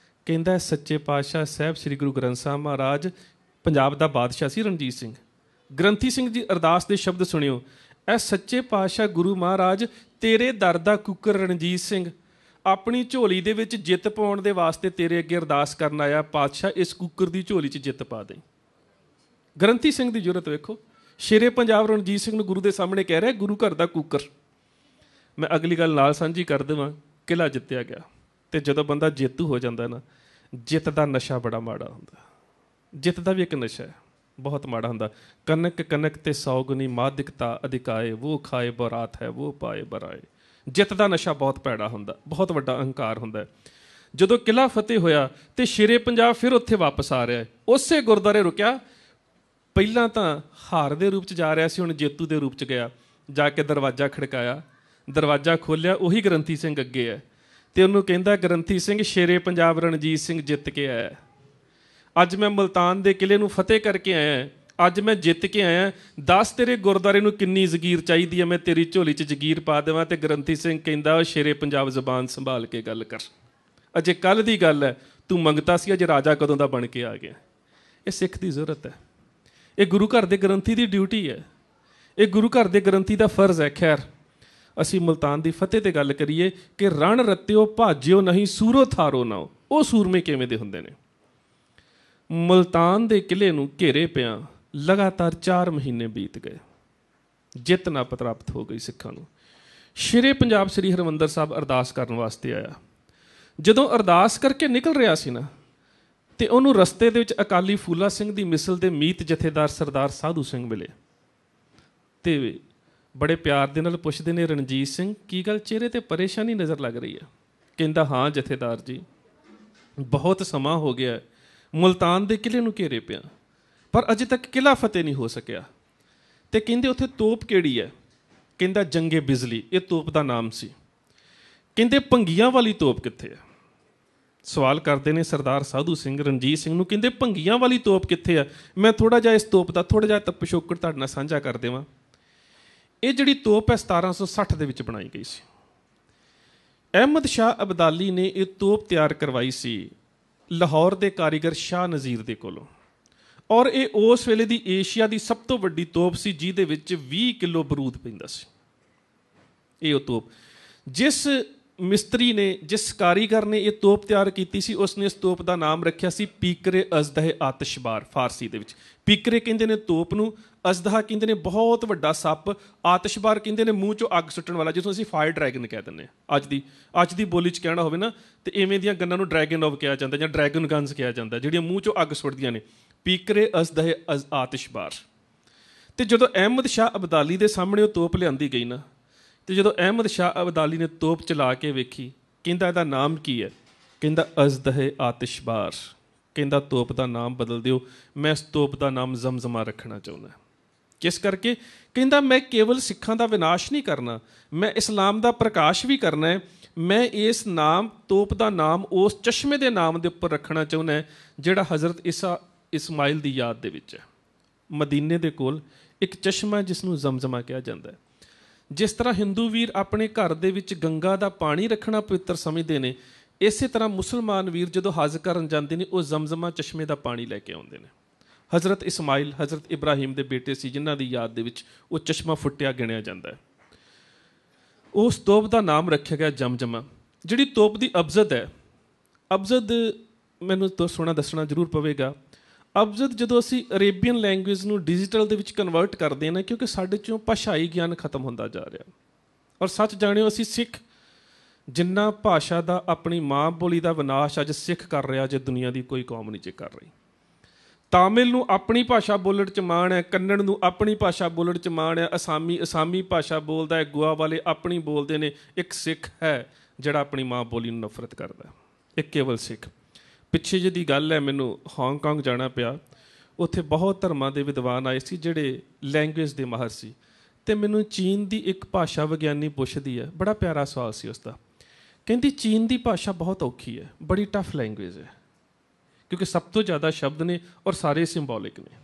ਕਹਿੰਦਾ ਸੱਚੇ ਪਾਤਸ਼ਾਹ ਸਾਹਿਬ ਸ੍ਰੀ ਗੁਰੂ ਗ੍ਰੰਥ ਸਾਹਿਬ ਮਹਾਰਾਜ, ਪੰਜਾਬ ਦਾ ਬਾਦਸ਼ਾਹ ਸੀ ਰਣਜੀਤ ਸਿੰਘ। ਗ੍ਰੰਥੀ ਸਿੰਘ ਜੀ ਅਰਦਾਸ ਦੇ ਸ਼ਬਦ ਸੁਣਿਓ, ਐ ਸੱਚੇ ਪਾਤਸ਼ਾਹ ਗੁਰੂ ਮਹਾਰਾਜ, ਤੇਰੇ ਦਰ ਦਾ ਕੁੱਕਰ ਰਣਜੀਤ ਸਿੰਘ ਆਪਣੀ ਝੋਲੀ ਦੇ ਵਿੱਚ ਜਿੱਤ ਪਾਉਣ ਦੇ ਵਾਸਤੇ ਤੇਰੇ ਅੱਗੇ ਅਰਦਾਸ ਕਰਨ ਆਇਆ, ਪਾਤਸ਼ਾਹ ਇਸ ਕੁੱਕਰ ਦੀ ਝੋਲੀ 'ਚ ਜਿੱਤ ਪਾ ਦੇ। ਗ੍ਰੰਥੀ ਸਿੰਘ ਦੀ ਜ਼ਰੂਰਤ ਵੇਖੋ, ਸ਼ੇਰੇ ਪੰਜਾਬ ਰਣਜੀਤ ਸਿੰਘ ਨੂੰ ਗੁਰੂ ਦੇ ਸਾਹਮਣੇ ਕਹਿ ਰਿਹਾ ਗੁਰੂ ਘਰ ਦਾ ਕੁੱਕਰ। ਮੈਂ ਅਗਲੀ ਗੱਲ ਨਾਲ ਸਾਂਝੀ ਕਰ ਦੇਵਾਂ। ਕਿਲ੍ਹਾ ਜਿੱਤਿਆ ਗਿਆ, ਅਤੇ ਜਦੋਂ ਬੰਦਾ ਜੇਤੂ ਹੋ ਜਾਂਦਾ ਨਾ, ਜਿੱਤ ਦਾ ਨਸ਼ਾ ਬੜਾ ਮਾੜਾ ਹੁੰਦਾ। ਜਿੱਤ ਦਾ ਵੀ ਇੱਕ ਨਸ਼ਾ ਹੈ, ਬਹੁਤ ਮਾੜਾ ਹੁੰਦਾ। ਕਨਕ ਕਨਕ ਤੇ ਸੌਗੁਣੀ ਮਾਧਿਕਤਾ ਅਧਿਕਾਏ, ਵੋ ਖਾਏ ਬਰਾਤ ਹੈ ਵੋ ਪਾਏ ਬਰਾਏ। ਜਿੱਤ ਦਾ ਨਸ਼ਾ ਬਹੁਤ ਭੈੜਾ ਹੁੰਦਾ, ਬਹੁਤ ਵੱਡਾ ਅਹੰਕਾਰ ਹੁੰਦਾ। ਜਦੋਂ ਕਿਲ੍ਹਾ ਫਤਿਹ ਹੋਇਆ ਅਤੇ ਸ਼ੇਰੇ ਪੰਜਾਬ ਫਿਰ ਉੱਥੇ ਵਾਪਸ ਆ ਰਿਹਾ, ਉਸੇ ਗੁਰਦੁਆਰੇ ਰੁਕਿਆ। ਪਹਿਲਾਂ ਤਾਂ ਹਾਰ ਦੇ ਰੂਪ 'ਚ ਜਾ ਰਿਹਾ ਸੀ, ਹੁਣ ਜੇਤੂ ਦੇ ਰੂਪ 'ਚ ਗਿਆ। ਜਾ ਕੇ ਦਰਵਾਜ਼ਾ ਖੜਕਾਇਆ, ਦਰਵਾਜ਼ਾ ਖੋਲ੍ਹਿਆ, ਉਹੀ ਗ੍ਰੰਥੀ ਸਿੰਘ ਅੱਗੇ ਹੈ ਅਤੇ ਉਹਨੂੰ ਕਹਿੰਦਾ, ਗ੍ਰੰਥੀ ਸਿੰਘ, ਸ਼ੇਰੇ ਪੰਜਾਬ ਰਣਜੀਤ ਸਿੰਘ ਜਿੱਤ ਕੇ ਆਇਆ। ਅੱਜ ਮੈਂ ਮੁਲਤਾਨ ਦੇ ਕਿਲ੍ਹੇ ਨੂੰ ਫਤਿਹ ਕਰਕੇ ਆਇਆ, ਅੱਜ ਮੈਂ ਜਿੱਤ ਕੇ ਆਇਆ। ਦੱਸ ਤੇਰੇ ਗੁਰਦੁਆਰੇ ਨੂੰ ਕਿੰਨੀ ਜ਼ਗੀਰ ਚਾਹੀਦੀ ਹੈ, ਮੈਂ ਤੇਰੀ ਝੋਲੀ 'ਚ ਜ਼ਗੀਰ ਪਾ ਦੇਵਾਂ। ਅਤੇ ਗ੍ਰੰਥੀ ਸਿੰਘ ਕਹਿੰਦਾ, ਸ਼ੇਰੇ ਪੰਜਾਬ ਜ਼ਬਾਨ ਸੰਭਾਲ ਕੇ ਗੱਲ ਕਰ, ਅਜੇ ਕੱਲ੍ਹ ਦੀ ਗੱਲ ਹੈ, ਤੂੰ ਮੰਗਤਾ ਸੀ, ਅਜੇ ਰਾਜਾ ਕਦੋਂ ਦਾ ਬਣ ਕੇ ਆ ਗਿਆ। ਇਹ ਸਿੱਖ ਦੀ ਜ਼ਰੂਰਤ ਹੈ, ਇਹ ਗੁਰੂ ਘਰ ਦੇ ਗ੍ਰੰਥੀ ਦੀ ਡਿਊਟੀ ਹੈ, ਇਹ ਗੁਰੂ ਘਰ ਦੇ ਗ੍ਰੰਥੀ ਦਾ ਫਰਜ਼ ਹੈ। ਖੈਰ, ਅਸੀਂ ਮੁਲਤਾਨ ਦੀ ਫਤਿਹ 'ਤੇ ਗੱਲ ਕਰੀਏ ਕਿ ਰਣ ਰੱਤਿਓ ਭਾਜਿਓ ਨਹੀਂ, ਸੂਰੋ ਥਾਰੋ ਨਾ। ਉਹ ਸੂਰਮੇ ਕਿਵੇਂ ਦੇ ਹੁੰਦੇ ਨੇ? ਮੁਲਤਾਨ ਦੇ ਕਿਲ੍ਹੇ ਨੂੰ ਘੇਰੇ ਪਿਆ ਲਗਾਤਾਰ 4 ਮਹੀਨੇ ਬੀਤ ਗਏ, ਜਿੱਤ ਨਾ ਪ੍ਰਾਪਤ ਹੋ ਗਈ ਸਿੱਖਾਂ ਨੂੰ। ਸ਼ੇਰੇ ਪੰਜਾਬ ਸ੍ਰੀ ਹਰਿਮੰਦਰ ਸਾਹਿਬ ਅਰਦਾਸ ਕਰਨ ਵਾਸਤੇ ਆਇਆ। ਜਦੋਂ ਅਰਦਾਸ ਕਰਕੇ ਨਿਕਲ ਰਿਹਾ ਸੀ ਨਾ, ਅਤੇ ਉਹਨੂੰ ਰਸਤੇ ਦੇ ਵਿੱਚ ਅਕਾਲੀ ਫੂਲਾ ਸਿੰਘ ਦੀ ਮਿਸਲ ਦੇ ਮੀਤ ਜਥੇਦਾਰ ਸਰਦਾਰ ਸਾਧੂ ਸਿੰਘ ਮਿਲੇ ਅਤੇ ਬੜੇ ਪਿਆਰ ਦੇ ਨਾਲ ਪੁੱਛਦੇ ਨੇ, ਰਣਜੀਤ ਸਿੰਘ ਕੀ ਗੱਲ, ਚਿਹਰੇ 'ਤੇ ਪਰੇਸ਼ਾਨੀ ਨਜ਼ਰ ਲੱਗ ਰਹੀ ਹੈ? ਕਹਿੰਦਾ, ਹਾਂ ਜਥੇਦਾਰ ਜੀ, ਬਹੁਤ ਸਮਾਂ ਹੋ ਗਿਆ, ਮੁਲਤਾਨ ਦੇ ਕਿਲ੍ਹੇ ਨੂੰ ਘੇਰੇ ਪਿਆ, ਪਰ ਅਜੇ ਤੱਕ ਕਿਲ੍ਹਾ ਫਤਿਹ ਨਹੀਂ ਹੋ ਸਕਿਆ। ਅਤੇ ਕਹਿੰਦੇ, ਉੱਥੇ ਤੋਪ ਕਿਹੜੀ ਹੈ? ਕਹਿੰਦਾ, ਜੰਗੇ ਬਿਜਲੀ, ਇਹ ਤੋਪ ਦਾ ਨਾਮ ਸੀ। ਕਹਿੰਦੇ, ਭੰਗੀਆਂ ਵਾਲੀ ਤੋਪ ਕਿੱਥੇ ਹੈ? ਸਵਾਲ ਕਰਦੇ ਨੇ ਸਰਦਾਰ ਸਾਧੂ ਸਿੰਘ ਰਣਜੀਤ ਸਿੰਘ ਨੂੰ, ਕਹਿੰਦੇ, ਭੰਗੀਆਂ ਵਾਲੀ ਤੋਪ ਕਿੱਥੇ ਹੈ? ਮੈਂ ਥੋੜ੍ਹਾ ਜਿਹਾ ਇਸ ਤੋਪ ਦਾ ਥੋੜ੍ਹਾ ਜਿਹਾ ਪਿਛੋਕੜ ਤੁਹਾਡੇ ਨਾਲ ਸਾਂਝਾ ਕਰ ਦੇਵਾਂ। ਇਹ ਜਿਹੜੀ ਤੋਪ ਹੈ 1760 ਦੇ ਵਿੱਚ ਬਣਾਈ ਗਈ ਸੀ। ਅਹਿਮਦ ਸ਼ਾਹ ਅਬਦਾਲੀ ਨੇ ਇਹ ਤੋਪ ਤਿਆਰ ਕਰਵਾਈ ਸੀ ਲਾਹੌਰ ਦੇ ਕਾਰੀਗਰ ਸ਼ਾਹ ਨਜ਼ੀਰ ਦੇ ਕੋਲੋਂ, ਔਰ ਇਹ ਉਸ ਵੇਲੇ ਦੀ ਏਸ਼ੀਆ ਦੀ ਸਭ ਤੋਂ ਵੱਡੀ ਤੋਪ ਸੀ, ਜਿਹਦੇ ਵਿੱਚ 20 ਕਿਲੋ ਬਰੂਦ ਪੈਂਦਾ ਸੀ। ਇਹ ਉਹ ਤੋਪ, ਜਿਸ ਮਿਸਤਰੀ ਨੇ, ਜਿਸ ਕਾਰੀਗਰ ਨੇ ਇਹ ਤੋਪ ਤਿਆਰ ਕੀਤੀ ਸੀ, ਉਸਨੇ ਇਸ ਤੋਪ ਦਾ ਨਾਮ ਰੱਖਿਆ ਸੀ ਪੀਕਰੇ ਅਜ਼ਦਹ ਆਤਿਸ਼ਬਾਰ। ਫਾਰਸੀ ਦੇ ਵਿੱਚ ਪੀਕਰੇ ਕਹਿੰਦੇ ਨੇ ਤੋਪ ਨੂੰ, ਅਜ਼ਦਹਾ ਕਹਿੰਦੇ ਨੇ ਬਹੁਤ ਵੱਡਾ ਸੱਪ, ਆਤਿਸ਼ਬਾਰ ਕਹਿੰਦੇ ਨੇ ਮੂੰਹ 'ਚੋਂ ਅੱਗ ਸੁੱਟਣ ਵਾਲਾ, ਜਿਸ ਨੂੰ ਅਸੀਂ ਫਾਇਰ ਡਰੈਗਨ ਕਹਿ ਦਿੰਦੇ ਹਾਂ। ਅੱਜ ਦੀ ਬੋਲੀ 'ਚ ਕਹਿਣਾ ਹੋਵੇ ਨਾ, ਤੇ ਇਵੇਂ ਦੀਆਂ ਗੰਨਾਂ ਨੂੰ ਡਰੈਗਨ ਓਵ ਕਿਹਾ ਜਾਂਦਾ, ਜਾਂ ਡਰੈਗਨ ਗਨਸ ਕਿਹਾ ਜਾਂਦਾ, ਜਿਹੜੀਆਂ ਮੂੰਹ 'ਚੋਂ ਅੱਗ ਸੁੱਟਦੀਆਂ ਨੇ। ਪੀਕਰੇ ਅਜ਼ਦਹ ਆਤਿਸ਼ਬਾਰ। ਅਤੇ ਜਦੋਂ ਅਹਿਮਦ ਸ਼ਾਹ ਅਬਦਾਲੀ ਦੇ ਸਾਹਮਣੇ ਉਹ ਤੋਪ ਲਿਆਂਦੀ ਗਈ ਨਾ, ਅਤੇ ਜਦੋਂ ਅਹਿਮਦ ਸ਼ਾਹ ਅਬਦਾਲੀ ਨੇ ਤੋਪ ਚਲਾ ਕੇ ਵੇਖੀ, ਕਹਿੰਦਾ, ਇਹਦਾ ਨਾਮ ਕੀ ਹੈ? ਕਹਿੰਦਾ, ਅਜ਼ਦਹ ਆਤਿਸ਼ਬਾਰ। ਕਹਿੰਦਾ, ਤੋਪ ਦਾ ਨਾਮ ਬਦਲ ਦਿਓ, ਮੈਂ ਇਸ ਤੋਪ ਦਾ ਨਾਮ ਜ਼ਮਜ਼ਮਾ ਰੱਖਣਾ ਚਾਹੁੰਦਾ। ਕਿਸ ਕਰਕੇ? ਕਹਿੰਦਾ, ਮੈਂ ਕੇਵਲ ਸਿੱਖਾਂ ਦਾ ਵਿਨਾਸ਼ ਨਹੀਂ ਕਰਨਾ, ਮੈਂ ਇਸਲਾਮ ਦਾ ਪ੍ਰਕਾਸ਼ ਵੀ ਕਰਨਾ ਹੈ। ਮੈਂ ਇਸ ਨਾਮ, ਤੋਪ ਦਾ ਨਾਮ ਉਸ ਚਸ਼ਮੇ ਦੇ ਨਾਮ ਦੇ ਉੱਪਰ ਰੱਖਣਾ ਚਾਹੁੰਦਾ ਜਿਹੜਾ ਹਜ਼ਰਤ ਇਸਮਾਈਲ ਦੀ ਯਾਦ ਦੇ ਵਿੱਚ ਹੈ। ਮਦੀਨੇ ਦੇ ਕੋਲ ਇੱਕ ਚਸ਼ਮਾ ਜਿਸ ਨੂੰ ਜ਼ਮਜ਼ਮਾ ਕਿਹਾ ਜਾਂਦਾ ਹੈ। ਜਿਸ ਤਰ੍ਹਾਂ ਹਿੰਦੂ ਵੀਰ ਆਪਣੇ ਘਰ ਦੇ ਵਿੱਚ ਗੰਗਾ ਦਾ ਪਾਣੀ ਰੱਖਣਾ ਪਵਿੱਤਰ ਸਮਝਦੇ ਨੇ, ਇਸੇ ਤਰ੍ਹਾਂ ਮੁਸਲਮਾਨ ਵੀਰ ਜਦੋਂ ਹਜ ਕਰਨ ਜਾਂਦੇ ਨੇ, ਉਹ ਜ਼ਮਜ਼ਮਾ ਚਸ਼ਮੇ ਦਾ ਪਾਣੀ ਲੈ ਕੇ ਆਉਂਦੇ ਨੇ। ਹਜ਼ਰਤ ਇਸਮਾਈਲ ਹਜ਼ਰਤ ਇਬਰਾਹੀਮ ਦੇ ਬੇਟੇ ਸੀ, ਜਿਨ੍ਹਾਂ ਦੀ ਯਾਦ ਦੇ ਵਿੱਚ ਉਹ ਚਸ਼ਮਾ ਫੁੱਟਿਆ ਗਿਣਿਆ ਜਾਂਦਾ ਹੈ। ਉਸ ਤੋਪ ਦਾ ਨਾਮ ਰੱਖਿਆ ਗਿਆ ਜਮਜਮਾ। ਜਿਹੜੀ ਤੋਪ ਦੀ ਅਬਜ਼ਦ ਹੈ, ਅਬਜ਼ਦ ਮੈਨੂੰ ਸੋਹਣਾ ਦੱਸਣਾ ਜ਼ਰੂਰ ਪਵੇਗਾ। ਅਬਜ਼ਦ ਜਦੋਂ ਅਸੀਂ ਅਰੇਬੀਅਨ ਲੈਂਗੁਏਜ ਨੂੰ ਡਿਜੀਟਲ ਦੇ ਵਿੱਚ ਕਨਵਰਟ ਕਰਦੇ ਹਾਂ ਨਾ, ਕਿਉਂਕਿ ਸਾਡੇ 'ਚੋਂ ਭਾਸ਼ਾਈ ਗਿਆਨ ਖਤਮ ਹੁੰਦਾ ਜਾ ਰਿਹਾ, ਔਰ ਸੱਚ ਜਾਣਿਓ, ਅਸੀਂ ਸਿੱਖ ਜਿੰਨਾ ਭਾਸ਼ਾ ਦਾ, ਆਪਣੀ ਮਾਂ ਬੋਲੀ ਦਾ ਵਿਨਾਸ਼ ਅੱਜ ਸਿੱਖ ਕਰ ਰਿਹਾ, ਜੇ ਦੁਨੀਆ ਦੀ ਕੋਈ ਕੌਮ ਨਹੀਂ ਜੇ ਕਰ ਰਹੀ। ਤਾਮਿਲ ਨੂੰ ਆਪਣੀ ਭਾਸ਼ਾ ਬੋਲਣ 'ਚ ਮਾਣ ਹੈ, ਕੰਨੜ ਨੂੰ ਆਪਣੀ ਭਾਸ਼ਾ ਬੋਲਣ 'ਚ ਮਾਣ ਹੈ, ਅਸਾਮੀ ਭਾਸ਼ਾ ਬੋਲਦਾ ਹੈ, ਗੋਆ ਵਾਲੇ ਆਪਣੀ ਬੋਲਦੇ ਨੇ। ਇੱਕ ਸਿੱਖ ਹੈ ਜਿਹੜਾ ਆਪਣੀ ਮਾਂ ਬੋਲੀ ਨੂੰ ਨਫ਼ਰਤ ਕਰਦਾ, ਇੱਕ ਕੇਵਲ ਸਿੱਖ। ਪਿੱਛੇ ਜਿਹੀ ਦੀ ਗੱਲ ਹੈ, ਮੈਨੂੰ ਹਾਂਗਕਾਂਗ ਜਾਣਾ ਪਿਆ। ਉੱਥੇ ਬਹੁਤ ਧਰਮਾਂ ਦੇ ਵਿਦਵਾਨ ਆਏ ਸੀ ਜਿਹੜੇ ਲੈਂਗੁਏਜ ਦੇ ਮਾਹਰ ਸੀ, ਅਤੇ ਮੈਨੂੰ ਚੀਨ ਦੀ ਇੱਕ ਭਾਸ਼ਾ ਵਿਗਿਆਨੀ ਪੁੱਛਦੀ ਹੈ, ਬੜਾ ਪਿਆਰਾ ਸਵਾਲ ਸੀ ਉਸਦਾ। ਕਹਿੰਦੀ, ਚੀਨ ਦੀ ਭਾਸ਼ਾ ਬਹੁਤ ਔਖੀ ਹੈ, ਬੜੀ ਟਫ ਲੈਂਗੁਏਜ ਹੈ, ਕਿਉਂਕਿ ਸਭ ਤੋਂ ਜ਼ਿਆਦਾ ਸ਼ਬਦ ਨੇ ਔਰ ਸਾਰੇ ਸਿੰਬੋਲਿਕ ਨੇ।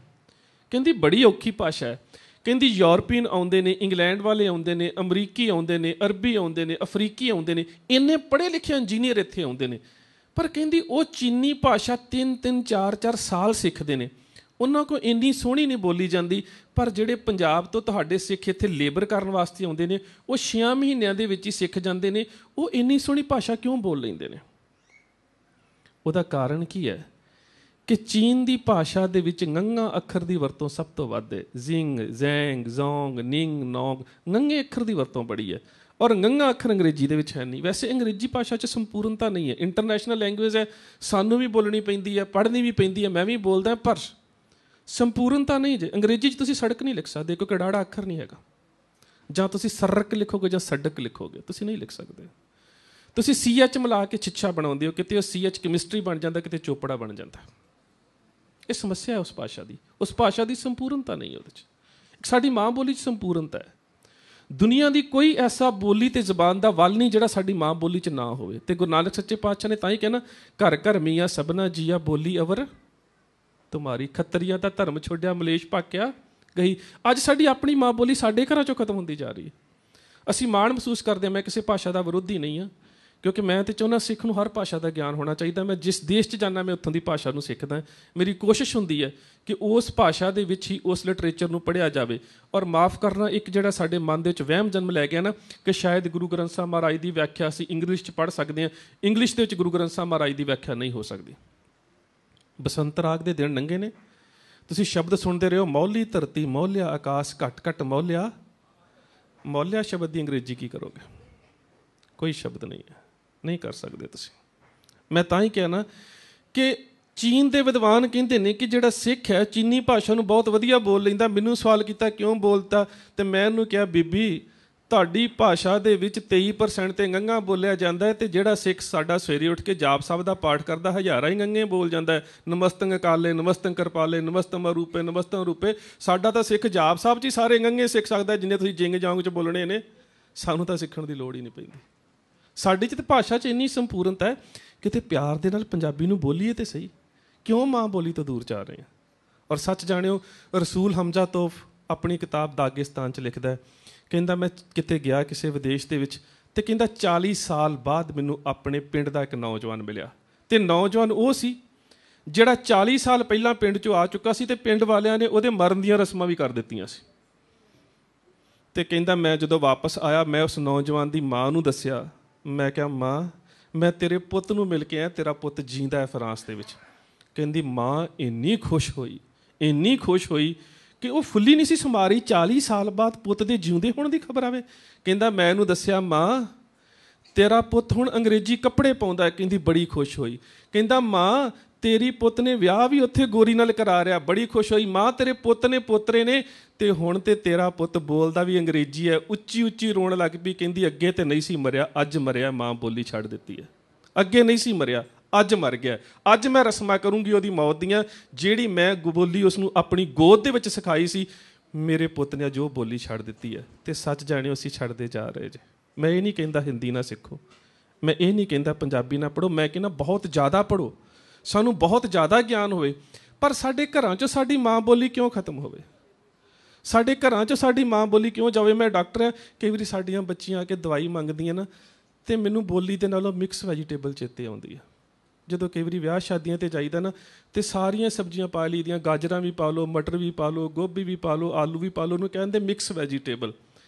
ਕਹਿੰਦੀ, ਬੜੀ ਔਖੀ ਭਾਸ਼ਾ ਹੈ। ਕਹਿੰਦੀ, ਯੂਰਪੀਅਨ ਆਉਂਦੇ ਨੇ, ਇੰਗਲੈਂਡ ਵਾਲੇ ਆਉਂਦੇ ਨੇ, ਅਮਰੀਕੀ ਆਉਂਦੇ ਨੇ, ਅਰਬੀ ਆਉਂਦੇ ਨੇ, ਅਫਰੀਕੀ ਆਉਂਦੇ ਨੇ, ਇੰਨੇ ਪੜ੍ਹੇ ਲਿਖੇ ਇੰਜੀਨੀਅਰ ਇੱਥੇ ਆਉਂਦੇ ਨੇ, ਪਰ ਕਹਿੰਦੀ ਉਹ ਚੀਨੀ ਭਾਸ਼ਾ 3-3 4-4 ਸਾਲ ਸਿੱਖਦੇ ਨੇ, ਉਹਨਾਂ ਕੋਲ ਇੰਨੀ ਸੋਹਣੀ ਨਹੀਂ ਬੋਲੀ ਜਾਂਦੀ। ਪਰ ਜਿਹੜੇ ਪੰਜਾਬ ਤੋਂ ਤੁਹਾਡੇ ਸਿੱਖ ਇੱਥੇ ਲੇਬਰ ਕਰਨ ਵਾਸਤੇ ਆਉਂਦੇ ਨੇ, ਉਹ 6 ਮਹੀਨਿਆਂ ਦੇ ਵਿੱਚ ਹੀ ਸਿੱਖ ਜਾਂਦੇ ਨੇ। ਉਹ ਇੰਨੀ ਸੋਹਣੀ ਭਾਸ਼ਾ ਕਿਉਂ ਬੋਲ ਲੈਂਦੇ ਨੇ? ਉਹਦਾ ਕਾਰਨ ਕੀ ਹੈ ਕਿ ਚੀਨ ਦੀ ਭਾਸ਼ਾ ਦੇ ਵਿੱਚ ngੰਗਾ ਅੱਖਰ ਦੀ ਵਰਤੋਂ ਸਭ ਤੋਂ ਵੱਧ ਹੈ। ਜ਼ਿੰਗ, ਜ਼ੈਂਗ, ਜ਼ੋਂਗ, ਨਿੰਗ, ਨੌਂਗ, ngੰਗੇ ਅੱਖਰ ਦੀ ਵਰਤੋਂ ਬੜੀ ਹੈ। ਔਰ ngੰਗਾ ਅੱਖਰ ਅੰਗਰੇਜ਼ੀ ਦੇ ਵਿੱਚ ਹੈ ਨਹੀਂ। ਵੈਸੇ ਅੰਗਰੇਜ਼ੀ ਭਾਸ਼ਾ 'ਚ ਸੰਪੂਰਨਤਾ ਨਹੀਂ ਹੈ, ਇੰਟਰਨੈਸ਼ਨਲ ਲੈਂਗੁਏਜ ਹੈ, ਸਾਨੂੰ ਵੀ ਬੋਲਣੀ ਪੈਂਦੀ ਹੈ, ਪੜ੍ਹਨੀ ਵੀ ਪੈਂਦੀ ਹੈ, ਮੈਂ ਵੀ ਬੋਲਦਾ, ਪਰ ਸੰਪੂਰਨਤਾ ਨਹੀਂ ਜੇ। ਅੰਗਰੇਜ਼ੀ 'ਚ ਤੁਸੀਂ ਸੜਕ ਨਹੀਂ ਲਿਖ ਸਕਦੇ ਕਿਉਂਕਿ ਡਾੜਾ ਅੱਖਰ ਨਹੀਂ ਹੈਗਾ। ਜਾਂ ਤੁਸੀਂ ਸਰਕ ਲਿਖੋਗੇ ਜਾਂ ਸੜਕ ਲਿਖੋਗੇ, ਤੁਸੀਂ ਨਹੀਂ ਲਿਖ ਸਕਦੇ। ਤੁਸੀਂ CH ਮਿਲਾ ਕੇ ਛਿੱਛਾ ਬਣਾਉਂਦੇ ਹੋ, ਕਿਤੇ ਉਹ CH ਕੈਮਿਸਟਰੀ ਬਣ ਜਾਂਦਾ, ਕਿਤੇ ਚੋਪੜਾ ਬਣ ਜਾਂਦਾ। ਇਹ ਸਮੱਸਿਆ ਹੈ ਉਸ ਭਾਸ਼ਾ ਦੀ। ਉਸ ਭਾਸ਼ਾ ਦੀ ਸੰਪੂਰਨਤਾ ਨਹੀਂ ਹੈ ਉਹਦੇ 'ਚ। ਸਾਡੀ ਮਾਂ ਬੋਲੀ 'ਚ ਸੰਪੂਰਨਤਾ ਹੈ। ਦੁਨੀਆ ਦੀ ਕੋਈ ਐਸਾ ਬੋਲੀ ਤੇ ਜ਼ਬਾਨ ਦਾ ਵੱਲ ਨਹੀਂ ਜਿਹੜਾ ਸਾਡੀ ਮਾਂ ਬੋਲੀ 'ਚ ਨਾ ਹੋਵੇ। ਤੇ ਗੁਰੂ ਨਾਨਕ ਸੱਚੇ ਪਾਤਸ਼ਾਹ ਨੇ ਤਾਂ ਹੀ ਕਹਿਣਾ, ਘਰ ਘਰ ਮੀਆਂ ਸਭਨਾ ਜੀਆ ਬੋਲੀ ਅਵਰ ਤੁਮਾਰੀ। ਖੱਤਰੀਆਂ ਦਾ ਧਰਮ ਛੋੜਿਆ ਮਲੇਸ਼ ਭਾਕਿਆ ਗਈ। ਅੱਜ ਸਾਡੀ ਆਪਣੀ ਮਾਂ ਬੋਲੀ ਸਾਡੇ ਘਰਾਂ 'ਚੋਂ ਖਤਮ ਹੁੰਦੀ ਜਾ ਰਹੀ ਹੈ। ਅਸੀਂ ਮਾਣ ਮਹਿਸੂਸ ਕਰਦੇ ਹਾਂ। ਮੈਂ ਕਿਸੇ ਭਾਸ਼ਾ ਦਾ ਵਿਰੋਧੀ ਨਹੀਂ ਹਾਂ, ਕਿਉਂਕਿ ਮੈਂ ਤਾਂ ਚਾਹੁੰਦਾ ਸਿੱਖ ਨੂੰ ਹਰ ਭਾਸ਼ਾ ਦਾ ਗਿਆਨ ਹੋਣਾ ਚਾਹੀਦਾ। ਮੈਂ ਜਿਸ ਦੇਸ਼ 'ਚ ਜਾਂਦਾ ਮੈਂ ਉੱਥੋਂ ਦੀ ਭਾਸ਼ਾ ਨੂੰ ਸਿੱਖਦਾ। ਮੇਰੀ ਕੋਸ਼ਿਸ਼ ਹੁੰਦੀ ਹੈ ਕਿ ਉਸ ਭਾਸ਼ਾ ਦੇ ਵਿੱਚ ਹੀ ਉਸ ਲਿਟਰੇਚਰ ਨੂੰ ਪੜ੍ਹਿਆ ਜਾਵੇ। ਔਰ ਮਾਫ਼ ਕਰਨਾ, ਇੱਕ ਜਿਹੜਾ ਸਾਡੇ ਮਨ ਦੇ ਵਿੱਚ ਵਹਿਮ ਜਨਮ ਲੈ ਗਿਆ ਨਾ ਕਿ ਸ਼ਾਇਦ ਗੁਰੂ ਗ੍ਰੰਥ ਸਾਹਿਬ ਮਹਾਰਾਜ ਦੀ ਵਿਆਖਿਆ ਅਸੀਂ ਇੰਗਲਿਸ਼ 'ਚ ਪੜ੍ਹ ਸਕਦੇ ਹਾਂ, ਇੰਗਲਿਸ਼ ਦੇ ਵਿੱਚ ਗੁਰੂ ਗ੍ਰੰਥ ਸਾਹਿਬ ਮਹਾਰਾਜ ਦੀ ਵਿਆਖਿਆ ਨਹੀਂ ਹੋ ਸਕਦੀ। ਬਸੰਤ ਰਾਗ ਦੇ ਦਿਨ ਲੰਘੇ ਨੇ, ਤੁਸੀਂ ਸ਼ਬਦ ਸੁਣਦੇ ਰਹੇ ਹੋ, ਮੌਲੀ ਧਰਤੀ ਮੌਲਿਆ ਆਕਾਸ਼ ਘੱਟ ਘੱਟ ਮੌਲਿਆ। ਮੌਲਿਆ ਸ਼ਬਦ ਦੀ ਅੰਗਰੇਜ਼ੀ ਕੀ ਕਰੋਗੇ? ਕੋਈ ਸ਼ਬਦ ਨਹੀਂ ਹੈ, ਨਹੀਂ ਕਰ ਸਕਦੇ ਤੁਸੀਂ। ਮੈਂ ਤਾਂ ਹੀ ਕਿਹਾ ਨਾ ਕਿ ਚੀਨ ਦੇ ਵਿਦਵਾਨ ਕਹਿੰਦੇ ਨੇ ਕਿ ਜਿਹੜਾ ਸਿੱਖ ਹੈ ਚੀਨੀ ਭਾਸ਼ਾ ਨੂੰ ਬਹੁਤ ਵਧੀਆ ਬੋਲ ਲੈਂਦਾ। ਮੈਨੂੰ ਸਵਾਲ ਕੀਤਾ ਕਿਉਂ ਬੋਲਤਾ, ਤੇ ਮੈਂ ਉਹਨੂੰ ਕਿਹਾ ਬੀਬੀ ਤੁਹਾਡੀ ਭਾਸ਼ਾ ਦੇ ਵਿੱਚ 23% ਤੇ ngੰਗਾ ਬੋਲਿਆ ਜਾਂਦਾ ਹੈ, ਤੇ ਜਿਹੜਾ ਸਿੱਖ ਸਾਡਾ ਸਵੇਰੇ ਉੱਠ ਕੇ ਜਾਪ ਸਾਹਿਬ ਦਾ ਪਾਠ ਕਰਦਾ ਹਜ਼ਾਰਾਂ ਹੀ ngੰਗੇ ਬੋਲ ਜਾਂਦਾ ਹੈ। ਨਮਸਤੰ ਕਾਲੇ, ਨਮਸਤੰ ਕਿਰਪਾਲੇ, ਨਮਸਤੰ ਅਰੂਪੇ, ਨਮਸਤੰ ਰੂਪੇ। ਸਾਡਾ ਤਾਂ ਸਿੱਖ ਜਾਪ ਸਾਹਿਬ 'ਚ ਹੀ ਸਾਰੇ ngੰਗੇ ਸਿੱਖ ਸਕਦਾ ਜਿੰਨੇ ਤੁਸੀਂ ਜਿੰਗ ਜੌਂਗ 'ਚ ਬੋਲਣੇ ਨੇ। ਸਾਨੂੰ ਤਾਂ ਸਿੱਖਣ ਦੀ ਲੋੜ ਹੀ ਨਹੀਂ ਪੈਂਦੀ। ਸਾਡੇ 'ਚ ਤਾਂ ਭਾਸ਼ਾ 'ਚ ਇੰਨੀ ਸੰਪੂਰਨਤਾ ਹੈ, ਕਿਤੇ ਪਿਆਰ ਦੇ ਨਾਲ ਪੰਜਾਬੀ ਨੂੰ ਬੋਲੀਏ ਤੇ ਸਹੀ। ਕਿਉਂ ਮਾਂ ਬੋਲੀ ਤੋਂ ਦੂਰ ਜਾ ਰਹੇ ਹਾਂ? ਔਰ ਸੱਚ ਜਾਣਿਓ, ਰਸੂਲ ਹਮਜ਼ਾ ਤੋਫ ਆਪਣੀ ਕਿਤਾਬ ਦਾਗਿਸਤਾਨ 'ਚ ਲਿਖਦਾ, ਕਹਿੰਦਾ ਮੈਂ ਕਿਤੇ ਗਿਆ ਕਿਸੇ ਵਿਦੇਸ਼ ਦੇ ਵਿੱਚ, ਤੇ ਕਹਿੰਦਾ 40 ਸਾਲ ਬਾਅਦ ਮੈਨੂੰ ਆਪਣੇ ਪਿੰਡ ਦਾ ਇੱਕ ਨੌਜਵਾਨ ਮਿਲਿਆ। ਤੇ ਨੌਜਵਾਨ ਉਹ ਸੀ ਜਿਹੜਾ 40 ਸਾਲ ਪਹਿਲਾਂ ਪਿੰਡ 'ਚੋਂ ਆ ਚੁੱਕਾ ਸੀ, ਤੇ ਪਿੰਡ ਵਾਲਿਆਂ ਨੇ ਉਹਦੇ ਮਰਨ ਦੀਆਂ ਰਸਮਾਂ ਵੀ ਕਰ ਦਿੱਤੀਆਂ ਸੀ। ਤੇ ਕਹਿੰਦਾ ਮੈਂ ਜਦੋਂ ਵਾਪਸ ਆਇਆ, ਮੈਂ ਉਸ ਨੌਜਵਾਨ ਦੀ ਮਾਂ ਨੂੰ ਦੱਸਿਆ। ਮੈਂ ਕਿਹਾ ਮਾਂ, ਮੈਂ ਤੇਰੇ ਪੁੱਤ ਨੂੰ ਮਿਲ ਕੇ ਆਇਆ, ਤੇਰਾ ਪੁੱਤ ਜੀਂਦਾ ਹੈ ਫਰਾਂਸ ਦੇ ਵਿੱਚ। ਕਹਿੰਦੀ ਮਾਂ ਇੰਨੀ ਖੁਸ਼ ਹੋਈ, ਇੰਨੀ ਖੁਸ਼ ਹੋਈ ਕਿ ਉਹ ਫੁੱਲੀ ਨਹੀਂ ਸੀ ਸਮਾ ਰਹੀ। 40 ਸਾਲ ਬਾਅਦ ਪੁੱਤ ਦੇ ਜਿਉਂਦੇ ਹੋਣ ਦੀ ਖਬਰ ਆਵੇ। ਕਹਿੰਦਾ ਮੈਂ ਇਹਨੂੰ ਦੱਸਿਆ ਮਾਂ ਤੇਰਾ ਪੁੱਤ ਹੁਣ ਅੰਗਰੇਜ਼ੀ ਕੱਪੜੇ ਪਾਉਂਦਾ। ਕਹਿੰਦੀ ਬੜੀ ਖੁਸ਼ ਹੋਈ। ਕਹਿੰਦਾ ਮਾਂ ਤੇਰੀ ਪੁੱਤ ਨੇ ਵਿਆਹ ਵੀ ਉੱਥੇ ਗੋਰੀ ਨਾਲ ਕਰਾ ਰਿਹਾ। ਬੜੀ ਖੁਸ਼ ਹੋਈ। ਮਾਂ ਤੇਰੇ ਪੁੱਤ ਨੇ ਪੋਤਰੇ ਨੇ, ਤੇ ਹੁਣ ਤੇ ਤੇਰਾ ਪੁੱਤ ਬੋਲਦਾ ਵੀ ਅੰਗਰੇਜ਼ੀ ਹੈ। ਉੱਚੀ ਉੱਚੀ ਰੋਣ ਲੱਗ ਪਈ। ਕਹਿੰਦੀ ਅੱਗੇ ਤੇ ਨਹੀਂ ਸੀ ਮਰਿਆ, ਅੱਜ ਮਰਿਆ। ਮਾਂ ਬੋਲੀ ਛੱਡ ਦਿੱਤੀ ਹੈ। ਅੱਗੇ ਨਹੀਂ ਸੀ ਮਰਿਆ, ਅੱਜ ਮਰ ਗਿਆ। ਅੱਜ ਮੈਂ ਰਸਮਾਂ ਕਰੂੰਗੀ ਉਹਦੀ ਮੌਤ ਦੀਆਂ, ਜਿਹੜੀ ਮੈਂ ਬੋਲੀ ਉਸਨੂੰ ਆਪਣੀ ਗੋਦ ਦੇ ਵਿੱਚ ਸਿਖਾਈ ਸੀ। ਮੇਰੇ ਪੁੱਤ ਨੇ ਜੋ ਬੋਲੀ ਛੱਡ ਦਿੱਤੀ ਹੈ। ਤੇ ਸੱਚ ਜਾਣਿਓ ਅਸੀਂ ਛੱਡਦੇ ਜਾ ਰਹੇ ਜੇ। ਮੈਂ ਇਹ ਨਹੀਂ ਕਹਿੰਦਾ ਹਿੰਦੀ ਨਾ ਸਿੱਖੋ, ਮੈਂ ਇਹ ਨਹੀਂ ਕਹਿੰਦਾ ਪੰਜਾਬੀ ਨਾ ਪੜ੍ਹੋ, ਮੈਂ ਕਹਿੰਦਾ ਬਹੁਤ ਜ਼ਿਆਦਾ ਪੜ੍ਹੋ, ਸਾਨੂੰ ਬਹੁਤ ਜ਼ਿਆਦਾ ਗਿਆਨ ਹੋਵੇ। ਪਰ ਸਾਡੇ ਘਰਾਂ 'ਚੋਂ ਸਾਡੀ ਮਾਂ ਬੋਲੀ ਕਿਉਂ ਖਤਮ ਹੋਵੇ? ਸਾਡੇ ਘਰਾਂ 'ਚੋਂ ਸਾਡੀ ਮਾਂ ਬੋਲੀ ਕਿਉਂ ਜਾਵੇ? ਮੈਂ ਡਾਕਟਰ ਹਾਂ, ਕਈ ਵਾਰੀ ਸਾਡੀਆਂ ਬੱਚੀਆਂ ਆ ਕੇ ਦਵਾਈ ਮੰਗਦੀਆਂ ਨਾ, ਤੇ ਮੈਨੂੰ ਬੋਲੀ ਦੇ ਨਾਲੋਂ ਮਿਕਸ ਵੈਜੀਟੇਬਲ ਚੇਤੇ ਆਉਂਦੀ ਹੈ। ਜਦੋਂ ਕਈ ਵਾਰੀ ਵਿਆਹ ਸ਼ਾਦੀਆਂ 'ਤੇ ਜਾਈਦਾ ਨਾ, ਤੇ ਸਾਰੀਆਂ ਸਬਜ਼ੀਆਂ ਪਾ ਲਈ ਦੀਆਂ, ਗਾਜਰਾਂ ਵੀ ਪਾ ਲਓ, ਮਟਰ ਵੀ ਪਾ ਲਓ, ਗੋਭੀ ਵੀ ਪਾ ਲਓ, ਆਲੂ ਵੀ ਪਾ ਲਓ, ਉਹਨੂੰ ਕਹਿੰਦੇ ਮਿਕਸ ਵੈਜੀਟੇਬਲ।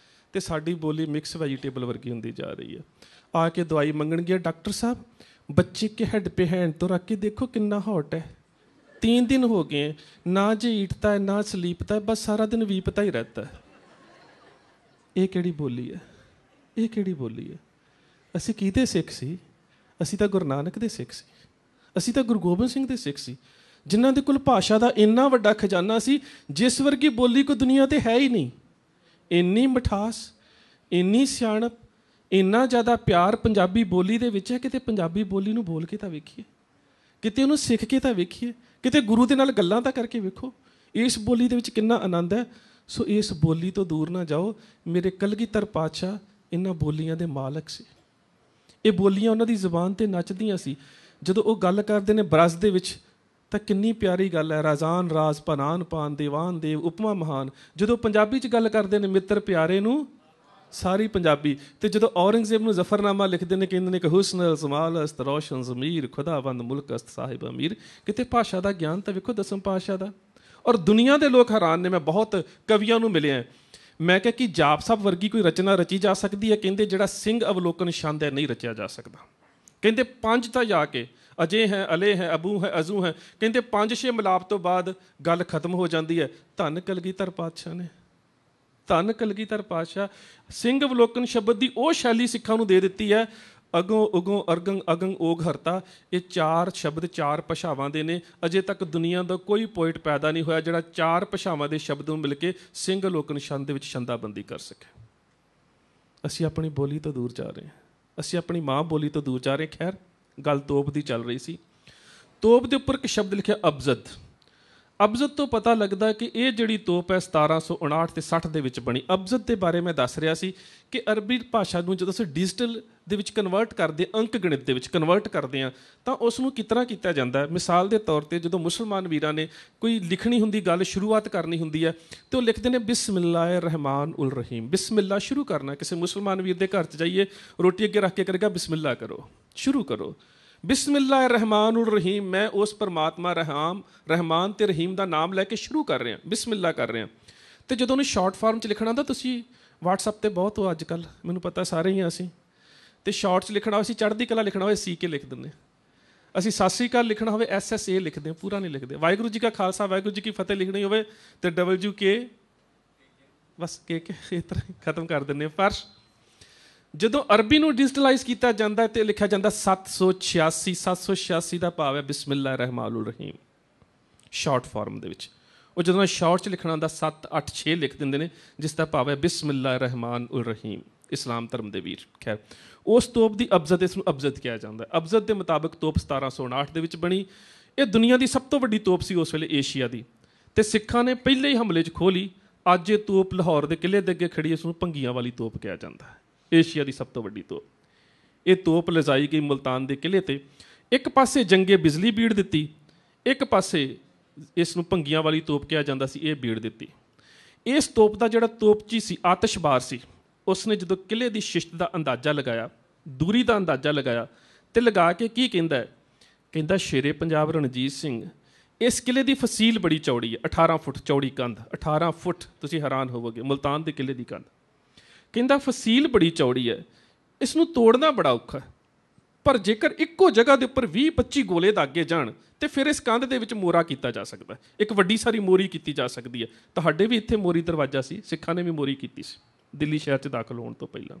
ਤੇ ਸਾਡੀ ਬੋਲੀ ਮਿਕਸ ਵੈਜੀਟੇਬਲ ਵਰਗੀ ਹੁੰਦੀ ਜਾ ਰਹੀ ਹੈ। ਆ ਕੇ ਦਵਾਈ ਮੰਗਣਗੇ, ਡਾਕਟਰ ਸਾਹਿਬ बच्चे के हेड पे हैंड तो रख के देखो कितना हॉट है, 3 दिन हो गए हैं, ना जे ईटता है ना सलीपता है, बस सारा दिन वीपता ही रहता है। ये केड़ी बोली है? ये केड़ी बोली है? असी किहदे सिख सी? असी तां गुरु नानक दे सिख सी, असी तां गुरु गोबिंद सिंह दे सिख सी, जिन्हां दे कोल भाषा दा इन्ना वड्डा खजाना सी, जिस वर्गी बोली कोई दुनिया ते है ही नहीं। इन्नी मिठास, इन्नी सियाणप, ਇੰਨਾ ਜ਼ਿਆਦਾ ਪਿਆਰ ਪੰਜਾਬੀ ਬੋਲੀ ਦੇ ਵਿੱਚ ਹੈ। ਕਿਤੇ ਪੰਜਾਬੀ ਬੋਲੀ ਨੂੰ ਬੋਲ ਕੇ ਤਾਂ ਵੇਖੀਏ, ਕਿਤੇ ਉਹਨੂੰ ਸਿੱਖ ਕੇ ਤਾਂ ਵੇਖੀਏ, ਕਿਤੇ ਗੁਰੂ ਦੇ ਨਾਲ ਗੱਲਾਂ ਤਾਂ ਕਰਕੇ ਵੇਖੋ। ਇਸ ਬੋਲੀ ਦੇ ਵਿੱਚ ਕਿੰਨਾ ਆਨੰਦ ਹੈ। ਸੋ ਇਸ ਬੋਲੀ ਤੋਂ ਦੂਰ ਨਾ ਜਾਓ। ਮੇਰੇ ਕਲਗੀਧਰ ਪਾਤਸ਼ਾਹ ਇਹਨਾਂ ਬੋਲੀਆਂ ਦੇ ਮਾਲਕ ਸੀ। ਇਹ ਬੋਲੀਆਂ ਉਹਨਾਂ ਦੀ ਜ਼ੁਬਾਨ 'ਤੇ ਨੱਚਦੀਆਂ ਸੀ। ਜਦੋਂ ਉਹ ਗੱਲ ਕਰਦੇ ਨੇ ਬਰਸ ਦੇ ਵਿੱਚ, ਤਾਂ ਕਿੰਨੀ ਪਿਆਰੀ ਗੱਲ ਹੈ। ਰਾਜ਼ਾਨ ਰਾਜ਼ ਪਨਾਨ ਪਾਨ ਦੇਵਾਨ ਦੇਵ ਉਪਮਾ ਮਹਾਨ। ਜਦੋਂ ਪੰਜਾਬੀ 'ਚ ਗੱਲ ਕਰਦੇ ਨੇ, ਮਿੱਤਰ ਪਿਆਰੇ ਨੂੰ ਸਾਰੀ ਪੰਜਾਬੀ। ਤੇ ਜਦੋਂ ਔਰੰਗਜ਼ੇਬ ਨੂੰ ਜ਼ਫਰਨਾਮਾ ਲਿਖਦੇ ਨੇ, ਕਹਿੰਦੇ ਨੇ ਕਿ ਹੁਸਨ ਜਮਾਲ ਅਸਤ ਰੌਸ਼ਨ ਜ਼ਮੀਰ ਖੁਦਾਵੰਦ ਮੁਲਕ ਅਸਤ ਸਾਹਿਬ ਅਮੀਰ। ਕਿਤੇ ਭਾਸ਼ਾ ਦਾ ਗਿਆਨ ਤਾਂ ਵੇਖੋ ਦਸਮ ਪਾਤਸ਼ਾਹ ਦਾ। ਔਰ ਦੁਨੀਆ ਦੇ ਲੋਕ ਹੈਰਾਨ ਨੇ। ਮੈਂ ਬਹੁਤ ਕਵੀਆਂ ਨੂੰ ਮਿਲਿਆ, ਮੈਂ ਕਿਹਾ ਕਿ ਜਾਪ ਸਾਹਿਬ ਵਰਗੀ ਕੋਈ ਰਚਨਾ ਰਚੀ ਜਾ ਸਕਦੀ ਹੈ? ਕਹਿੰਦੇ ਜਿਹੜਾ ਸਿੰਘ ਅਵਲੋਕਨ ਛੰਦ ਹੈ ਨਹੀਂ ਰਚਿਆ ਜਾ ਸਕਦਾ। ਕਹਿੰਦੇ 5 ਤਾਂ ਜਾ ਕੇ ਅਜੇ ਹੈ, ਅਲੇ ਹੈ, ਅਬੂ ਹੈ, ਅਜ਼ੂ ਹੈ, ਕਹਿੰਦੇ 5-6 ਮਿਲਾਪ ਤੋਂ ਬਾਅਦ ਗੱਲ ਖਤਮ ਹੋ ਜਾਂਦੀ ਹੈ। ਧੰਨ ਕਲਗੀਧਰ ਪਾਤਸ਼ਾਹ ਨੇ, ਧੰਨ ਕਲਗੀਧਰ ਪਾਤਸ਼ਾਹ ਸਿੰਘ ਅਵਲੋਕਨ ਸ਼ਬਦ ਦੀ ਉਹ ਸ਼ੈਲੀ ਸਿੱਖਾਂ ਨੂੰ ਦੇ ਦਿੱਤੀ ਹੈ। ਅਗੋਂ ਉਗੋਂ ਅਰਗੰ ਅਗੰ ਓਗ ਹਰਤਾ, ਇਹ 4 ਸ਼ਬਦ 4 ਭਾਸ਼ਾਵਾਂ ਦੇ ਨੇ। ਅਜੇ ਤੱਕ ਦੁਨੀਆ ਦਾ ਕੋਈ ਪੋਇਟ ਪੈਦਾ ਨਹੀਂ ਹੋਇਆ ਜਿਹੜਾ 4 ਭਾਸ਼ਾਵਾਂ ਦੇ ਸ਼ਬਦ ਨੂੰ ਮਿਲ ਕੇ ਸਿੰਘ ਅਵਲੋਕਨ ਛੰਦ ਦੇ ਵਿੱਚ ਛੰਦਾਬੰਦੀ ਕਰ ਸਕੇ। ਅਸੀਂ ਆਪਣੀ ਬੋਲੀ ਤੋਂ ਦੂਰ ਜਾ ਰਹੇ ਹਾਂ, ਅਸੀਂ ਆਪਣੀ ਮਾਂ ਬੋਲੀ ਤੋਂ ਦੂਰ ਜਾ ਰਹੇ। ਖੈਰ, ਗੱਲ ਤੋਪ ਦੀ ਚੱਲ ਰਹੀ ਸੀ। ਤੋਪ ਦੇ ਉੱਪਰ ਇੱਕ ਸ਼ਬਦ ਲਿਖਿਆ ਅਬਜ਼ਦ। ਅਬਜ਼ਦ ਤੋਂ ਪਤਾ ਲੱਗਦਾ ਕਿ ਇਹ ਜਿਹੜੀ ਤੋਪ ਹੈ 1759 ਤੇ 60 ਦੇ ਵਿੱਚ ਬਣੀ। ਅਬਜ਼ਦ ਦੇ ਬਾਰੇ ਮੈਂ ਦੱਸ ਰਿਹਾ ਸੀ ਕਿ ਅਰਬੀ ਭਾਸ਼ਾ ਨੂੰ ਜਦੋਂ ਅਸੀਂ ਡਿਜੀਟਲ ਦੇ ਵਿੱਚ ਕਨਵਰਟ ਕਰਦੇ, ਅੰਕ ਗਣਿਤ ਦੇ ਵਿੱਚ ਕਨਵਰਟ ਕਰਦੇ ਹਾਂ, ਤਾਂ ਉਸ ਨੂੰ ਕਿਸ ਤਰ੍ਹਾਂ ਕੀਤਾ ਜਾਂਦਾ ਹੈ। ਮਿਸਾਲ ਦੇ ਤੌਰ 'ਤੇ ਜਦੋਂ ਮੁਸਲਮਾਨ ਵੀਰਾਂ ਨੇ ਕੋਈ ਲਿਖਣੀ ਹੁੰਦੀ, ਗੱਲ ਸ਼ੁਰੂਆਤ ਕਰਨੀ ਹੁੰਦੀ ਹੈ, ਤੇ ਉਹ ਲਿਖਦੇ ਨੇ ਬਿਸਮਿल्लाह रहमान उल रहीम। ਬਿਸਮਿल्लाह ਸ਼ੁਰੂ ਕਰਨਾ। ਕਿਸੇ ਮੁਸਲਮਾਨ ਵੀਰ ਦੇ ਘਰ 'ਚ ਜਾਈਏ, ਰੋਟੀ ਅੱਗੇ ਰੱਖ ਕੇ ਕਰੇਗਾ ਬਿਸਮਿल्लाह ਕਰੋ, ਸ਼ੁਰੂ ਕਰੋ ਬਿਸਮਿल्लाह रहमान उल रहीम। मैं उस परमात्मा रहमान ਤੇ ਰਹੀਮ ਦਾ ਨਾਮ ਲੈ ਕੇ ਸ਼ੁਰੂ ਕਰ ਰਿਹਾ, ਬਿਸਮਿल्लाह ਕਰ ਰਿਹਾ। ਤੇ ਜਦੋਂ ਉਹਨੂੰ ਸ਼ਾਰਟ ਫਾਰਮ 'ਚ ਲਿਖਣਾ ਹੁੰਦਾ, ਤੁਸੀਂ WhatsApp 'ਤੇ ਬਹੁਤ ਹੋ ਅੱਜ ਕੱਲ੍ਹ, ਮੈਨੂੰ ਪਤਾ ਸਾਰੇ ਹੀ ਅਸੀਂ, ਤੇ ਸ਼ਾਰਟ 'ਚ ਲਿਖਣਾ, ਅਸੀਂ ਚੜ੍ਹਦੀ ਕਲਾ ਲਿਖਣਾ ਹੋਵੇ CK ਲਿਖ ਦਿੰਦੇ, ਅਸੀਂ ਸਤਿ ਸ਼੍ਰੀ ਅਕਾਲ ਲਿਖਣਾ ਹੋਵੇ SSA ਲਿਖਦੇ, ਪੂਰਾ ਨਹੀਂ ਲਿਖਦੇ। ਵਾਹਿਗੁਰੂ ਜੀ ਕਾ ਖਾਲਸਾ ਵਾਹਿਗੁਰੂ ਜੀ ਕੀ ਫਤਿਹ ਲਿਖਣੀ ਹੋਵੇ ਤੇ WK ਬਸ KK ਇਸ ਤਰ੍ਹਾਂ ਖਤਮ ਕਰ ਦਿੰਦੇ। ਪਰ ਜਦੋਂ ਅਰਬੀ ਨੂੰ ਡਿਜੀਟਲਾਈਜ਼ ਕੀਤਾ ਜਾਂਦਾ ਤੇ ਲਿਖਿਆ ਜਾਂਦਾ 786। 786 ਦਾ ਭਾਵ ਹੈ ਬਿਸਮਿल्लाह रहमान उल रहीम ਸ਼ਾਰਟ ਫਾਰਮ ਦੇ ਵਿੱਚ। ਉਹ ਜਦੋਂ ਸ਼ਾਰਟ 'ਚ ਲਿਖਣਾ ਹੁੰਦਾ 786 ਲਿਖ ਦਿੰਦੇ ਨੇ, ਜਿਸ ਦਾ ਭਾਵ ਹੈ ਬਿਸਮਿल्लाह रहमान उल रहीम, ਇਸਲਾਮ ਧਰਮ ਦੇ ਵੀਰ। ਖੈਰ, ਉਸ ਤੋਪ ਦੀ ਅਬਜ਼ਦ, ਇਸ ਨੂੰ ਅਬਜ਼ਦ ਕਿਹਾ ਜਾਂਦਾ। ਅਬਜ਼ਦ ਦੇ ਮੁਤਾਬਕ ਤੋਪ 1759 ਦੇ ਵਿੱਚ ਬਣੀ। ਇਹ ਦੁਨੀਆ ਦੀ ਸਭ ਤੋਂ ਵੱਡੀ ਤੋਪ ਸੀ ਉਸ ਵੇਲੇ ਏਸ਼ੀਆ ਦੀ, ਤੇ ਸਿੱਖਾਂ ਨੇ ਪਹਿਲੇ ਹੀ ਹਮਲੇ 'ਚ ਖੋਹ ਲਈ। ਅੱਜ ਇਹ ਤੋਪ ਲਾਹੌਰ ਦੇ ਕਿਲ੍ਹੇ ਦੇ ਅੱਗੇ ਖੜੀ, ਇਸ ਨੂੰ ਭੰਗੀਆਂ ਵਾਲੀ ਤੋਪ ਕਿਹਾ ਜਾਂਦਾ ਹੈ, ਏਸ਼ੀਆ ਦੀ ਸਭ ਤੋਂ ਵੱਡੀ ਤੋਪ। ਇਹ ਤੋਪ ਲਿਜਾਈ ਗਈ ਮੁਲਤਾਨ ਦੇ ਕਿਲ੍ਹੇ 'ਤੇ। ਇੱਕ ਪਾਸੇ ਜੰਗੇ ਬਿਜਲੀ ਬੀੜ ਦਿੱਤੀ, ਇੱਕ ਪਾਸੇ ਇਸ ਨੂੰ ਭੰਗੀਆਂ ਵਾਲੀ ਤੋਪ ਕਿਹਾ ਜਾਂਦਾ ਸੀ, ਇਹ ਬੀੜ ਦਿੱਤੀ। ਇਸ ਤੋਪ ਦਾ ਜਿਹੜਾ ਤੋਪਚੀ ਸੀ, ਆਤਿਸ਼ਬਾਰ ਸੀ, ਉਸਨੇ ਜਦੋਂ ਕਿਲ੍ਹੇ ਦੀ ਸ਼ਿਸ਼ਤ ਦਾ ਅੰਦਾਜ਼ਾ ਲਗਾਇਆ, ਦੂਰੀ ਦਾ ਅੰਦਾਜ਼ਾ ਲਗਾਇਆ, ਤੇ ਲਗਾ ਕੇ ਕੀ ਕਹਿੰਦਾ ਹੈ, ਕਹਿੰਦਾ ਸ਼ੇਰੇ ਪੰਜਾਬ ਰਣਜੀਤ ਸਿੰਘ, ਇਸ ਕਿਲ੍ਹੇ ਦੀ ਫਸੀਲ ਬੜੀ ਚੌੜੀ ਹੈ, 18 ਫੁੱਟ ਚੌੜੀ ਕੰਧ, 18 ਫੁੱਟ, ਤੁਸੀਂ ਹੈਰਾਨ ਹੋਵੋਗੇ ਮੁਲਤਾਨ ਦੇ ਕਿਲ੍ਹੇ ਦੀ ਕੰਧ। ਕਹਿੰਦਾ ਫਸੀਲ ਬੜੀ ਚੌੜੀ ਹੈ, ਇਸ ਨੂੰ ਤੋੜਨਾ ਬੜਾ ਔਖਾ ਹੈ, ਪਰ ਜੇਕਰ ਇੱਕੋ ਜਗ੍ਹਾ ਦੇ ਉੱਪਰ 20-25 ਗੋਲੇ ਦਾਗੇ ਜਾਣ ਤੇ ਫਿਰ ਇਸ ਕੰਧ ਦੇ ਵਿੱਚ ਮੋਰਾ ਕੀਤਾ ਜਾ ਸਕਦਾ, ਇੱਕ ਵੱਡੀ ਸਾਰੀ ਮੋਰੀ ਕੀਤੀ ਜਾ ਸਕਦੀ ਹੈ। ਤੁਹਾਡੇ ਵੀ ਇੱਥੇ ਮੋਰੀ ਦਰਵਾਜ਼ਾ ਸੀ, ਸਿੱਖਾਂ ਨੇ ਵੀ ਮੋਰੀ ਕੀਤੀ ਸੀ ਦਿੱਲੀ ਸ਼ਹਿਰ 'ਚ ਦਾਖਲ ਹੋਣ ਤੋਂ ਪਹਿਲਾਂ।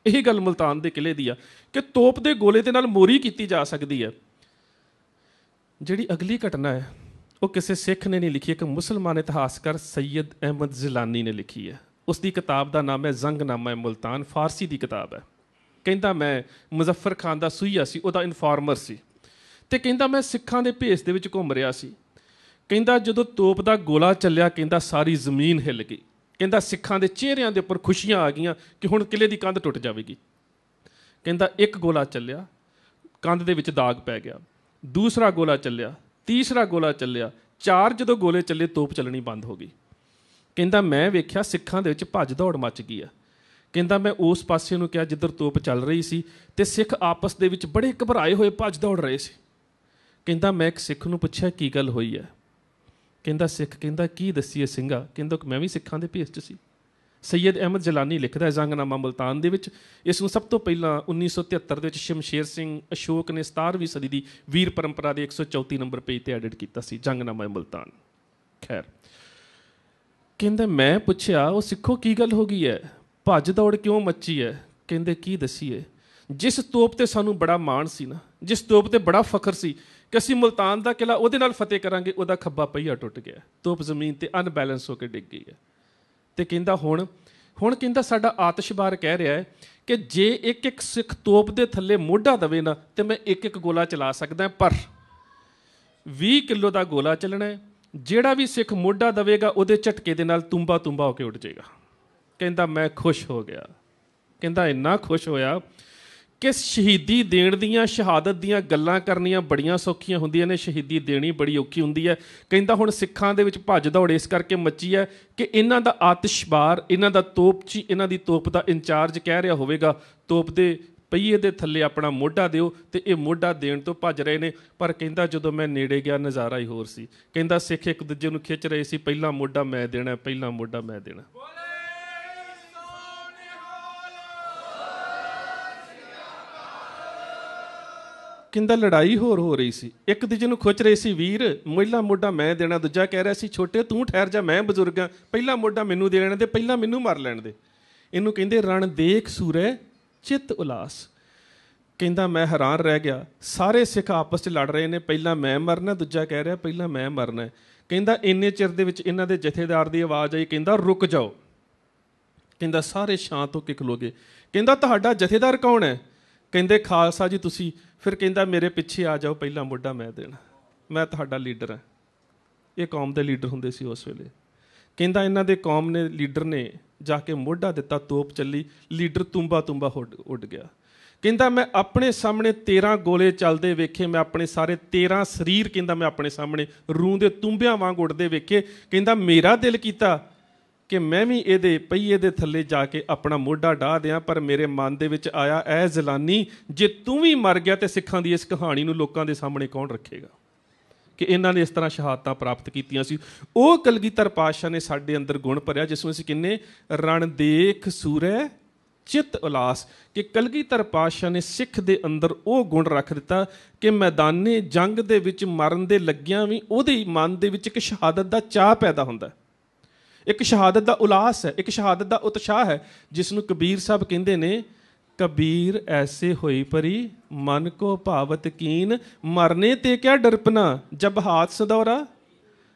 ਇਹੀ ਗੱਲ ਮੁਲਤਾਨ ਦੇ ਕਿਲ੍ਹੇ ਦੀ ਆ ਕਿ ਤੋਪ ਦੇ ਗੋਲੇ ਦੇ ਨਾਲ ਮੋਰੀ ਕੀਤੀ ਜਾ ਸਕਦੀ ਹੈ। ਜਿਹੜੀ ਅਗਲੀ ਘਟਨਾ ਹੈ ਉਹ ਕਿਸੇ ਸਿੱਖ ਨੇ ਨਹੀਂ ਲਿਖੀ, ਇੱਕ ਮੁਸਲਮਾਨ ਇਤਿਹਾਸਕਾਰ ਸੈਯਦ ਅਹਿਮਦ ਜ਼ਿਲਾਨੀ ਨੇ ਲਿਖੀ ਹੈ। ਉਸ ਦੀ ਕਿਤਾਬ ਦਾ ਨਾਮ ਹੈ ਜ਼ੰਗਨਾਮਾ ਮੁਲਤਾਨ, ਫਾਰਸੀ ਦੀ ਕਿਤਾਬ ਹੈ। ਕਹਿੰਦਾ ਮੈਂ ਮੁਜ਼ੱਫਰ ਖਾਨ ਦਾ ਸੂਹੀਆ ਸੀ, ਉਹਦਾ ਇਨਫਾਰਮਰ ਸੀ, ਤੇ ਕਹਿੰਦਾ ਮੈਂ ਸਿੱਖਾਂ ਦੇ ਭੇਸ ਦੇ ਵਿੱਚ ਘੁੰਮ ਰਿਹਾ ਸੀ। ਕਹਿੰਦਾ ਜਦੋਂ ਤੋਪ ਦਾ ਗੋਲਾ ਚੱਲਿਆ, ਕਹਿੰਦਾ ਸਾਰੀ ਜ਼ਮੀਨ ਹਿੱਲ ਗਈ। ਕਹਿੰਦਾ ਸਿੱਖਾਂ ਦੇ ਚਿਹਰਿਆਂ ਦੇ ਉੱਪਰ ਖੁਸ਼ੀਆਂ ਆ ਗਈਆਂ ਕਿ ਹੁਣ ਕਿਲ੍ਹੇ ਦੀ ਕੰਧ ਟੁੱਟ ਜਾਵੇਗੀ। ਕਹਿੰਦਾ ਇੱਕ ਗੋਲਾ ਚੱਲਿਆ, ਕੰਧ ਦੇ ਵਿੱਚ ਦਾਗ ਪੈ ਗਿਆ, ਦੂਸਰਾ ਗੋਲਾ ਚੱਲਿਆ, ਤੀਸਰਾ ਗੋਲਾ ਚੱਲਿਆ, 4 ਜਦੋਂ ਗੋਲੇ ਚੱਲੇ ਤੋਪ ਚੱਲਣੀ ਬੰਦ ਹੋ ਗਈ। ਕਹਿੰਦਾ ਮੈਂ ਵੇਖਿਆ ਸਿੱਖਾਂ ਦੇ ਵਿੱਚ ਭੱਜ ਦੌੜ ਮੱਚ ਗਈ ਆ। ਕਹਿੰਦਾ ਮੈਂ ਉਸ ਪਾਸੇ ਨੂੰ ਕਿਹਾ ਜਿੱਧਰ ਤੋਪ ਚੱਲ ਰਹੀ ਸੀ, ਤੇ ਸਿੱਖ ਆਪਸ ਦੇ ਵਿੱਚ ਬੜੇ ਘਬਰਾਏ ਹੋਏ ਭੱਜ ਦੌੜ ਰਹੇ ਸੀ। ਕਹਿੰਦਾ ਮੈਂ ਇੱਕ ਸਿੱਖ ਨੂੰ ਪੁੱਛਿਆ ਕੀ ਗੱਲ ਹੋਈ ਹੈ। ਕਹਿੰਦਾ ਸਿੱਖ ਕਹਿੰਦਾ ਕੀ ਦੱਸੀਏ ਸਿੰਘਾ, ਕਹਿੰਦਾ ਮੈਂ ਵੀ ਸਿੱਖਾਂ ਦੇ ਭੇਸ 'ਚ ਸੀ। ਸੈਯਦ ਅਹਿਮਦ ਜ਼ਿਲਾਨੀ ਲਿਖਦਾ ਹੈ ਜ਼ੰਗਨਾਮਾ ਮੁਲਤਾਨ ਦੇ ਵਿੱਚ। ਇਸ ਨੂੰ ਸਭ ਤੋਂ ਪਹਿਲਾਂ 1973 ਦੇ ਵਿੱਚ ਸ਼ਮਸ਼ੇਰ ਸਿੰਘ ਅਸ਼ੋਕ ਨੇ 17ਵੀਂ ਸਦੀ ਦੀ ਵੀਰ ਪਰੰਪਰਾ ਦੇ 134 ਨੰਬਰ ਪੇਜ 'ਤੇ ਐਡਿਟ ਕੀਤਾ ਸੀ ਜ਼ੰਗਨਾਮਾ ਮੁਲਤਾਨ। ਖੈਰ, ਕਹਿੰਦਾ ਮੈਂ ਪੁੱਛਿਆ ਉਹ ਸਿੱਖੋ ਕੀ ਗੱਲ ਹੋ ਗਈ ਹੈ, ਭੱਜ ਦੌੜ ਕਿਉਂ ਮੱਚੀ ਹੈ। ਕਹਿੰਦੇ ਕੀ ਦੱਸੀਏ, ਜਿਸ ਤੋਪ 'ਤੇ ਸਾਨੂੰ ਬੜਾ ਮਾਣ ਸੀ ਨਾ, ਜਿਸ ਤੋਪ 'ਤੇ ਬੜਾ ਫਖਰ ਸੀ ਕਿ ਅਸੀਂ ਮੁਲਤਾਨ ਦਾ ਕਿਲ੍ਹਾ ਉਹਦੇ ਨਾਲ ਫਤਿਹ ਕਰਾਂਗੇ, ਉਹਦਾ ਖੱਬਾ ਪਹੀਆ ਟੁੱਟ ਗਿਆ, ਤੋਪ ਜ਼ਮੀਨ 'ਤੇ ਅਨਬੈਲੈਂਸ ਹੋ ਕੇ ਡਿੱਗ ਗਈ ਹੈ। ਤੇ ਕਹਿੰਦਾ ਹੁਣ ਕਹਿੰਦਾ ਸਾਡਾ ਆਤਿਸ਼ਬਾਰ ਕਹਿ ਰਿਹਾ ਹੈ ਕਿ ਜੇ ਇੱਕ ਸਿੱਖ ਤੋਪ ਦੇ ਥੱਲੇ ਮੋਢਾ ਦਵੇ ਨਾ, ਤੇ ਮੈਂ ਇੱਕ ਗੋਲਾ ਚਲਾ ਸਕਦਾ, ਪਰ 20 ਕਿਲੋ ਦਾ ਗੋਲਾ ਚੱਲਣਾ ਹੈ। ਜਿਹੜਾ ਵੀ ਸਿੱਖ ਮੋਢਾ ਦਵੇਗਾ ਉਹਦੇ ਝਟਕੇ ਦੇ ਨਾਲ ਤੁੰਬਾ ਹੋ ਕੇ ਉੱਡ ਜਾਏਗਾ। ਕਹਿੰਦਾ ਮੈਂ ਖੁਸ਼ ਹੋ ਗਿਆ। ਕਹਿੰਦਾ ਇੰਨਾ ਖੁਸ਼ ਹੋਇਆ कि शहीदी देण दियां शहादत दियां गल्लां करनियां बड़ियां सौखियां ਹੁੰਦੀਆਂ ਨੇ, शहीदी देनी बड़ी औखी ਹੁੰਦੀ ਹੈ। ਕਹਿੰਦਾ ਹੁਣ ਸਿੱਖਾਂ ਦੇ ਵਿੱਚ ਭੱਜ ਦੌੜ ਇਸ ਕਰਕੇ ਮੱਚੀ ਹੈ ਕਿ ਇਹਨਾਂ ਦਾ ਆਤਿਸ਼ਬਾਰ, ਇਹਨਾਂ ਦਾ ਤੋਪਚੀ, ਇਹਨਾਂ ਦੀ ਤੋਪ ਦਾ ਇੰਚਾਰਜ ਕਹਿ ਰਿਹਾ ਹੋਵੇਗਾ ਤੋਪ ਦੇ ਪਹੀਏ ਦੇ ਥੱਲੇ ਆਪਣਾ ਮੋਢਾ ਦਿਓ, ਤੇ ਇਹ ਮੋਢਾ ਦੇਣ ਤੋਂ ਭੱਜ ਰਹੇ ਨੇ। ਪਰ ਕਹਿੰਦਾ ਜਦੋਂ ਮੈਂ ਨੇੜੇ ਗਿਆ ਨਜ਼ਾਰਾ ਹੀ ਹੋਰ ਸੀ। ਕਹਿੰਦਾ ਸਿੱਖ ਇੱਕ ਦੂਜੇ ਨੂੰ ਖਿੱਚ ਰਹੇ ਸੀ, ਪਹਿਲਾ ਮੋਢਾ ਮੈਂ ਦੇਣਾ, ਪਹਿਲਾ ਮੋਢਾ ਮੈਂ ਦੇਣਾ। ਕਹਿੰਦਾ ਲੜਾਈ ਹੋਰ ਹੋ ਰਹੀ ਸੀ, ਇੱਕ ਦੂਜੇ ਨੂੰ ਖੁੱਚ ਰਹੇ ਸੀ, ਵੀਰ ਪਹਿਲਾ ਮੋਢਾ ਮੈਂ ਦੇਣਾ। ਦੂਜਾ ਕਹਿ ਰਿਹਾ ਸੀ, ਛੋਟੇ ਤੂੰ ਠਹਿਰ ਜਾ, ਮੈਂ ਬਜ਼ੁਰਗ ਹਾਂ, ਪਹਿਲਾ ਮੋਢਾ ਮੈਨੂੰ ਦੇ ਲੈਣ ਦੇ, ਪਹਿਲਾਂ ਮੈਨੂੰ ਮਾਰ ਲੈਣ ਦੇ। ਇਹਨੂੰ ਕਹਿੰਦੇ ਰਣ ਦੇਖ ਸੂਰੇ ਚਿੱਤ ਉਲਾਸ। ਕਹਿੰਦਾ ਮੈਂ ਹੈਰਾਨ ਰਹਿ ਗਿਆ, ਸਾਰੇ ਸਿੱਖ ਆਪਸ 'ਚ ਲੜ ਰਹੇ ਨੇ, ਪਹਿਲਾਂ ਮੈਂ ਮਰਨਾ, ਦੂਜਾ ਕਹਿ ਰਿਹਾ ਪਹਿਲਾਂ ਮੈਂ ਮਰਨਾ। ਕਹਿੰਦਾ ਇੰਨੇ ਚਿਰ ਦੇ ਵਿੱਚ ਇਹਨਾਂ ਦੇ ਜਥੇਦਾਰ ਦੀ ਆਵਾਜ਼ ਆਈ, ਕਹਿੰਦਾ ਰੁਕ ਜਾਓ। ਕਹਿੰਦਾ ਸਾਰੇ ਸ਼ਾਂਤ ਹੋ ਕੇ ਖਲੋ ਗਏ। ਕਹਿੰਦਾ ਤੁਹਾਡਾ ਜਥੇਦਾਰ ਕੌਣ ਹੈ? ਕਹਿੰਦੇ ਖਾਲਸਾ ਜੀ ਤੁਸੀਂ। ਫਿਰ ਕਹਿੰਦਾ ਮੇਰੇ ਪਿੱਛੇ ਆ ਜਾਓ, ਪਹਿਲਾਂ ਮੋਢਾ ਮੈਂ ਦੇਣਾ, ਮੈਂ ਤੁਹਾਡਾ ਲੀਡਰ ਹਾਂ। ਇਹ ਕੌਮ ਦੇ ਲੀਡਰ ਹੁੰਦੇ ਸੀ ਉਸ ਵੇਲੇ। ਕਹਿੰਦਾ ਇਹਨਾਂ ਦੇ ਕੌਮ ਨੇ ਲੀਡਰ ਨੇ ਜਾ ਕੇ ਮੋਢਾ ਦਿੱਤਾ, ਤੋਪ ਚੱਲੀ, ਲੀਡਰ ਤੁੰਬਾ ਤੁੰਬਾ ਉੱਡ ਗਿਆ। ਕਹਿੰਦਾ ਮੈਂ ਆਪਣੇ ਸਾਹਮਣੇ 13 ਗੋਲੇ ਚੱਲਦੇ ਵੇਖੇ, ਮੈਂ ਆਪਣੇ ਸਾਰੇ 13 ਸਰੀਰ ਕਹਿੰਦਾ ਮੈਂ ਆਪਣੇ ਸਾਹਮਣੇ ਰੂੰ ਦੇ ਤੁੰਬਿਆਂ ਵਾਂਗ ਉੱਡਦੇ ਵੇਖੇ। ਕਹਿੰਦਾ ਮੇਰਾ ਦਿਲ ਕੀਤਾ ਕਿ ਮੈਂ ਵੀ ਇਹਦੇ ਪਹੀਏ ਦੇ ਥੱਲੇ ਜਾ ਕੇ ਆਪਣਾ ਮੋਢਾ ਡਾਹ ਦਿਆਂ, ਪਰ ਮੇਰੇ ਮਨ ਦੇ ਵਿੱਚ ਆਇਆ, ਐ ਜ਼ਲਾਨੀ ਜੇ ਤੂੰ ਵੀ ਮਰ ਗਿਆ ਤੇ ਸਿੱਖਾਂ ਦੀ ਇਸ ਕਹਾਣੀ ਨੂੰ ਲੋਕਾਂ ਦੇ ਸਾਹਮਣੇ ਕੌਣ ਰੱਖੇਗਾ? ਕਿ ਇਹਨਾਂ ਨੇ ਇਸ ਤਰ੍ਹਾਂ ਸ਼ਹਾਦਤਾਂ ਪ੍ਰਾਪਤ ਕੀਤੀਆਂ ਸੀ। ਉਹ ਕਲਗੀਧਰ ਪਾਤਸ਼ਾਹ ਨੇ ਸਾਡੇ ਅੰਦਰ ਗੁਣ ਭਰਿਆ ਜਿਸ ਨੂੰ ਅਸੀਂ ਕਹਿੰਦੇ ਰਣ ਦੇਖ ਸੂਰੇ ਚਿੱਤ ਉਲਾਸ। ਕਿ ਕਲਗੀਧਰ ਪਾਤਸ਼ਾਹ ਨੇ ਸਿੱਖ ਦੇ ਅੰਦਰ ਉਹ ਗੁਣ ਰੱਖ ਦਿੱਤਾ ਕਿ ਮੈਦਾਨੇ ਜੰਗ ਦੇ ਵਿੱਚ ਮਰਨ ਦੇ ਲੱਗਿਆਂ ਵੀ ਉਹਦੇ ਮਨ ਦੇ ਵਿੱਚ ਇੱਕ ਸ਼ਹਾਦਤ ਦਾ ਚਾਅ ਪੈਦਾ ਹੁੰਦਾ, ਇੱਕ ਸ਼ਹਾਦਤ ਦਾ ਉਲਾਸ ਹੈ, ਇੱਕ ਸ਼ਹਾਦਤ ਦਾ ਉਤਸ਼ਾਹ ਹੈ, ਜਿਸ ਨੂੰ ਕਬੀਰ ਸਾਹਿਬ ਕਹਿੰਦੇ ਨੇ ਕਬੀਰ ਐਸੇ ਹੋਈ ਪਰੀ ਮਨ ਕੋ ਭਾਵਤ ਕੀਨ, ਮਰਨੇ ਤੇ ਕਿਆ ਡਰਪਨਾ ਜਬ ਹਾਥ ਸਦੌਰਾ।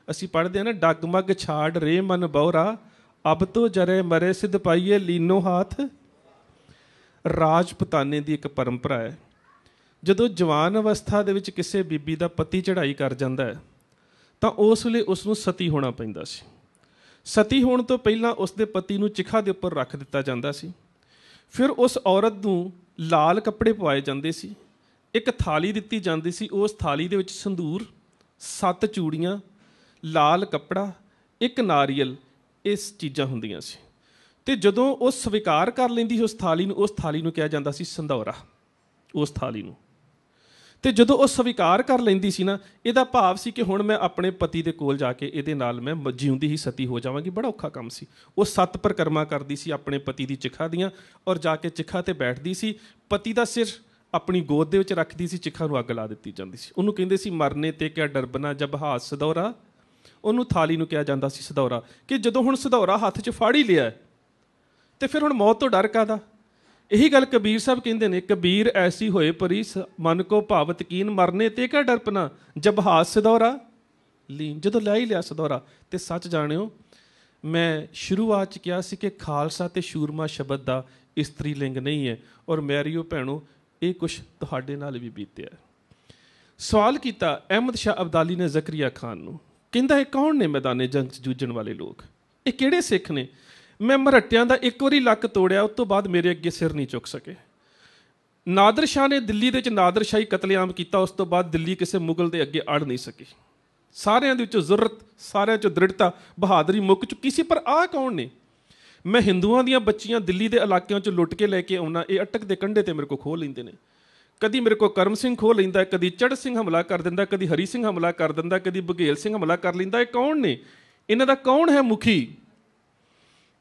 ਅਸੀਂ ਪੜ੍ਹਦੇ ਹਾਂ ਨਾ, ਡਗਮਗ ਛਾੜ ਰੇ ਮਨ ਬੌਰਾ, ਅਬ ਤੋਂ ਜਰੇ ਮਰੇ ਸਿਧ ਪਾਈਏ ਲੀਨੋ ਹਾਥ। ਰਾਜਪੁਤਾਨੇ ਦੀ ਇੱਕ ਪਰੰਪਰਾ ਹੈ, ਜਦੋਂ ਜਵਾਨ ਅਵਸਥਾ ਦੇ ਵਿੱਚ ਕਿਸੇ ਬੀਬੀ ਦਾ ਪਤੀ ਚੜ੍ਹਾਈ ਕਰ ਜਾਂਦਾ ਹੈ ਤਾਂ ਉਸ ਵੇਲੇ ਉਸ ਨੂੰ ਸਤੀ ਹੋਣਾ ਪੈਂਦਾ ਸੀ। ਸਤੀ ਹੋਣ ਤੋਂ ਪਹਿਲਾਂ ਉਸਦੇ ਪਤੀ ਨੂੰ ਚਿਖਾ ਦੇ ਉੱਪਰ ਰੱਖ ਦਿੱਤਾ ਜਾਂਦਾ ਸੀ। ਫਿਰ ਉਸ ਔਰਤ ਨੂੰ ਲਾਲ ਕੱਪੜੇ ਪਵਾਏ ਜਾਂਦੇ ਸੀ, ਇੱਕ ਥਾਲੀ ਦਿੱਤੀ ਜਾਂਦੀ ਸੀ, ਉਸ ਥਾਲੀ ਦੇ ਵਿੱਚ ਸੰਧੂਰ, 7 ਚੂੜੀਆਂ, ਲਾਲ ਕੱਪੜਾ, ਇੱਕ ਨਾਰੀਅਲ, ਇਸ ਚੀਜ਼ਾਂ ਹੁੰਦੀਆਂ ਸੀ। ਅਤੇ ਜਦੋਂ ਉਹ ਸਵੀਕਾਰ ਕਰ ਲੈਂਦੀ ਸੀ ਉਸ ਥਾਲੀ ਨੂੰ ਕਿਹਾ ਜਾਂਦਾ ਸੀ ਸੰਧੌਰਾ, ਉਸ ਥਾਲੀ ਨੂੰ। ਅਤੇ ਜਦੋਂ ਉਹ ਸਵੀਕਾਰ ਕਰ ਲੈਂਦੀ ਸੀ ਨਾ, ਇਹਦਾ ਭਾਵ ਸੀ ਕਿ ਹੁਣ ਮੈਂ ਆਪਣੇ ਪਤੀ ਦੇ ਕੋਲ ਜਾ ਕੇ ਇਹਦੇ ਨਾਲ ਮੈਂ ਜਿਉਂਦੀ ਹੀ ਸਤੀ ਹੋ ਜਾਵਾਂਗੀ। ਬੜਾ ਔਖਾ ਕੰਮ ਸੀ। ਉਹ 7 ਪਰਿਕਰਮਾ ਕਰਦੀ ਸੀ ਆਪਣੇ ਪਤੀ ਦੀ ਚਿਖਾ ਦੀਆਂ, ਔਰ ਜਾ ਕੇ ਚਿਖਾ 'ਤੇ ਬੈਠਦੀ ਸੀ, ਪਤੀ ਦਾ ਸਿਰ ਆਪਣੀ ਗੋਦ ਦੇ ਵਿੱਚ ਰੱਖਦੀ ਸੀ, ਚਿਖਾ ਨੂੰ ਅੱਗ ਲਾ ਦਿੱਤੀ ਜਾਂਦੀ ਸੀ। ਉਹਨੂੰ ਕਹਿੰਦੇ ਸੀ ਮਰਨੇ ਤੇ ਕਿਆ ਡਰਬਨਾ ਜਬ ਹਾਥ ਸਦੌਰਾ। ਉਹਨੂੰ ਥਾਲੀ ਨੂੰ ਕਿਹਾ ਜਾਂਦਾ ਸੀ ਸਦੌਰਾ। ਕਿ ਜਦੋਂ ਹੁਣ ਸਦੌਰਾ ਹੱਥ 'ਚ ਫੜ ਹੀ ਲਿਆ ਤੇ ਫਿਰ ਹੁਣ ਮੌਤ ਤੋਂ ਡਰ ਕਾਹਦਾ? ਇਹੀ ਗੱਲ ਕਬੀਰ ਸਾਹਿਬ ਕਹਿੰਦੇ ਨੇ, ਕਬੀਰ ਐਸੀ ਹੋਏ ਪਰੀ ਮਨ ਕੋ ਭਾਵਤ ਕੀਨ, ਮਰਨੇ ਤੇ ਕਿਆ ਡਰਪਨਾ ਜਬ ਹਾਥ ਸਦੌਰਾ ਲੀਨ। ਜਦੋਂ ਲੈ ਹੀ ਲਿਆ ਸਦੌਰਾ। ਤੇ ਸੱਚ ਜਾਣਿਓ, ਮੈਂ ਸ਼ੁਰੂਆਤ 'ਚ ਕਿਹਾ ਸੀ ਕਿ ਖਾਲਸਾ ਤੇ ਸ਼ੂਰਮਾ ਸ਼ਬਦ ਦਾ ਇਸਤਰੀ ਲਿੰਗ ਨਹੀਂ ਹੈ, ਔਰ ਮੈਰੀਓ ਭੈਣੋ ਇਹ ਕੁਛ ਤੁਹਾਡੇ ਨਾਲ ਵੀ ਬੀਤਿਆ। ਸਵਾਲ ਕੀਤਾ ਅਹਿਮਦ ਸ਼ਾਹ ਅਬਦਾਲੀ ਨੇ ਜ਼ਕਰੀਆ ਖਾਨ ਨੂੰ, ਕਹਿੰਦਾ ਇਹ ਕੌਣ ਨੇ ਮੈਦਾਨੇ ਜੰਗ 'ਚ ਜੂਝਣ ਵਾਲੇ ਲੋਕ, ਇਹ ਕਿਹੜੇ ਸਿੱਖ ਨੇ? ਮੈਂ ਮਰਹੱਟਿਆਂ ਦਾ ਇੱਕ ਵਾਰੀ ਲੱਕ ਤੋੜਿਆ, ਉਸ ਤੋਂ ਬਾਅਦ ਮੇਰੇ ਅੱਗੇ ਸਿਰ ਨਹੀਂ ਚੁੱਕ ਸਕੇ। ਨਾਦਰ ਸ਼ਾਹ ਨੇ ਦਿੱਲੀ ਦੇ ਵਿੱਚ ਨਾਦਰ ਸ਼ਾਹੀ ਕਤਲੇਆਮ ਕੀਤਾ, ਉਸ ਤੋਂ ਬਾਅਦ ਦਿੱਲੀ ਕਿਸੇ ਮੁਗਲ ਦੇ ਅੱਗੇ ਅੜ ਨਹੀਂ ਸਕੀ। ਸਾਰਿਆਂ ਦੇ ਵਿੱਚੋਂ ਜ਼ੁਰਤ, ਸਾਰਿਆਂ 'ਚੋਂ ਦ੍ਰਿੜਤਾ, ਬਹਾਦਰੀ ਮੁੱਕ ਚੁੱਕੀ ਸੀ। ਪਰ ਆਹ ਕੌਣ ਨੇ? ਮੈਂ ਹਿੰਦੂਆਂ ਦੀਆਂ ਬੱਚੀਆਂ ਦਿੱਲੀ ਦੇ ਇਲਾਕਿਆਂ 'ਚੋਂ ਲੁੱਟ ਕੇ ਲੈ ਕੇ ਆਉਣਾ, ਇਹ ਅਟਕ ਦੇ ਕੰਢੇ 'ਤੇ ਮੇਰੇ ਕੋਲ ਖੋਹ ਲੈਂਦੇ ਨੇ। ਕਦੀ ਮੇਰੇ ਕੋਲ ਕਰਮ ਸਿੰਘ ਖੋਹ ਲੈਂਦਾ, ਕਦੀ ਚੜ੍ਹ ਸਿੰਘ ਹਮਲਾ ਕਰ ਦਿੰਦਾ, ਕਦੀ ਹਰੀ ਸਿੰਘ ਹਮਲਾ ਕਰ ਦਿੰਦਾ, ਕਦੀ ਬਘੇਲ ਸਿੰਘ ਹਮਲਾ ਕਰ ਲੈਂਦਾ। ਇਹ ਕੌਣ ਨੇ? ਇਹਨਾਂ ਦਾ ਕੌਣ ਹੈ ਮੁਖੀ?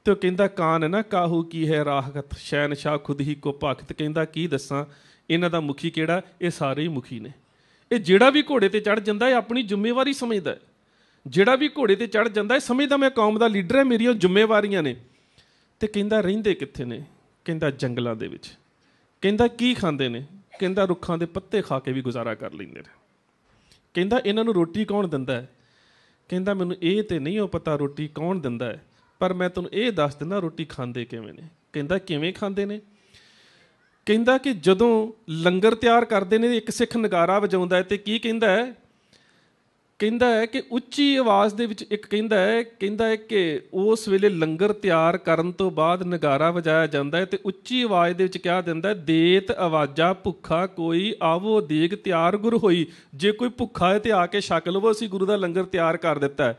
ਤੇ ਉਹ ਕਹਿੰਦਾ ਕਾਨ ਹੈ ਨਾ ਕਾਹੂ ਕੀ ਹੈ ਰਾਹਤ, ਸ਼ਹਿਨਸ਼ਾਹ ਖੁਦ ਹੀ ਕੋ ਭਖਤ। ਕਹਿੰਦਾ ਕੀ ਦੱਸਾਂ ਇਹਨਾਂ ਦਾ ਮੁਖੀ ਕਿਹੜਾ? ਇਹ ਸਾਰੇ ਹੀ ਮੁਖੀ ਨੇ। ਇਹ ਜਿਹੜਾ ਵੀ ਘੋੜੇ ਤੇ ਚੜ੍ਹ ਜਾਂਦਾ ਇਹ ਆਪਣੀ ਜ਼ਿੰਮੇਵਾਰੀ ਸਮਝਦਾ। ਜਿਹੜਾ ਵੀ ਘੋੜੇ ਤੇ ਚੜ੍ਹ ਜਾਂਦਾ ਇਹ ਸਮਝਦਾ ਮੈਂ ਕੌਮ ਦਾ ਲੀਡਰ ਹੈ, ਮੇਰੀਆਂ ਜ਼ਿੰਮੇਵਾਰੀਆਂ ਨੇ। ਤੇ ਕਹਿੰਦਾ ਰਹਿੰਦੇ ਕਿੱਥੇ ਨੇ? ਕਹਿੰਦਾ ਜੰਗਲਾਂ ਦੇ ਵਿੱਚ। ਕਹਿੰਦਾ ਕੀ ਖਾਂਦੇ ਨੇ? ਕਹਿੰਦਾ ਰੁੱਖਾਂ ਦੇ ਪੱਤੇ ਖਾ ਕੇ ਵੀ ਗੁਜ਼ਾਰਾ ਕਰ ਲੈਂਦੇ ਨੇ। ਕਹਿੰਦਾ ਇਹਨਾਂ ਨੂੰ ਰੋਟੀ ਕੌਣ ਦਿੰਦਾ ਹੈ? ਕਹਿੰਦਾ ਮੈਨੂੰ ਇਹ ਤੇ ਨਹੀਂ ਉਹ ਪਤਾ ਰੋਟੀ ਕੌਣ ਦਿੰਦਾ ਹੈ, ਪਰ ਮੈਂ ਤੁਹਾਨੂੰ ਇਹ ਦੱਸ ਦਿੰਦਾ ਰੋਟੀ ਖਾਂਦੇ ਕਿਵੇਂ ਨੇ। ਕਹਿੰਦਾ ਕਿਵੇਂ ਖਾਂਦੇ ਨੇ? ਕਹਿੰਦਾ ਕਿ ਜਦੋਂ ਲੰਗਰ ਤਿਆਰ ਕਰਦੇ ਨੇ ਇੱਕ ਸਿੱਖ ਨਗਾਰਾ ਵਜਾਉਂਦਾ ਹੈ ਤੇ ਕੀ ਕਹਿੰਦਾ ਹੈ? ਕਹਿੰਦਾ ਹੈ ਕਿ ਉੱਚੀ ਆਵਾਜ਼ ਦੇ ਵਿੱਚ ਇੱਕ ਕਹਿੰਦਾ ਹੈ ਕਿ ਉਸ ਵੇਲੇ ਲੰਗਰ ਤਿਆਰ ਕਰਨ ਤੋਂ ਬਾਅਦ ਨਗਾਰਾ ਵਜਾਇਆ ਜਾਂਦਾ ਹੈ ਤੇ ਉੱਚੀ ਆਵਾਜ਼ ਦੇ ਵਿੱਚ ਕਿਹਾ ਦਿੰਦਾ, ਦੇਤ ਆਵਾਜ਼ਾਂ ਭੁੱਖਾ ਕੋਈ ਆਵੋ ਦੇਗ ਤਿਆਰ ਗੁਰ ਹੋਈ। ਜੇ ਕੋਈ ਭੁੱਖਾ ਹੈ ਤੇ ਆ ਕੇ ਛਕ ਲਵੋ, ਅਸੀਂ ਗੁਰੂ ਦਾ ਲੰਗਰ ਤਿਆਰ ਕਰ ਦਿੱਤਾ ਹੈ।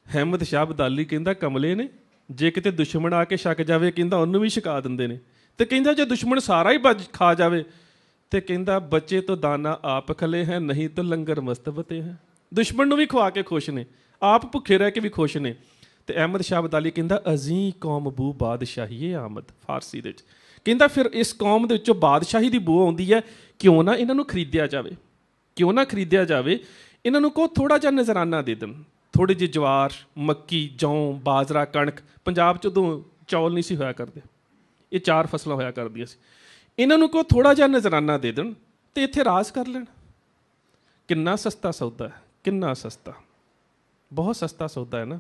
ਅਹਿਮਦ ਸ਼ਾਹ ਅਬਦਾਲੀ ਕਹਿੰਦਾ ਕਮਲੇ ਨੇ, ਜੇ ਕਿਤੇ ਦੁਸ਼ਮਣ ਆ ਕੇ ਛਕ ਜਾਵੇ ਕਹਿੰਦਾ ਉਹਨੂੰ ਵੀ ਛਕਾ ਦਿੰਦੇ ਨੇ। ਤੇ ਕਹਿੰਦਾ ਜੇ ਦੁਸ਼ਮਣ ਸਾਰਾ ਹੀ ਖਾ ਜਾਵੇ ਤੇ ਕਹਿੰਦਾ ਬੱਚੇ ਤੋਂ ਦਾਨਾ ਆਪ ਖਲੇ ਹੈ, ਨਹੀਂ ਤਾਂ ਲੰਗਰ ਮਸਤਬਤੇ ਹੈ। ਦੁਸ਼ਮਣ ਨੂੰ ਵੀ ਖਵਾ ਕੇ ਖੁਸ਼ ਨੇ, ਆਪ ਭੁੱਖੇ ਰਹਿ ਕੇ ਵੀ ਖੁਸ਼ ਨੇ। ਤੇ ਅਹਿਮਦ ਸ਼ਾਹ ਅਬਦਾਲੀ ਕਹਿੰਦਾ ਅਜ਼ੀਂ ਕੌਮ ਬੂ ਬਾਦਸ਼ਾਹੀਏ ਆਮਦ, ਫਾਰਸੀ ਦੇ ਵਿੱਚ ਕਹਿੰਦਾ ਫਿਰ ਇਸ ਕੌਮ ਦੇ ਵਿੱਚੋਂ ਬਾਦਸ਼ਾਹੀ ਦੀ ਬੂ ਆਉਂਦੀ ਹੈ, ਕਿਉਂ ਨਾ ਇਹਨਾਂ ਨੂੰ ਖਰੀਦਿਆ ਜਾਵੇ, ਕਿਉਂ ਨਾ ਖਰੀਦਿਆ ਜਾਵੇ। ਇਹਨਾਂ ਨੂੰ ਕਹੋ ਥੋੜ੍ਹਾ ਜਿਹਾ ਨਜ਼ਰਾਨਾ ਦੇ ਦੇਣ, ਥੋੜ੍ਹੀ ਜਿਹੀ ਜਵਾਰ, ਮੱਕੀ, ਜੌਂ, ਬਾਜਰਾ, ਕਣਕ। ਪੰਜਾਬ 'ਚ ਉਦੋਂ ਚੌਲ ਨਹੀਂ ਸੀ ਹੋਇਆ ਕਰਦੇ, ਇਹ 4 ਫਸਲਾਂ ਹੋਇਆ ਕਰਦੀਆਂ ਸੀ। ਇਹਨਾਂ ਨੂੰ ਕਹੋ ਥੋੜ੍ਹਾ ਜਿਹਾ ਨਜ਼ਰਾਨਾ ਦੇ ਦੇਣ ਤੇ ਇੱਥੇ ਰਾਜ ਕਰ ਲੈਣ। ਕਿੰਨਾ ਸਸਤਾ ਸੌਦਾ ਹੈ, ਕਿੰਨਾ ਸਸਤਾ, ਬਹੁਤ ਸਸਤਾ ਸੌਦਾ ਹੈ ਨਾ।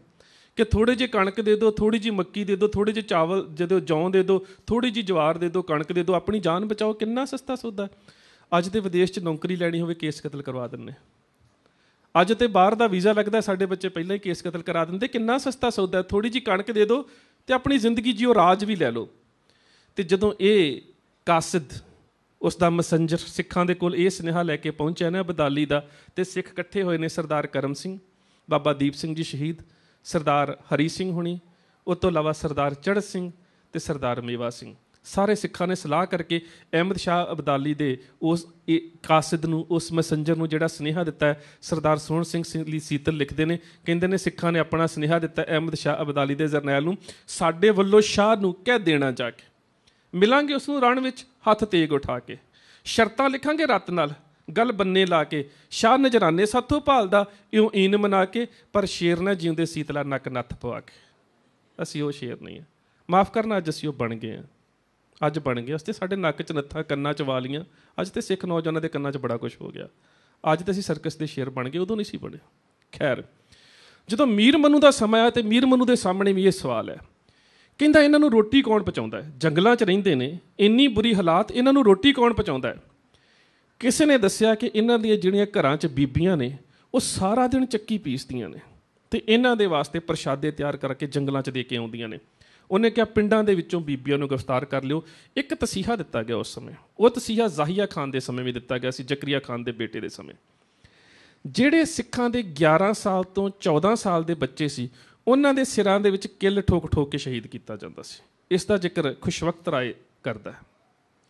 ਕਿ ਥੋੜ੍ਹੇ ਜਿਹੇ ਕਣਕ ਦੇ ਦਿਓ, ਥੋੜ੍ਹੀ ਜਿਹੀ ਮੱਕੀ ਦੇ ਦਿਓ, ਥੋੜ੍ਹੇ ਜਿਹੇ ਚਾਵਲ ਦੇ ਦਿਓ, ਜੌਂ ਦੇ ਦਿਓ, ਥੋੜ੍ਹੀ ਜਿਹੀ ਜਵਾਰ ਦੇ ਦਿਓ, ਕਣਕ ਦੇ ਦਿਓ, ਆਪਣੀ ਜਾਨ ਬਚਾਓ। ਕਿੰਨਾ ਸਸਤਾ ਸੌਦਾ। ਅੱਜ ਤੇ ਵਿਦੇਸ਼ 'ਚ ਨੌਕਰੀ ਲੈਣੀ ਹੋਵੇ ਕੇਸ ਕਤਲ ਕਰਵਾ ਦਿੰਦੇ। ਅੱਜ ਤੇ ਬਾਹਰ ਦਾ ਵੀਜ਼ਾ ਲੱਗਦਾ, ਸਾਡੇ ਬੱਚੇ ਪਹਿਲਾਂ ਹੀ ਕੇਸ ਕਤਲ ਕਰਾ ਦਿੰਦੇ। ਕਿੰਨਾ ਸਸਤਾ ਸੌਦਾ। ਥੋੜ੍ਹੀ ਜਿਹੀ ਕਣਕ ਦੇ ਦਿਓ ਤੇ ਆਪਣੀ ਜ਼ਿੰਦਗੀ ਜਿਓ, ਰਾਜ ਵੀ ਲੈ ਲਓ। ਤੇ ਜਦੋਂ ਇਹ ਕਾਸਿਦ, ਉਸ ਦਾ ਮੈਸੇਂਜਰ ਸਿੱਖਾਂ ਦੇ ਕੋਲ ਇਹ ਸੁਨੇਹਾ ਲੈ ਕੇ ਪਹੁੰਚਿਆ ਨਾ ਅਬਦਾਲੀ ਦਾ, ਤੇ ਸਿੱਖ ਇਕੱਠੇ ਹੋਏ ਨੇ। ਸਰਦਾਰ ਕਰਮ ਸਿੰਘ, ਬਾਬਾ ਦੀਪ ਸਿੰਘ ਜੀ ਸ਼ਹੀਦ, ਸਰਦਾਰ ਹਰੀ ਸਿੰਘ ਹੁਣੀ, ਉਸ ਤੋਂ ਇਲਾਵਾ ਸਰਦਾਰ ਚੜ੍ਹਤ ਸਿੰਘ ਤੇ ਸਰਦਾਰ ਮੇਵਾ ਸਿੰਘ। ਸਾਰੇ ਸਿੱਖਾਂ ਨੇ ਸਲਾਹ ਕਰਕੇ ਅਹਿਮਦ ਸ਼ਾਹ ਅਬਦਾਲੀ ਦੇ ਉਸ ਕਾਸਿਦ ਨੂੰ, ਉਸ ਮੈਸੇਂਜਰ ਨੂੰ ਜਿਹੜਾ ਸੁਨੇਹਾ ਦਿੱਤਾ ਹੈ, ਸਰਦਾਰ ਸੋਹਣ ਸਿੰਘ ਲਈ ਸੀਤਲ ਲਿਖਦੇ ਨੇ, ਕਹਿੰਦੇ ਨੇ ਸਿੱਖਾਂ ਨੇ ਆਪਣਾ ਸੁਨੇਹਾ ਦਿੱਤਾ ਅਹਿਮਦ ਸ਼ਾਹ ਅਬਦਾਲੀ ਦੇ ਜਰਨੈਲ ਨੂੰ, ਸਾਡੇ ਵੱਲੋਂ ਸ਼ਾਹ ਨੂੰ ਕਹਿ ਦੇਣਾ ਜਾ ਕੇ, ਮਿਲਾਂਗੇ ਉਸ ਨੂੰ ਰਣ ਵਿੱਚ ਹੱਥ ਤੇਗ ਉਠਾ ਕੇ, ਸ਼ਰਤਾਂ ਲਿਖਾਂਗੇ ਰੱਤ ਨਾਲ, ਗੱਲ ਬੰਨੇ ਲਾ ਕੇ, ਸ਼ਾਹ ਨਜਰਾਨੇ ਸਾਥੋਂ ਭਾਲਦਾ ਇਉਂ ਈਨ ਮਨਾ ਕੇ, ਪਰ ਸ਼ੇਰ ਨਾ ਜਿਉਂਦੇ ਸੀਤਲਾ ਨੱਕ ਨੱਥ ਪਵਾ ਕੇ। ਅਸੀਂ ਉਹ ਸ਼ੇਰ ਨਹੀਂ ਹਾਂ, ਮਾਫ਼ ਕਰਨਾ, ਅੱਜ ਅਸੀਂ ਉਹ ਬਣ ਗਏ ਹਾਂ। ਅੱਜ ਬਣ ਗਏ, ਅਸੀਂ ਸਾਡੇ ਨੱਕ 'ਚ ਨੱਥਾਂ, ਕੰਨਾਂ 'ਚ ਵਾਲੀਆਂ। ਅੱਜ ਤੇ ਸਿੱਖ ਨੌਜਵਾਨਾਂ ਦੇ ਕੰਨਾਂ 'ਚ ਬੜਾ ਕੁਛ ਹੋ ਗਿਆ। ਅੱਜ ਤੇ ਅਸੀਂ ਸਰਕਸ ਦੇ ਸ਼ੇਰ ਬਣ ਗਏ, ਉਦੋਂ ਨਹੀਂ ਸੀ ਬਣੇ। ਖੈਰ, ਜਦੋਂ ਮੀਰ ਮਨੂੰ ਦਾ ਸਮਾਂ ਆਇਆ ਤੇ ਮੀਰ ਮਨੂੰ ਦੇ ਸਾਹਮਣੇ ਵੀ ਇਹ ਸਵਾਲ ਹੈ। ਕਹਿੰਦਾ ਇਹਨਾਂ ਨੂੰ ਰੋਟੀ ਕੌਣ ਪਹੁੰਚਾਉਂਦਾ ਹੈ? ਜੰਗਲਾਂ 'ਚ ਰਹਿੰਦੇ ਨੇ, ਇੰਨੀ ਬੁਰੀ ਹਾਲਾਤ, ਇਹਨਾਂ ਨੂੰ ਰੋਟੀ ਕੌਣ ਪਹੁੰਚਾਉਂਦਾ ਹੈ? ਕਿਸੇ ਨੇ ਦੱਸਿਆ ਕਿ ਇਹਨਾਂ ਦੀਆਂ ਜਿਹੜੀਆਂ ਘਰਾਂ 'ਚ ਬੀਬੀਆਂ ਨੇ, ਉਹ ਸਾਰਾ ਦਿਨ ਚੱਕੀ ਪੀਸਦੀਆਂ ਨੇ ਤੇ ਇਹਨਾਂ ਦੇ ਵਾਸਤੇ ਪ੍ਰਸ਼ਾਦੇ ਤਿਆਰ ਕਰਕੇ ਜੰਗਲਾਂ 'ਚ ਦੇ ਕੇ ਆਉਂਦੀਆਂ ਨੇ। ਉਹਨੇ ਕਿਹਾ ਪਿੰਡਾਂ ਦੇ ਵਿੱਚੋਂ ਬੀਬੀਆਂ ਨੂੰ ਗ੍ਰਿਫਤਾਰ ਕਰ ਲਿਓ। ਇੱਕ ਤਸੀਹਾ ਦਿੱਤਾ ਗਿਆ ਉਸ ਸਮੇਂ, ਉਹ ਤਸੀਹਾ ਜ਼ਾਹੀਆ ਖਾਨ ਦੇ ਸਮੇਂ ਵੀ ਦਿੱਤਾ ਗਿਆ ਸੀ, ਜ਼ਕਰੀਆ ਖਾਨ ਦੇ ਬੇਟੇ ਦੇ ਸਮੇਂ। ਜਿਹੜੇ ਸਿੱਖਾਂ ਦੇ 11 ਸਾਲ ਤੋਂ 14 ਸਾਲ ਦੇ ਬੱਚੇ ਸੀ, ਉਹਨਾਂ ਦੇ ਸਿਰਾਂ ਦੇ ਵਿੱਚ ਕਿੱਲ ਠੋਕ ਠੋਕ ਕੇ ਸ਼ਹੀਦ ਕੀਤਾ ਜਾਂਦਾ ਸੀ। ਇਸ ਦਾ ਜ਼ਿਕਰ ਖੁਸ਼ਵਕਤ ਰਾਏ ਕਰਦਾ ਹੈ।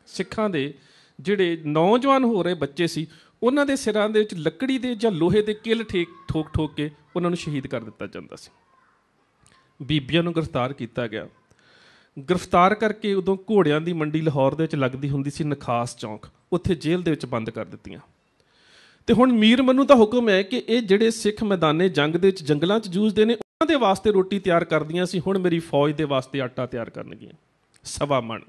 ਸਿੱਖਾਂ ਦੇ ਜਿਹੜੇ ਨੌਜਵਾਨ ਹੋ ਰਹੇ ਬੱਚੇ ਸੀ, ਉਹਨਾਂ ਦੇ ਸਿਰਾਂ ਦੇ ਵਿੱਚ ਲੱਕੜੀ ਦੇ ਜਾਂ ਲੋਹੇ ਦੇ ਕਿੱਲ ਠੋਕ ਠੋਕ ਕੇ ਉਹਨਾਂ ਨੂੰ ਸ਼ਹੀਦ ਕਰ ਦਿੱਤਾ ਜਾਂਦਾ ਸੀ। ਬੀਬੀਆਂ ਨੂੰ ਗ੍ਰਿਫਤਾਰ ਕੀਤਾ ਗਿਆ। ਗ੍ਰਿਫਤਾਰ ਕਰਕੇ ਉਦੋਂ ਘੋੜਿਆਂ ਦੀ ਮੰਡੀ ਲਾਹੌਰ ਦੇ ਵਿੱਚ ਲੱਗਦੀ ਹੁੰਦੀ ਸੀ, ਨਖਾਸ ਚੌਂਕ, ਉੱਥੇ ਜੇਲ੍ਹ ਦੇ ਵਿੱਚ ਬੰਦ ਕਰ ਦਿੱਤੀਆਂ। ਤੇ ਹੁਣ ਮੀਰ ਮਨੂੰ ਦਾ ਹੁਕਮ ਹੈ ਕਿ ਇਹ ਜਿਹੜੇ ਸਿੱਖ ਮੈਦਾਨੇ ਜੰਗ ਦੇ ਵਿੱਚ ਜੰਗਲਾਂ 'ਚ ਜੂਝਦੇ ਨੇ, ਉਹਨਾਂ ਦੇ ਵਾਸਤੇ ਰੋਟੀ ਤਿਆਰ ਕਰਦੀਆਂ ਸੀ। ਹੁਣ ਮੇਰੀ ਫੌਜ ਦੇ ਵਾਸਤੇ ਆਟਾ ਤਿਆਰ ਕਰਨਗੀਆਂ। 1.25 ਮਣ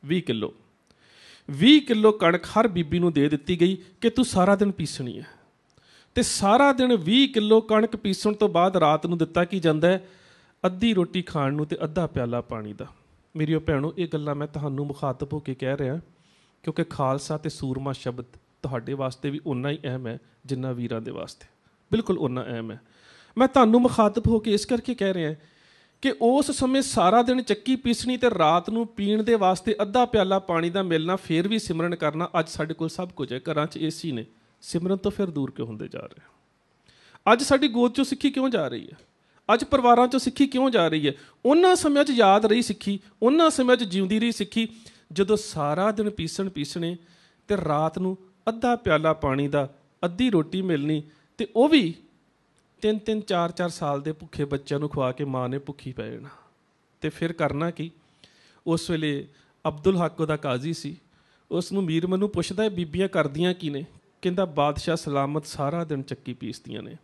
20 ਕਿਲੋ ਕਣਕ ਹਰ ਬੀਬੀ ਨੂੰ ਦੇ ਦਿੱਤੀ ਗਈ ਕਿ ਤੂੰ ਸਾਰਾ ਦਿਨ ਪੀਸਣੀ ਹੈ। ਤੇ ਸਾਰਾ ਦਿਨ 20 ਕਿਲੋ ਕਣਕ ਪੀਸਣ ਤੋਂ ਬਾਅਦ ਰਾਤ ਨੂੰ ਦਿੱਤਾ ਕੀ ਜਾਂਦਾ ਹੈ? ਅੱਧੀ ਰੋਟੀ ਖਾਣ ਨੂੰ ਤੇ ਅੱਧਾ ਪਿਆਲਾ ਪਾਣੀ ਦਾ। ਮੇਰੀਓ ਭੈਣੋ, ਇਹ ਗੱਲਾਂ ਮੈਂ ਤੁਹਾਨੂੰ ਮੁਖਾਤਬ ਹੋ ਕੇ ਕਹਿ ਰਿਹਾ, ਕਿਉਂਕਿ ਖਾਲਸਾ ਤੇ ਸੂਰਮਾ ਸ਼ਬਦ ਤੁਹਾਡੇ ਵਾਸਤੇ ਵੀ ਓਨਾ ਹੀ ਅਹਿਮ ਹੈ ਜਿੰਨਾ ਵੀਰਾਂ ਦੇ ਵਾਸਤੇ, ਬਿਲਕੁਲ ਓਨਾ ਅਹਿਮ ਹੈ। ਮੈਂ ਤੁਹਾਨੂੰ ਮੁਖਾਤਬ ਹੋ ਕੇ ਇਸ ਕਰਕੇ ਕਹਿ ਰਿਹਾ ਕਿ ਉਸ ਸਮੇਂ ਸਾਰਾ ਦਿਨ ਚੱਕੀ ਪੀਸਣੀ ਤੇ ਰਾਤ ਨੂੰ ਪੀਣ ਦੇ ਵਾਸਤੇ ਅੱਧਾ ਪਿਆਲਾ ਪਾਣੀ ਦਾ ਮਿਲਣਾ, ਫਿਰ ਵੀ ਸਿਮਰਨ ਕਰਨਾ। ਅੱਜ ਸਾਡੇ ਕੋਲ ਸਭ ਕੁਝ ਹੈ, ਘਰਾਂ 'ਚ ਏਸੀ ਨੇ, ਸਿਮਰਨ ਤੋਂ ਫਿਰ ਦੂਰ ਕਿਉਂ ਹੁੰਦੇ ਜਾ ਰਹੇ? ਅੱਜ ਸਾਡੀ ਗੋਦ 'ਚੋਂ ਸਿੱਖੀ ਕਿਉਂ ਜਾ ਰਹੀ ਹੈ? ਅੱਜ ਪਰਿਵਾਰਾਂ 'ਚੋਂ ਸਿੱਖੀ ਕਿਉਂ ਜਾ ਰਹੀ ਹੈ? ਉਹਨਾਂ ਸਮਿਆਂ 'ਚ ਯਾਦ ਰਹੀ ਸਿੱਖੀ, ਉਹਨਾਂ ਸਮਿਆਂ 'ਚ ਜਿਉਂਦੀ ਰਹੀ ਸਿੱਖੀ, ਜਦੋਂ ਸਾਰਾ ਦਿਨ ਪੀਸਣੇ ਤੇ ਰਾਤ ਨੂੰ ਅੱਧਾ ਪਿਆਲਾ ਪਾਣੀ ਦਾ, ਅੱਧੀ ਰੋਟੀ ਮਿਲਣੀ, ਤੇ ਉਹ ਵੀ 3-3, 4-4 ਸਾਲ ਦੇ ਭੁੱਖੇ ਬੱਚਿਆਂ ਨੂੰ ਖਵਾ ਕੇ ਮਾਂ ਨੇ ਭੁੱਖੀ ਪੈ ਜਾਣਾ। ਤੇ ਫਿਰ ਕਰਨਾ ਕੀ? ਉਸ ਵੇਲੇ ਅਬਦੁਲ ਹੱਕ ਉਹਦਾ ਕਾਜ਼ੀ ਸੀ, ਉਸ ਨੂੰ ਮੀਰ ਮਨੂੰ ਪੁੱਛਦਾ ਬੀਬੀਆਂ ਕਰਦੀਆਂ ਕੀ ਨੇ? ਕਹਿੰਦਾ ਬਾਦਸ਼ਾਹ ਸਲਾਮਤ ਸਾਰਾ ਦਿਨ ਚੱਕੀ ਪੀਸਦੀਆਂ ਨੇ,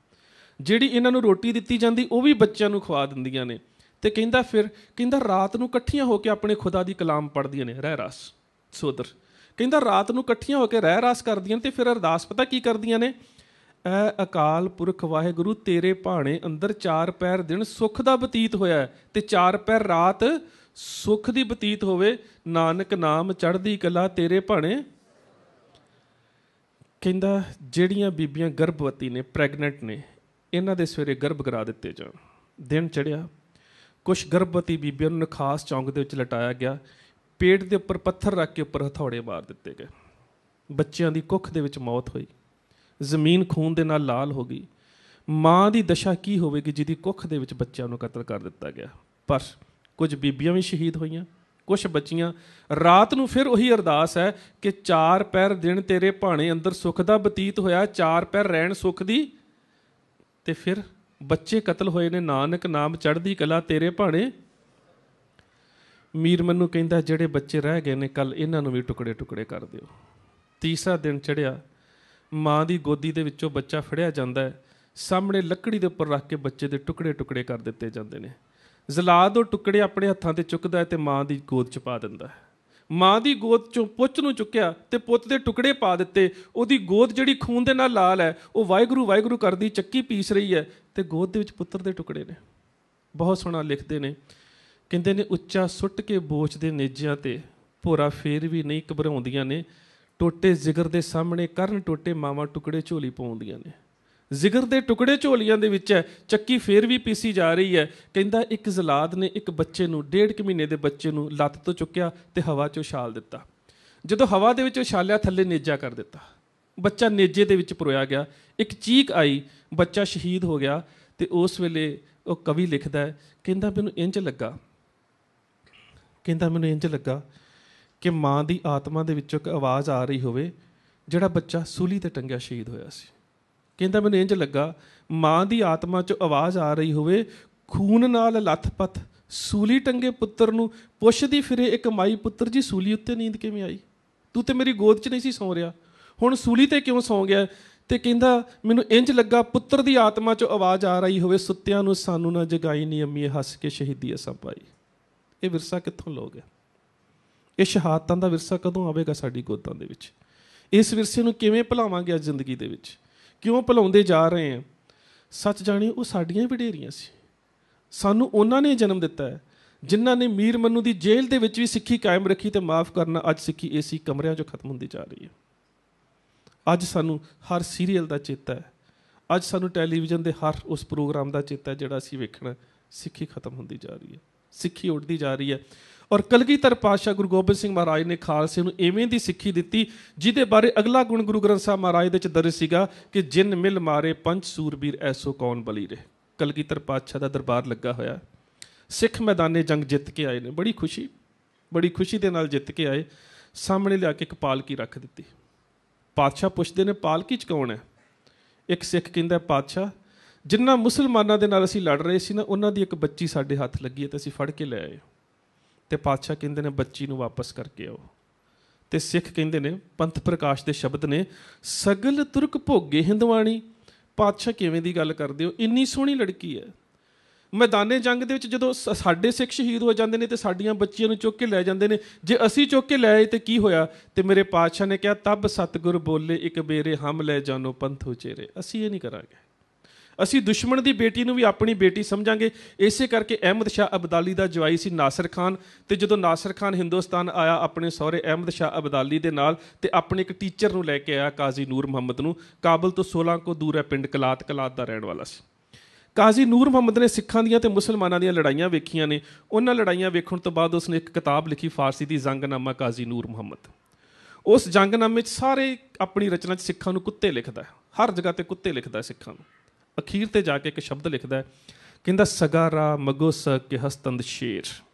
ਜਿਹੜੀ ਇਹਨਾਂ ਨੂੰ ਰੋਟੀ ਦਿੱਤੀ ਜਾਂਦੀ ਉਹ ਵੀ ਬੱਚਿਆਂ ਨੂੰ ਖਵਾ ਦਿੰਦੀਆਂ ਨੇ। ਤੇ ਕਹਿੰਦਾ ਰਾਤ ਨੂੰ ਇਕੱਠੀਆਂ ਹੋ ਕੇ ਆਪਣੇ ਖੁਦਾ ਦੀ ਕਲਾਮ ਪੜ੍ਹਦੀਆਂ ਨੇ, ਰਹਿ ਰਾਸ ਸੋਦਰ। ਕਹਿੰਦਾ ਰਾਤ ਨੂੰ ਇਕੱਠੀਆਂ ਹੋ ਕੇ ਰਹਿ ਰਾਸ ਕਰਦੀਆਂ ਤੇ ਫਿਰ ਅਰਦਾਸ ਪਤਾ ਕੀ ਕਰਦੀਆਂ ਨੇ? ਐ ਅਕਾਲ ਪੁਰਖ ਵਾਹਿਗੁਰੂ, ਤੇਰੇ ਭਾਣੇ ਅੰਦਰ 4 ਪਹਿਰ ਦਿਨ ਸੁੱਖ ਦਾ ਬਤੀਤ ਹੋਇਆ ਤੇ 4 ਪਹਿਰ ਰਾਤ ਸੁੱਖ ਦੀ ਬਤੀਤ ਹੋਵੇ। ਨਾਨਕ ਨਾਮ ਚੜ੍ਹਦੀ ਕਲਾ ਤੇਰੇ ਭਾਣੇ। ਕਹਿੰਦਾ ਜਿਹੜੀਆਂ ਬੀਬੀਆਂ ਗਰਭਵਤੀ ਨੇ, ਪ੍ਰੈਗਨੈਂਟ ਨੇ, ਇਹਨਾਂ ਦੇ ਸਵੇਰੇ ਗਰਭ ਕਰਾ ਦਿੱਤੇ ਜਾਣ। ਦਿਨ ਚੜ੍ਹਿਆ, ਕੁਛ ਗਰਭਵਤੀ ਬੀਬੀਆਂ ਨੂੰ ਨਖਾਸ ਚੌਂਕ ਦੇ ਵਿੱਚ ਲਟਾਇਆ ਗਿਆ, ਪੇਟ ਦੇ ਉੱਪਰ ਪੱਥਰ ਰੱਖ ਕੇ ਉੱਪਰ ਹਥੌੜੇ ਮਾਰ ਦਿੱਤੇ ਗਏ। ਬੱਚਿਆਂ ਦੀ ਕੁੱਖ ਦੇ ਵਿੱਚ ਮੌਤ ਹੋਈ, ਜ਼ਮੀਨ ਖੂਨ ਦੇ ਨਾਲ ਲਾਲ ਹੋ ਗਈ। ਮਾਂ ਦੀ ਦਸ਼ਾ ਕੀ ਹੋਵੇਗੀ ਜਿਹਦੀ ਕੁੱਖ ਦੇ ਵਿੱਚ ਬੱਚਿਆਂ ਨੂੰ ਕਤਲ ਕਰ ਦਿੱਤਾ ਗਿਆ। ਪਰ ਕੁਝ ਬੀਬੀਆਂ ਵੀ ਸ਼ਹੀਦ ਹੋਈਆਂ, ਕੁਛ ਬੱਚੀਆਂ। ਰਾਤ ਨੂੰ ਫਿਰ ਉਹੀ ਅਰਦਾਸ ਹੈ ਕਿ 4 ਪਹਿਰ ਦਿਨ ਤੇਰੇ ਭਾਣੇ ਅੰਦਰ ਸੁੱਖ ਦਾ ਬਤੀਤ ਹੋਇਆ, 4 ਪਹਿਰ ਰਹਿਣ ਸੁੱਖ ਦੀ। ਤੇ ਫਿਰ ਬੱਚੇ ਕਤਲ ਹੋਏ ਨੇ, ਨਾਨਕ ਨਾਮ ਚੜ੍ਹਦੀ ਕਲਾ ਤੇਰੇ ਭਾਣੇ। ਮੀਰ ਮੈਨੂੰ ਕਹਿੰਦਾ ਜਿਹੜੇ ਬੱਚੇ ਰਹਿ ਗਏ ਨੇ ਕੱਲ ਇਹਨਾਂ ਨੂੰ ਵੀ ਟੁਕੜੇ ਟੁਕੜੇ ਕਰ ਦਿਓ। ਤੀਸਰਾ ਦਿਨ ਚੜ੍ਹਿਆ, ਮਾਂ ਦੀ ਗੋਦੀ ਦੇ ਵਿੱਚੋਂ ਬੱਚਾ ਫੜਿਆ ਜਾਂਦਾ ਹੈ, ਸਾਹਮਣੇ ਲੱਕੜੀ ਦੇ ਉੱਪਰ ਰੱਖ ਕੇ ਬੱਚੇ ਦੇ ਟੁਕੜੇ ਟੁਕੜੇ ਕਰ ਦਿੱਤੇ ਜਾਂਦੇ ਨੇ। ਜ਼ਲਾਦ ਉਹ ਟੁਕੜੇ ਆਪਣੇ ਹੱਥਾਂ 'ਤੇ ਚੁੱਕਦਾ ਹੈ ਤੇ ਮਾਂ ਦੀ ਗੋਦ 'ਚ ਪਾ ਦਿੰਦਾ ਹੈ। ਮਾਂ ਦੀ ਗੋਦ 'ਚੋਂ ਪੁੱਤ ਨੂੰ ਚੁੱਕਿਆ ਤੇ ਪੁੱਤ ਦੇ ਟੁਕੜੇ ਪਾ ਦਿੱਤੇ। ਉਹਦੀ ਗੋਦ ਜਿਹੜੀ ਖੂਨ ਦੇ ਨਾਲ ਲਾਲ ਹੈ, ਉਹ ਵਾਹਿਗੁਰੂ ਵਾਹਿਗੁਰੂ ਕਰਦੀ ਚੱਕੀ ਪੀਸ ਰਹੀ ਹੈ ਤੇ ਗੋਦ ਦੇ ਵਿੱਚ ਪੁੱਤਰ ਦੇ ਟੁਕੜੇ ਨੇ। ਬਹੁਤ ਸੋਹਣਾ ਲਿਖਦੇ ਨੇ, ਕਹਿੰਦੇ ਨੇ ਉੱਚਾ ਸੁੱਟ ਕੇ ਬੋਚ ਦੇ ਨੇਜਿਆਂ ਤੇ ਭੋਰਾ ਫੇਰ ਵੀ ਨਹੀਂ ਘਬਰਾਉਂਦੀਆਂ ਨੇ। ਟੋਟੇ ਜਿਗਰ ਦੇ ਸਾਹਮਣੇ ਕਰਨ ਟੋਟੇ ਮਾਵਾਂ ਟੁਕੜੇ ਝੋਲੀ ਪਾਉਂਦੀਆਂ ਨੇ। ਜਿਗਰ ਦੇ ਟੁਕੜੇ ਝੋਲੀਆਂ ਦੇ ਵਿੱਚ ਹੈ, ਚੱਕੀ ਫੇਰ ਵੀ ਪੀਸੀ ਜਾ ਰਹੀ ਹੈ। ਕਹਿੰਦਾ ਇੱਕ ਜ਼ਲਾਦ ਨੇ ਇੱਕ ਬੱਚੇ ਨੂੰ, 1.5 ਮਹੀਨੇ ਦੇ ਬੱਚੇ ਨੂੰ ਲੱਤ ਤੋਂ ਚੁੱਕਿਆ ਤੇ ਹਵਾ 'ਚ ਉਛਾਲ ਦਿੱਤਾ। ਜਦੋਂ ਹਵਾ ਦੇ ਵਿੱਚ ਉਛਾਲਿਆ, ਥੱਲੇ ਨੇਜਾ ਕਰ ਦਿੱਤਾ। ਬੱਚਾ ਨੇਜੇ ਦੇ ਵਿੱਚ ਪਰੋਇਆ ਗਿਆ। ਇੱਕ ਚੀਕ ਆਈ, ਬੱਚਾ ਸ਼ਹੀਦ ਹੋ ਗਿਆ। ਤੇ ਉਸ ਵੇਲੇ ਉਹ ਕਵੀ ਲਿਖਦਾ ਹੈ, ਕਹਿੰਦਾ ਮੈਨੂੰ ਇੰਝ ਲੱਗਾ ਕਿ ਮਾਂ ਦੀ ਆਤਮਾ ਦੇ ਵਿੱਚੋਂ ਇੱਕ ਆਵਾਜ਼ ਆ ਰਹੀ ਹੋਵੇ, ਜਿਹੜਾ ਬੱਚਾ ਸੂਲੀ ਤੇ ਟੰਗਿਆ ਸ਼ਹੀਦ ਹੋਇਆ ਸੀ। ਕਹਿੰਦਾ ਮੈਨੂੰ ਇੰਝ ਲੱਗਾ ਮਾਂ ਦੀ ਆਤਮਾ 'ਚੋਂ ਆਵਾਜ਼ ਆ ਰਹੀ ਹੋਵੇ, ਖੂਨ ਨਾਲ ਲੱਥ-ਪੱਥ ਸੂਲੀ ਟੰਗੇ ਪੁੱਤਰ ਨੂੰ ਪੁੱਛਦੀ ਫਿਰੇ ਇੱਕ ਮਾਈ, ਪੁੱਤਰ ਜੀ ਸੂਲੀ ਉੱਤੇ ਨੀਂਦ ਕਿਵੇਂ ਆਈ? ਤੂੰ ਤੇ ਮੇਰੀ ਗੋਦ 'ਚ ਨਹੀਂ ਸੀ ਸੌਂ ਰਿਹਾ, ਹੁਣ ਸੂਲੀ ਤੇ ਕਿਉਂ ਸੌਂ ਗਿਆ? ਤੇ ਕਹਿੰਦਾ ਮੈਨੂੰ ਇੰਝ ਲੱਗਾ ਪੁੱਤਰ ਦੀ ਆਤਮਾ 'ਚੋਂ ਆਵਾਜ਼ ਆ ਰਹੀ ਹੋਵੇ, ਸੁੱਤਿਆਂ ਨੂੰ ਸਾਨੂੰ ਨਾ ਜਗਾਈ ਨੀ ਅੰਮੀਏ, ਹੱਸ ਕੇ ਸ਼ਹੀਦੀ ਅਸਾਂ ਪਾਈ। ਇਹ ਵਿਰਸਾ ਕਿੱਥੋਂ ਲੋਗੇ? ਇਹ ਸ਼ਹਾਦਤਾਂ ਦਾ ਵਿਰਸਾ ਕਦੋਂ ਆਵੇਗਾ ਸਾਡੀ ਗੋਦਾਂ ਦੇ ਵਿੱਚ? ਇਸ ਵਿਰਸੇ ਨੂੰ ਕਿਵੇਂ ਭੁਲਾਵਾਂਗੇ ਅੱਜ ਜ਼ਿੰਦਗੀ ਦੇ ਵਿੱਚ? ਕਿਉਂ ਭੁਲਾਉਂਦੇ ਜਾ ਰਹੇ ਹਾਂ? ਸੱਚ ਜਾਣੀ ਉਹ ਸਾਡੀਆਂ ਹੀ ਵਡੇਰੀਆਂ ਸੀ। ਸਾਨੂੰ ਉਹਨਾਂ ਨੇ ਜਨਮ ਦਿੱਤਾ ਹੈ ਜਿਨ੍ਹਾਂ ਨੇ ਮੀਰ ਮੰਨੂ ਦੀ ਜੇਲ੍ਹ ਦੇ ਵਿੱਚ ਵੀ ਸਿੱਖੀ ਕਾਇਮ ਰੱਖੀ। ਤੇ ਮਾਫ਼ ਕਰਨਾ, ਅੱਜ ਸਿੱਖੀ ਏਸੀ ਕਮਰਿਆਂ 'ਚੋਂ ਖਤਮ ਹੁੰਦੀ ਜਾ ਰਹੀ ਹੈ। ਅੱਜ ਸਾਨੂੰ ਹਰ ਸੀਰੀਅਲ ਦਾ ਚੇਤਾ ਹੈ, ਅੱਜ ਸਾਨੂੰ ਟੈਲੀਵਿਜ਼ਨ ਦੇ ਹਰ ਉਸ ਪ੍ਰੋਗਰਾਮ ਦਾ ਚੇਤਾ ਹੈ ਜਿਹੜਾ ਅਸੀਂ ਵੇਖਣਾ। ਸਿੱਖੀ ਖਤਮ ਹੁੰਦੀ ਜਾ ਰਹੀ ਹੈ, ਸਿੱਖੀ ਉੱਡਦੀ ਜਾ ਰਹੀ ਹੈ। ਔਰ ਕਲਗੀਧਰ ਪਾਤਸ਼ਾਹ ਗੁਰੂ ਗੋਬਿੰਦ ਸਿੰਘ ਮਹਾਰਾਜ ਨੇ ਖਾਲਸੇ ਨੂੰ ਇਵੇਂ ਦੀ ਸਿੱਖੀ ਦਿੱਤੀ ਜਿਹਦੇ ਬਾਰੇ ਅਗਲਾ ਗੁਣ ਗੁਰੂ ਗ੍ਰੰਥ ਸਾਹਿਬ ਮਹਾਰਾਜ ਦੇ ਵਿੱਚ ਦਰਜ ਸੀਗਾ ਕਿ ਜਿਨ ਮਿਲ ਮਾਰੇ ਪੰਜ ਸੂਰਬੀਰ ਐਸੋ ਕੌਣ ਬਲੀ ਰੇ। ਕਲਗੀਧਰ ਪਾਤਸ਼ਾਹ ਦਾ ਦਰਬਾਰ ਲੱਗਾ ਹੋਇਆ, ਸਿੱਖ ਮੈਦਾਨੇ ਜੰਗ ਜਿੱਤ ਕੇ ਆਏ ਨੇ। ਬੜੀ ਖੁਸ਼ੀ ਦੇ ਨਾਲ ਜਿੱਤ ਕੇ ਆਏ। ਸਾਹਮਣੇ ਲਿਆ ਕੇ ਇੱਕ ਪਾਲਕੀ ਰੱਖ ਦਿੱਤੀ। ਪਾਤਸ਼ਾਹ ਪੁੱਛਦੇ ਨੇ ਪਾਲਕੀ 'ਚ ਕੌਣ ਹੈ? ਇੱਕ ਸਿੱਖ ਕਹਿੰਦਾ ਪਾਤਸ਼ਾਹ ਜਿਨ੍ਹਾਂ ਮੁਸਲਮਾਨਾਂ ਦੇ ਨਾਲ ਅਸੀਂ ਲੜ ਰਹੇ ਸੀ ਨਾ, ਉਹਨਾਂ ਦੀ ਇੱਕ ਬੱਚੀ ਸਾਡੇ ਹੱਥ ਲੱਗੀ ਹੈ ਤੇ ਅਸੀਂ ਫੜ ਕੇ ਲੈ ਆਏ। ਤੇ ਪਾਤਸ਼ਾਹ ਕਹਿੰਦੇ ਨੇ ਬੱਚੀ ਨੂੰ ਵਾਪਸ ਕਰਕੇ ਆਓ। ਤੇ ਸਿੱਖ ਕਹਿੰਦੇ ਨੇ, ਪੰਥ ਪ੍ਰਕਾਸ਼ ਦੇ ਸ਼ਬਦ ਨੇ, ਸਗਲ ਤੁਰਕ ਭੋਗੇ ਹਿੰਦਵਾਣੀ। ਪਾਤਸ਼ਾਹ ਕਿਵੇਂ ਦੀ ਗੱਲ ਕਰਦੇ ਹੋ? ਇੰਨੀ ਸੋਹਣੀ ਲੜਕੀ ਹੈ। ਮੈਦਾਨੇ ਜੰਗ ਦੇ ਵਿੱਚ ਜਦੋਂ ਸਾਡੇ ਸਿੱਖ ਸ਼ਹੀਦ ਹੋ ਜਾਂਦੇ ਨੇ ਤੇ ਸਾਡੀਆਂ ਬੱਚੀਆਂ ਨੂੰ ਚੁੱਕ ਕੇ ਲੈ ਜਾਂਦੇ ਨੇ, ਜੇ ਅਸੀਂ ਚੁੱਕ ਕੇ ਲੈ ਆਏ ਤੇ ਕੀ ਹੋਇਆ? ਤੇ ਮੇਰੇ ਪਾਤਸ਼ਾਹ ਨੇ ਕਿਹਾ ਤਬ ਸਤਿਗੁਰ ਬੋਲੇ ਇੱਕ ਬੇਰੇ ਹਮ ਲੈ ਜਾਨੋ ਪੰਥ ਉਚੇਰੇ। ਅਸੀਂ ਇਹ ਨਹੀਂ ਕਰਾਂਗੇ। ਅਸੀਂ ਦੁਸ਼ਮਣ ਦੀ ਬੇਟੀ ਨੂੰ ਵੀ ਆਪਣੀ ਬੇਟੀ ਸਮਝਾਂਗੇ। ਇਸੇ ਕਰਕੇ ਅਹਿਮਦ ਸ਼ਾਹ ਅਬਦਾਲੀ ਦਾ ਜਵਾਈ ਸੀ ਨਾਸਿਰ ਖਾਨ। ਤੇ ਜਦੋਂ ਨਾਸਿਰ ਖਾਨ ਹਿੰਦੁਸਤਾਨ ਆਇਆ ਆਪਣੇ ਸਹੁਰੇ ਅਹਿਮਦ ਸ਼ਾਹ ਅਬਦਾਲੀ ਦੇ ਨਾਲ, ਤੇ ਆਪਣੇ ਇੱਕ ਟੀਚਰ ਨੂੰ ਲੈ ਕੇ ਆਇਆ ਕਾਜ਼ੀ ਨੂਰ ਮੁਹੰਮਦ ਨੂੰ। ਕਾਬਲ ਤੋਂ 16 ਕੋ ਦੂਰ ਹੈ ਪਿੰਡ ਕਲਾਤ ਦਾ ਰਹਿਣ ਵਾਲਾ ਸੀ। ਕਾਜ਼ੀ ਨੂਰ ਮੁਹੰਮਦ ਨੇ ਸਿੱਖਾਂ ਦੀਆਂ ਤੇ ਮੁਸਲਮਾਨਾਂ ਦੀਆਂ ਲੜਾਈਆਂ ਵੇਖੀਆਂ ਨੇ। ਉਹਨਾਂ ਲੜਾਈਆਂ ਵੇਖਣ ਤੋਂ ਬਾਅਦ ਉਸਨੇ ਇੱਕ ਕਿਤਾਬ ਲਿਖੀ ਫਾਰਸੀ ਦੀ, ਜੰਗਨਾਮਾ ਕਾਜ਼ੀ ਨੂਰ ਮੁਹੰਮਦ। ਉਸ ਜੰਗਨਾਮੇ 'ਚ ਸਾਰੇ ਆਪਣੀ ਰਚਨਾ 'ਚ ਸਿੱਖਾਂ ਨੂੰ ਕੁੱਤੇ ਲਿਖਦਾ, ਹਰ ਜਗ੍ਹਾ ਤੇ ਕੁੱਤੇ ਲਿਖਦਾ ਸਿੱਖਾਂ ਨੂੰ। ਅਖੀਰ ਤੇ ਜਾ ਕੇ ਇੱਕ ਸ਼ਬਦ ਲਿਖਦਾ, ਕਹਿੰਦਾ ਸਗਾਰਾ ਮਗੋਸ ਕੇ ਹਸਤੰਦ ਸ਼ੇਰ।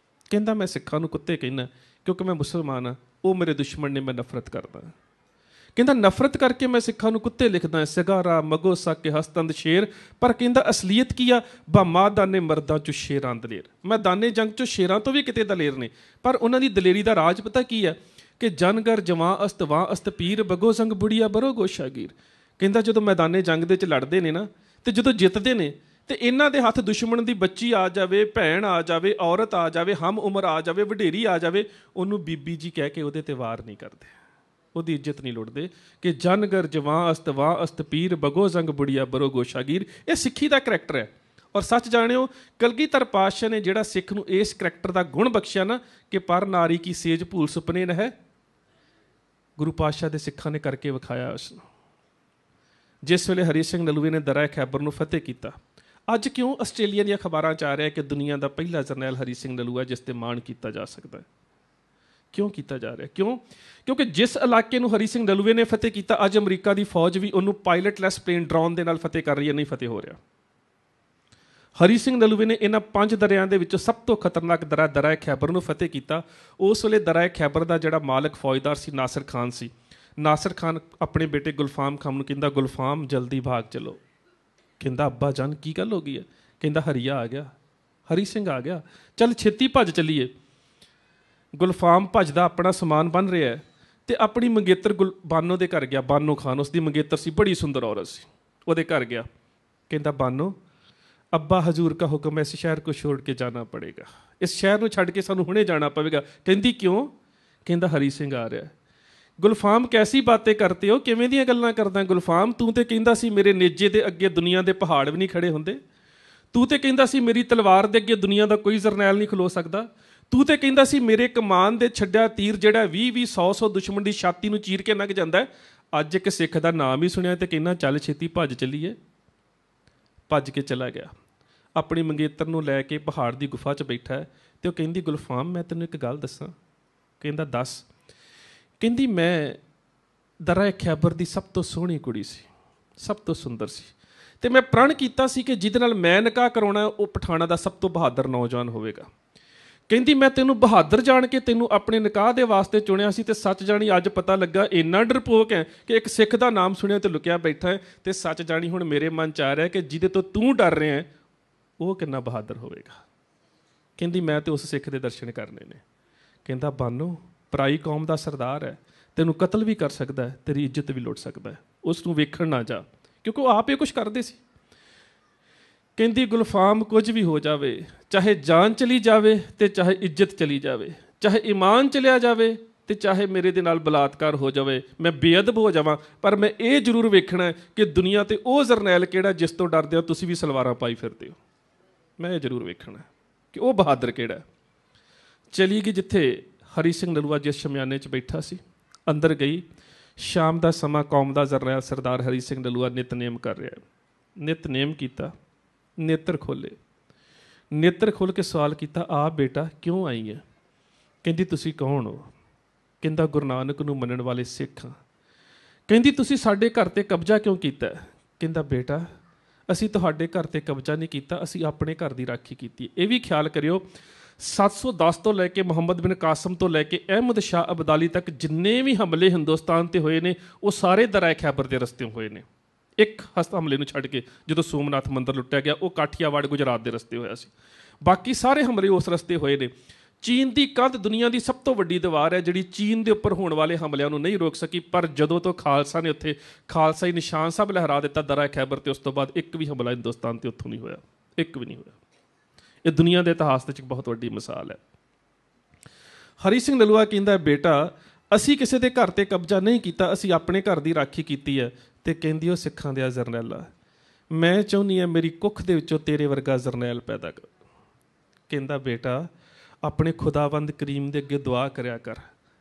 ਕਹਿੰਦਾ ਮੈਂ ਸਿੱਖਾਂ ਨੂੰ ਕੁੱਤੇ ਕਹਿੰਦਾ ਕਿਉਂਕਿ ਮੈਂ ਮੁਸਲਮਾਨ ਹਾਂ, ਉਹ ਮੇਰੇ ਦੁਸ਼ਮਣ ਨੇ, ਮੈਂ ਨਫ਼ਰਤ ਕਰਦਾ। ਕਹਿੰਦਾ ਨਫ਼ਰਤ ਕਰਕੇ ਮੈਂ ਸਿੱਖਾਂ ਨੂੰ ਕੁੱਤੇ ਲਿਖਦਾ, ਸਗਾਰਾ ਮਗੋਸ ਕੇ ਹਸਤੰਦ ਸ਼ੇਰ। ਪਰ ਕਹਿੰਦਾ ਅਸਲੀਅਤ ਕੀ ਆ? ਬਾਮਾ ਦਾਨੇ ਮਰਦਾਂ 'ਚੋਂ ਸ਼ੇਰਾਂ ਦਲੇਰ। ਮੈਂ ਦਾਨੇ ਜੰਗ 'ਚੋਂ ਸ਼ੇਰਾਂ ਤੋਂ ਵੀ ਕਿਤੇ ਦਲੇਰ ਨੇ, ਪਰ ਉਹਨਾਂ ਦੀ ਦਲੇਰੀ ਦਾ ਰਾਜ ਪਤਾ ਕੀ ਹੈ? ਕਿ ਜਨਗਰ ਜਵਾਂ ਅਸਤ ਵਾਂ ਅਸਤ ਪੀਰ ਬਗੋ ਸੰਗ ਬੁੜੀਆ ਬਰੋ ਗੋਸ਼ਾਗੀਰ। ਕਹਿੰਦਾ ਜਦੋਂ ਮੈਦਾਨੇ ਜੰਗ ਦੇ 'ਚ ਲੜਦੇ ਨੇ ਨਾ, ਤੇ ਜਦੋਂ ਜਿੱਤਦੇ ਨੇ ਤੇ ਇਹਨਾਂ ਦੇ ਹੱਥ ਦੁਸ਼ਮਣ ਦੀ ਬੱਚੀ ਆ ਜਾਵੇ, ਭੈਣ ਆ ਜਾਵੇ, ਔਰਤ ਆ ਜਾਵੇ, ਹਮ ਉਮਰ ਆ ਜਾਵੇ, ਵਡੇਰੀ ਆ ਜਾਵੇ, ਉਹਨੂੰ ਬੀਬੀ ਜੀ ਕਹਿ ਕੇ ਉਹਦੇ ਤੇ ਵਾਰ ਨਹੀਂ ਕਰਦੇ, ਉਹਦੀ ਇੱਜ਼ਤ ਨਹੀਂ ਲੁੱਟਦੇ। ਕਿ ਜਨਗਰ ਜਵਾਂ ਅਸਤ ਵਾਂ ਅਸਤ ਪੀਰ ਬਗੋ ਜੰਗ ਬੁੜੀਆ ਬਰੋ ਗੋਸ਼ਾਗੀਰ। ਇਹ ਸਿੱਖੀ ਦਾ ਕਰੈਕਟਰ ਹੈ। ਔਰ ਸੱਚ ਜਾਣਿਓ, ਕਲਗੀਧਰ ਪਾਤਸ਼ਾਹ ਨੇ ਜਿਹੜਾ ਸਿੱਖ ਨੂੰ ਇਸ ਕਰੈਕਟਰ ਦਾ ਗੁਣ ਬਖਸ਼ਿਆ ਨਾ, ਕਿ ਪਰ ਨਾਰੀ ਕੀ ਸੇਜ ਭੂਲ ਸੁਪਨੇ ਨ ਹੈ, ਗੁਰੂ ਪਾਤਸ਼ਾਹ ਦੇ ਸਿੱਖਾਂ ਨੇ ਕਰਕੇ ਵਿਖਾਇਆ। ਉਸਨੂੰ ਜਿਸ ਵੇਲੇ ਹਰੀ ਸਿੰਘ ਨਲੂਏ ਨੇ ਦਰਾ ਖੈਬਰ ਨੂੰ ਫਤਿਹ ਕੀਤਾ। ਅੱਜ ਕਿਉਂ ਆਸਟ੍ਰੇਲੀਆ ਦੀਆਂ ਅਖਬਾਰਾਂ 'ਚ ਆ ਰਿਹਾ ਕਿ ਦੁਨੀਆ ਦਾ ਪਹਿਲਾ ਜਰਨੈਲ ਹਰੀ ਸਿੰਘ ਨਲੂਆ, ਜਿਸ 'ਤੇ ਮਾਣ ਕੀਤਾ ਜਾ ਸਕਦਾ ਹੈ? ਕਿਉਂ ਕੀਤਾ ਜਾ ਰਿਹਾ? ਕਿਉਂਕਿ ਜਿਸ ਇਲਾਕੇ ਨੂੰ ਹਰੀ ਸਿੰਘ ਨਲੂਏ ਨੇ ਫਤਿਹ ਕੀਤਾ, ਅੱਜ ਅਮਰੀਕਾ ਦੀ ਫੌਜ ਵੀ ਉਹਨੂੰ ਪਾਇਲਟਲੈਸ ਪਲੇਨ ਡਰੋਨ ਦੇ ਨਾਲ ਫਤਿਹ ਕਰ ਰਹੀ ਹੈ, ਨਹੀਂ ਫਤਿਹ ਹੋ ਰਿਹਾ। ਹਰੀ ਸਿੰਘ ਨਲੂਏ ਨੇ ਇਹਨਾਂ 5 ਦਰਿਆਂ ਦੇ ਵਿੱਚੋਂ ਸਭ ਤੋਂ ਖਤਰਨਾਕ ਦਰਾ ਖੈਬਰ ਨੂੰ ਫਤਿਹ ਕੀਤਾ। ਉਸ ਵੇਲੇ ਦਰਾ ਖੈਬਰ ਦਾ ਜਿਹੜਾ ਮਾਲਕ ਫੌਜਦਾਰ ਸੀ, ਨਾਸਰ ਖਾਨ ਸੀ। ਨਾਸਰ ਖਾਨ ਆਪਣੇ ਬੇਟੇ ਗੁਲਫਾਮ ਖਾਨ ਨੂੰ ਕਹਿੰਦਾ, ਗੁਲਫਾਮ ਜਲਦੀ ਭਾਗ ਚਲੋ। ਕਹਿੰਦਾ, ਅੱਬਾ ਜਾਨ ਕੀ ਗੱਲ ਹੋ ਗਈ ਹੈ? ਕਹਿੰਦਾ, ਹਰੀਆ ਆ ਗਿਆ, ਹਰੀ ਸਿੰਘ ਆ ਗਿਆ, ਚੱਲ ਛੇਤੀ ਭੱਜ ਚੱਲੀਏ। ਗੁਲਫਾਮ ਭੱਜਦਾ ਆਪਣਾ ਸਮਾਨ ਬੰਨ੍ਹ ਰਿਹਾ ਅਤੇ ਆਪਣੀ ਮੰਗੇਤਰ ਬਾਨੋ ਦੇ ਘਰ ਗਿਆ। ਬਾਨੋ ਖਾਨ ਉਸਦੀ ਮੰਗੇਤਰ ਸੀ, ਬੜੀ ਸੁੰਦਰ ਔਰਤ ਸੀ, ਉਹਦੇ ਘਰ ਗਿਆ। ਕਹਿੰਦਾ, ਬਾਨੋ ਅੱਬਾ ਹਜ਼ੂਰ ਕਾ ਹੁਕਮ ਹੈ, ਇਸ ਸ਼ਹਿਰ ਕੋ ਛੋੜ ਕੇ ਜਾਣਾ ਪੜੇਗਾ, ਇਸ ਸ਼ਹਿਰ ਨੂੰ ਛੱਡ ਕੇ ਸਾਨੂੰ ਹੁਣੇ ਜਾਣਾ ਪਵੇਗਾ। ਕਹਿੰਦੀ, ਕਿਉਂ? ਕਹਿੰਦਾ, ਹਰੀ ਸਿੰਘ ਆ ਰਿਹਾ। ਗੁਲਫਾਮ ਕੈਸੀ ਬਾतें ਕਰਤੇ ਹੋ, ਕਿਵੇਂ ਦੀਆਂ ਗੱਲਾਂ ਕਰਦਾ ਗੁਲਫਾਮ? ਤੂੰ ਤੇ ਕਹਿੰਦਾ ਸੀ ਮੇਰੇ ਨੇਜੇ ਦੇ ਅੱਗੇ ਦੁਨੀਆ ਦੇ ਪਹਾੜ ਵੀ ਨਹੀਂ ਖੜੇ ਹੁੰਦੇ। ਤੂੰ ਤੇ ਕਹਿੰਦਾ ਸੀ ਮੇਰੀ ਤਲਵਾਰ ਦੇ ਅੱਗੇ ਦੁਨੀਆ ਦਾ ਕੋਈ ਜਰਨੈਲ ਨਹੀਂ ਖਲੋ ਸਕਦਾ। ਤੂੰ ਤੇ ਕਹਿੰਦਾ ਸੀ ਮੇਰੇ ਕਮਾਨ ਦੇ ਛੱਡਿਆ ਤੀਰ ਜਿਹੜਾ 20-20 100-100 ਦੁਸ਼ਮਣ ਦੀ ਛਾਤੀ ਨੂੰ ਚੀਰ ਕੇ ਲੰਘ ਜਾਂਦਾ। ਅੱਜ ਇੱਕ ਸਿੱਖ ਦਾ ਨਾਮ ਹੀ ਸੁਣਿਆ ਤੇ ਕਹਿੰਦਾ, ਚੱਲ ਛੇਤੀ ਭੱਜ ਚੱਲੀਏ। ਭੱਜ ਕੇ ਚਲਾ ਗਿਆ, ਆਪਣੀ ਮੰਗੇਤਰ ਨੂੰ ਲੈ ਕੇ ਪਹਾੜ ਦੀ ਗੁਫਾ 'ਚ ਬੈਠਾ ਹੈ ਅਤੇ ਉਹ ਕਹਿੰਦੀ, ਗੁਲਫਾਮ ਮੈਂ ਤੈਨੂੰ ਇੱਕ ਗੱਲ ਦੱਸਾਂ। ਕਹਿੰਦਾ, ਦੱਸ। ਕਹਿੰਦੀ, ਮੈਂ ਦਰਾ ਖੈਬਰ ਦੀ ਸਭ ਤੋਂ ਸੋਹਣੀ ਕੁੜੀ ਸੀ, ਸਭ ਤੋਂ ਸੁੰਦਰ ਸੀ, ਅਤੇ ਮੈਂ ਪ੍ਰਣ ਕੀਤਾ ਸੀ ਕਿ ਜਿਹਦੇ ਨਾਲ ਮੈਂ ਨਿਕਾਹ ਕਰਾਉਣਾ ਉਹ ਪਠਾਣਾ ਦਾ ਸਭ ਤੋਂ ਬਹਾਦਰ ਨੌਜਵਾਨ ਹੋਵੇਗਾ। ਕਹਿੰਦੀ, ਮੈਂ ਤੈਨੂੰ ਬਹਾਦਰ ਜਾਣ ਕੇ ਤੈਨੂੰ ਆਪਣੇ ਨਿਕਾਹ ਦੇ ਵਾਸਤੇ ਚੁਣਿਆ ਸੀ, ਅਤੇ ਸੱਚ ਜਾਣੀ ਅੱਜ ਪਤਾ ਲੱਗਾ ਇੰਨਾ ਡਰਪੋਕ ਹੈ ਕਿ ਇੱਕ ਸਿੱਖ ਦਾ ਨਾਮ ਸੁਣਿਆ ਤੇ ਲੁਕਿਆ ਬੈਠਾ ਹੈ। ਅਤੇ ਸੱਚ ਜਾਣੀ ਹੁਣ ਮੇਰੇ ਮਨ 'ਚ ਆ ਰਿਹਾ ਕਿ ਜਿਹਦੇ ਤੋਂ ਤੂੰ ਡਰ ਰਿਹਾ ਹੈ ਉਹ ਕਿੰਨਾ ਬਹਾਦਰ ਹੋਵੇਗਾ। ਕਹਿੰਦੀ, ਮੈਂ ਤਾਂ ਉਸ ਸਿੱਖ ਦੇ ਦਰਸ਼ਨ ਕਰਨੇ ਨੇ। ਕਹਿੰਦਾ, ਬਾਨੋ ਪਰਾਈ ਕੌਮ ਦਾ ਸਰਦਾਰ ਹੈ, ਤੈਨੂੰ ਕਤਲ ਵੀ ਕਰ ਸਕਦਾ ਹੈ, ਤੇਰੀ ਇੱਜ਼ਤ ਵੀ ਲੁੱਟ ਸਕਦਾ ਹੈ, ਉਸ ਨੂੰ ਵੇਖਣ ਨਾ ਜਾ, ਕਿਉਂਕਿ ਉਹ ਆਪ ਇਹ ਕੁਛ ਕਰਦੇ ਸੀ। ਕਹਿੰਦੀ, ਗੁਲਫਾਮ ਕੁਝ ਵੀ ਹੋ ਜਾਵੇ, ਚਾਹੇ ਜਾਨ ਚਲੀ ਜਾਵੇ ਅਤੇ ਚਾਹੇ ਇੱਜ਼ਤ ਚਲੀ ਜਾਵੇ, ਚਾਹੇ ਈਮਾਨ ਚਲਿਆ ਜਾਵੇ ਅਤੇ ਚਾਹੇ ਮੇਰੇ ਦੇ ਨਾਲ ਬਲਾਤਕਾਰ ਹੋ ਜਾਵੇ, ਮੈਂ ਬੇਅਦਬ ਹੋ ਜਾਵਾਂ, ਪਰ ਮੈਂ ਇਹ ਜ਼ਰੂਰ ਵੇਖਣਾ ਕਿ ਦੁਨੀਆ 'ਤੇ ਉਹ ਜਰਨੈਲ ਕਿਹੜਾ ਜਿਸ ਤੋਂ ਡਰਦੇ ਹੋ ਤੁਸੀਂ ਵੀ ਸਲਵਾਰਾਂ ਪਾਈ ਫਿਰਦੇ ਹੋ। ਮੈਂ ਇਹ ਜ਼ਰੂਰ ਵੇਖਣਾ ਕਿ ਉਹ ਬਹਾਦਰ ਕਿਹੜਾ। ਚਲੀ ਗਈ ਜਿੱਥੇ ਹਰੀ ਸਿੰਘ ਨਲੂਆ ਜਿਸ ਸ਼ਮਿਆਨੇ 'ਚ ਬੈਠਾ ਸੀ, ਅੰਦਰ ਗਈ। ਸ਼ਾਮ ਦਾ ਸਮਾਂ, ਕੌਮ ਦਾ ਜਰਨੈਲ ਸਰਦਾਰ ਹਰੀ ਸਿੰਘ ਨਲੂਆ ਨਿਤਨੇਮ ਕਰ ਰਿਹਾ। ਨਿਤਨੇਮ ਕੀਤਾ, ਨੇਤਰ ਖੋਲ੍ਹੇ, ਨੇਤਰ ਖੋਲ੍ਹ ਕੇ ਸਵਾਲ ਕੀਤਾ, ਆ ਬੇਟਾ ਕਿਉਂ ਆਈ ਹੈ? ਕਹਿੰਦੀ, ਤੁਸੀਂ ਕੌਣ ਹੋ? ਕਹਿੰਦਾ, ਗੁਰੂ ਨਾਨਕ ਨੂੰ ਮੰਨਣ ਵਾਲੇ ਸਿੱਖ ਹਾਂ। ਕਹਿੰਦੀ, ਤੁਸੀਂ ਸਾਡੇ ਘਰ 'ਤੇ ਕਬਜ਼ਾ ਕਿਉਂ ਕੀਤਾ? ਕਹਿੰਦਾ, ਬੇਟਾ ਅਸੀਂ ਤੁਹਾਡੇ ਘਰ 'ਤੇ ਕਬਜ਼ਾ ਨਹੀਂ ਕੀਤਾ, ਅਸੀਂ ਆਪਣੇ ਘਰ ਦੀ ਰਾਖੀ ਕੀਤੀ। ਇਹ ਵੀ ਖਿਆਲ ਕਰਿਓ, 710 ਤੋਂ ਲੈ ਕੇ ਮੁਹੰਮਦ ਬਿਨ ਕਾਸਮ ਤੋਂ ਲੈ ਕੇ ਅਹਿਮਦ ਸ਼ਾਹ ਅਬਦਾਲੀ ਤੱਕ ਜਿੰਨੇ ਵੀ ਹਮਲੇ ਹਿੰਦੁਸਤਾਨ 'ਤੇ ਹੋਏ ਨੇ ਉਹ ਸਾਰੇ ਦਰਾ ਖੈਬਰ ਦੇ ਰਸਤੇ ਹੋਏ ਨੇ। ਇੱਕ ਹਮਲੇ ਨੂੰ ਛੱਡ ਕੇ, ਜਦੋਂ ਸੋਮਨਾਥ ਮੰਦਰ ਲੁੱਟਿਆ ਗਿਆ ਉਹ ਕਾਠੀਆਵਾੜ ਗੁਜਰਾਤ ਦੇ ਰਸਤੇ ਹੋਇਆ ਸੀ, ਬਾਕੀ ਸਾਰੇ ਹਮਲੇ ਉਸ ਰਸਤੇ ਹੋਏ ਨੇ। ਚੀਨ ਦੀ ਕੰਧ ਦੁਨੀਆ ਦੀ ਸਭ ਤੋਂ ਵੱਡੀ ਦੀਵਾਰ ਹੈ ਜਿਹੜੀ ਚੀਨ ਦੇ ਉੱਪਰ ਹੋਣ ਵਾਲੇ ਹਮਲਿਆਂ ਨੂੰ ਨਹੀਂ ਰੋਕ ਸਕੀ, ਪਰ ਜਦੋਂ ਤੋਂ ਖਾਲਸਾ ਨੇ ਉੱਥੇ ਖਾਲਸਾਈ ਨਿਸ਼ਾਨ ਸਾਹਿਬ ਲਹਿਰਾ ਦਿੱਤਾ ਦਰਾ ਖੈਬਰ 'ਤੇ, ਉਸ ਤੋਂ ਬਾਅਦ ਇੱਕ ਵੀ ਹਮਲਾ ਹਿੰਦੁਸਤਾਨ 'ਤੇ ਉੱਥੋਂ ਨਹੀਂ ਹੋਇਆ, ਇੱਕ ਵੀ ਨਹੀਂ ਹੋਇਆ। ਇਹ ਦੁਨੀਆ ਦੇ ਇਤਿਹਾਸ ਵਿੱਚ ਇੱਕ ਬਹੁਤ ਵੱਡੀ ਮਿਸਾਲ ਹੈ। ਹਰੀ ਸਿੰਘ ਨਲੂਆ ਕਹਿੰਦਾ, ਬੇਟਾ ਅਸੀਂ ਕਿਸੇ ਦੇ ਘਰ 'ਤੇ ਕਬਜ਼ਾ ਨਹੀਂ ਕੀਤਾ, ਅਸੀਂ ਆਪਣੇ ਘਰ ਦੀ ਰਾਖੀ ਕੀਤੀ ਹੈ। ਅਤੇ ਕਹਿੰਦੀ, ਉਹ ਸਿੱਖਾਂ ਦੇ ਜਰਨੈਲਾ, ਮੈਂ ਚਾਹੁੰਦੀ ਹਾਂ ਮੇਰੀ ਕੁੱਖ ਦੇ ਵਿੱਚੋਂ ਤੇਰੇ ਵਰਗਾ ਜਰਨੈਲ ਪੈਦਾ ਕਰ। ਕਹਿੰਦਾ, ਬੇਟਾ ਆਪਣੇ ਖੁਦਾਵੰਦ ਕਰੀਮ ਦੇ ਅੱਗੇ ਦੁਆ ਕਰਿਆ ਕਰ,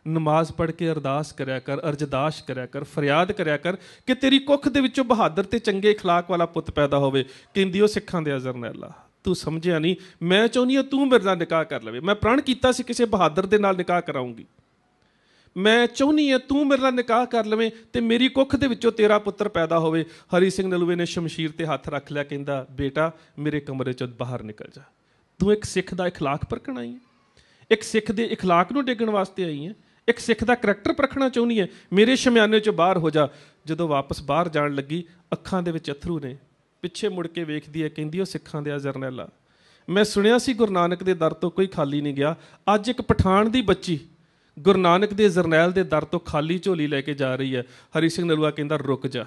ਨਮਾਜ਼ ਪੜ੍ਹ ਕੇ ਅਰਦਾਸ ਕਰਿਆ ਕਰ, ਅਰਜ਼ਦਾਸ਼ ਕਰਿਆ ਕਰ, ਫਰਿਆਦ ਕਰਿਆ ਕਰ ਕਿ ਤੇਰੀ ਕੁੱਖ ਦੇ ਵਿੱਚੋਂ ਬਹਾਦਰ ਅਤੇ ਚੰਗੇ ਅਖਲਾਕ ਵਾਲਾ ਪੁੱਤ ਪੈਦਾ ਹੋਵੇ। ਕਹਿੰਦੀ, ਉਹ ਸਿੱਖਾਂ ਦੇ ਜਰਨੈਲਾ, ਤੂੰ ਸਮਝਿਆ ਨਹੀਂ, ਮੈਂ ਚਾਹੁੰਦੀ ਹਾਂ ਤੂੰ ਮੇਰੇ ਨਾਲ ਨਿਕਾਹ ਕਰ ਲਵੇ। ਮੈਂ ਪ੍ਰਣ ਕੀਤਾ ਸੀ ਕਿਸੇ ਬਹਾਦਰ ਦੇ ਨਾਲ ਨਿਕਾਹ ਕਰਾਉਂਗੀ, ਮੈਂ ਚਾਹੁੰਦੀ ਹਾਂ ਤੂੰ ਮੇਰੇ ਨਾਲ ਨਿਕਾਹ ਕਰ ਲਵੇਂ ਅਤੇ ਮੇਰੀ ਕੁੱਖ ਦੇ ਵਿੱਚੋਂ ਤੇਰਾ ਪੁੱਤਰ ਪੈਦਾ ਹੋਵੇ। ਹਰੀ ਸਿੰਘ ਨਲੂਏ ਨੇ ਸ਼ਮਸ਼ੀਰ 'ਤੇ ਹੱਥ ਰੱਖ ਲਿਆ। ਕਹਿੰਦਾ, ਬੇਟਾ ਮੇਰੇ ਕਮਰੇ 'ਚੋਂ ਬਾਹਰ ਨਿਕਲ ਜਾ, ਤੂੰ ਇੱਕ ਸਿੱਖ ਦਾ ਇਖਲਾਕ ਪਰਖਣ ਆਈ ਹੈ, ਇੱਕ ਸਿੱਖ ਦੇ ਇਖਲਾਕ ਨੂੰ ਡੇਗਣ ਵਾਸਤੇ ਆਈ ਹੈ, ਇੱਕ ਸਿੱਖ ਦਾ ਕਰੈਕਟਰ ਪਰਖਣਾ ਚਾਹੁੰਦੀ ਹੈ, ਮੇਰੇ ਸ਼ਮਿਆਨੇ 'ਚੋਂ ਬਾਹਰ ਹੋ ਜਾ। ਜਦੋਂ ਵਾਪਸ ਬਾਹਰ ਜਾਣ ਲੱਗੀ, ਅੱਖਾਂ ਦੇ ਵਿੱਚ ਅਥਰੂ ਨੇ, ਪਿੱਛੇ ਮੁੜ ਕੇ ਵੇਖਦੀ ਹੈ, ਕਹਿੰਦੀ, ਉਹ ਸਿੱਖਾਂ ਦੇ ਜਰਨੈਲਾ, ਮੈਂ ਸੁਣਿਆ ਸੀ ਗੁਰੂ ਨਾਨਕ ਦੇ ਦਰ ਤੋਂ ਕੋਈ ਖਾਲੀ ਨਹੀਂ ਗਿਆ, ਅੱਜ ਇੱਕ ਪਠਾਨ ਦੀ ਬੱਚੀ ਗੁਰੂ ਨਾਨਕ ਦੇ ਜਰਨੈਲ ਦੇ ਦਰ ਤੋਂ ਖਾਲੀ ਝੋਲੀ ਲੈ ਕੇ ਜਾ ਰਹੀ ਹੈ। ਹਰੀ ਸਿੰਘ ਨਲੂਆ ਕਹਿੰਦਾ, ਰੁਕ ਜਾ।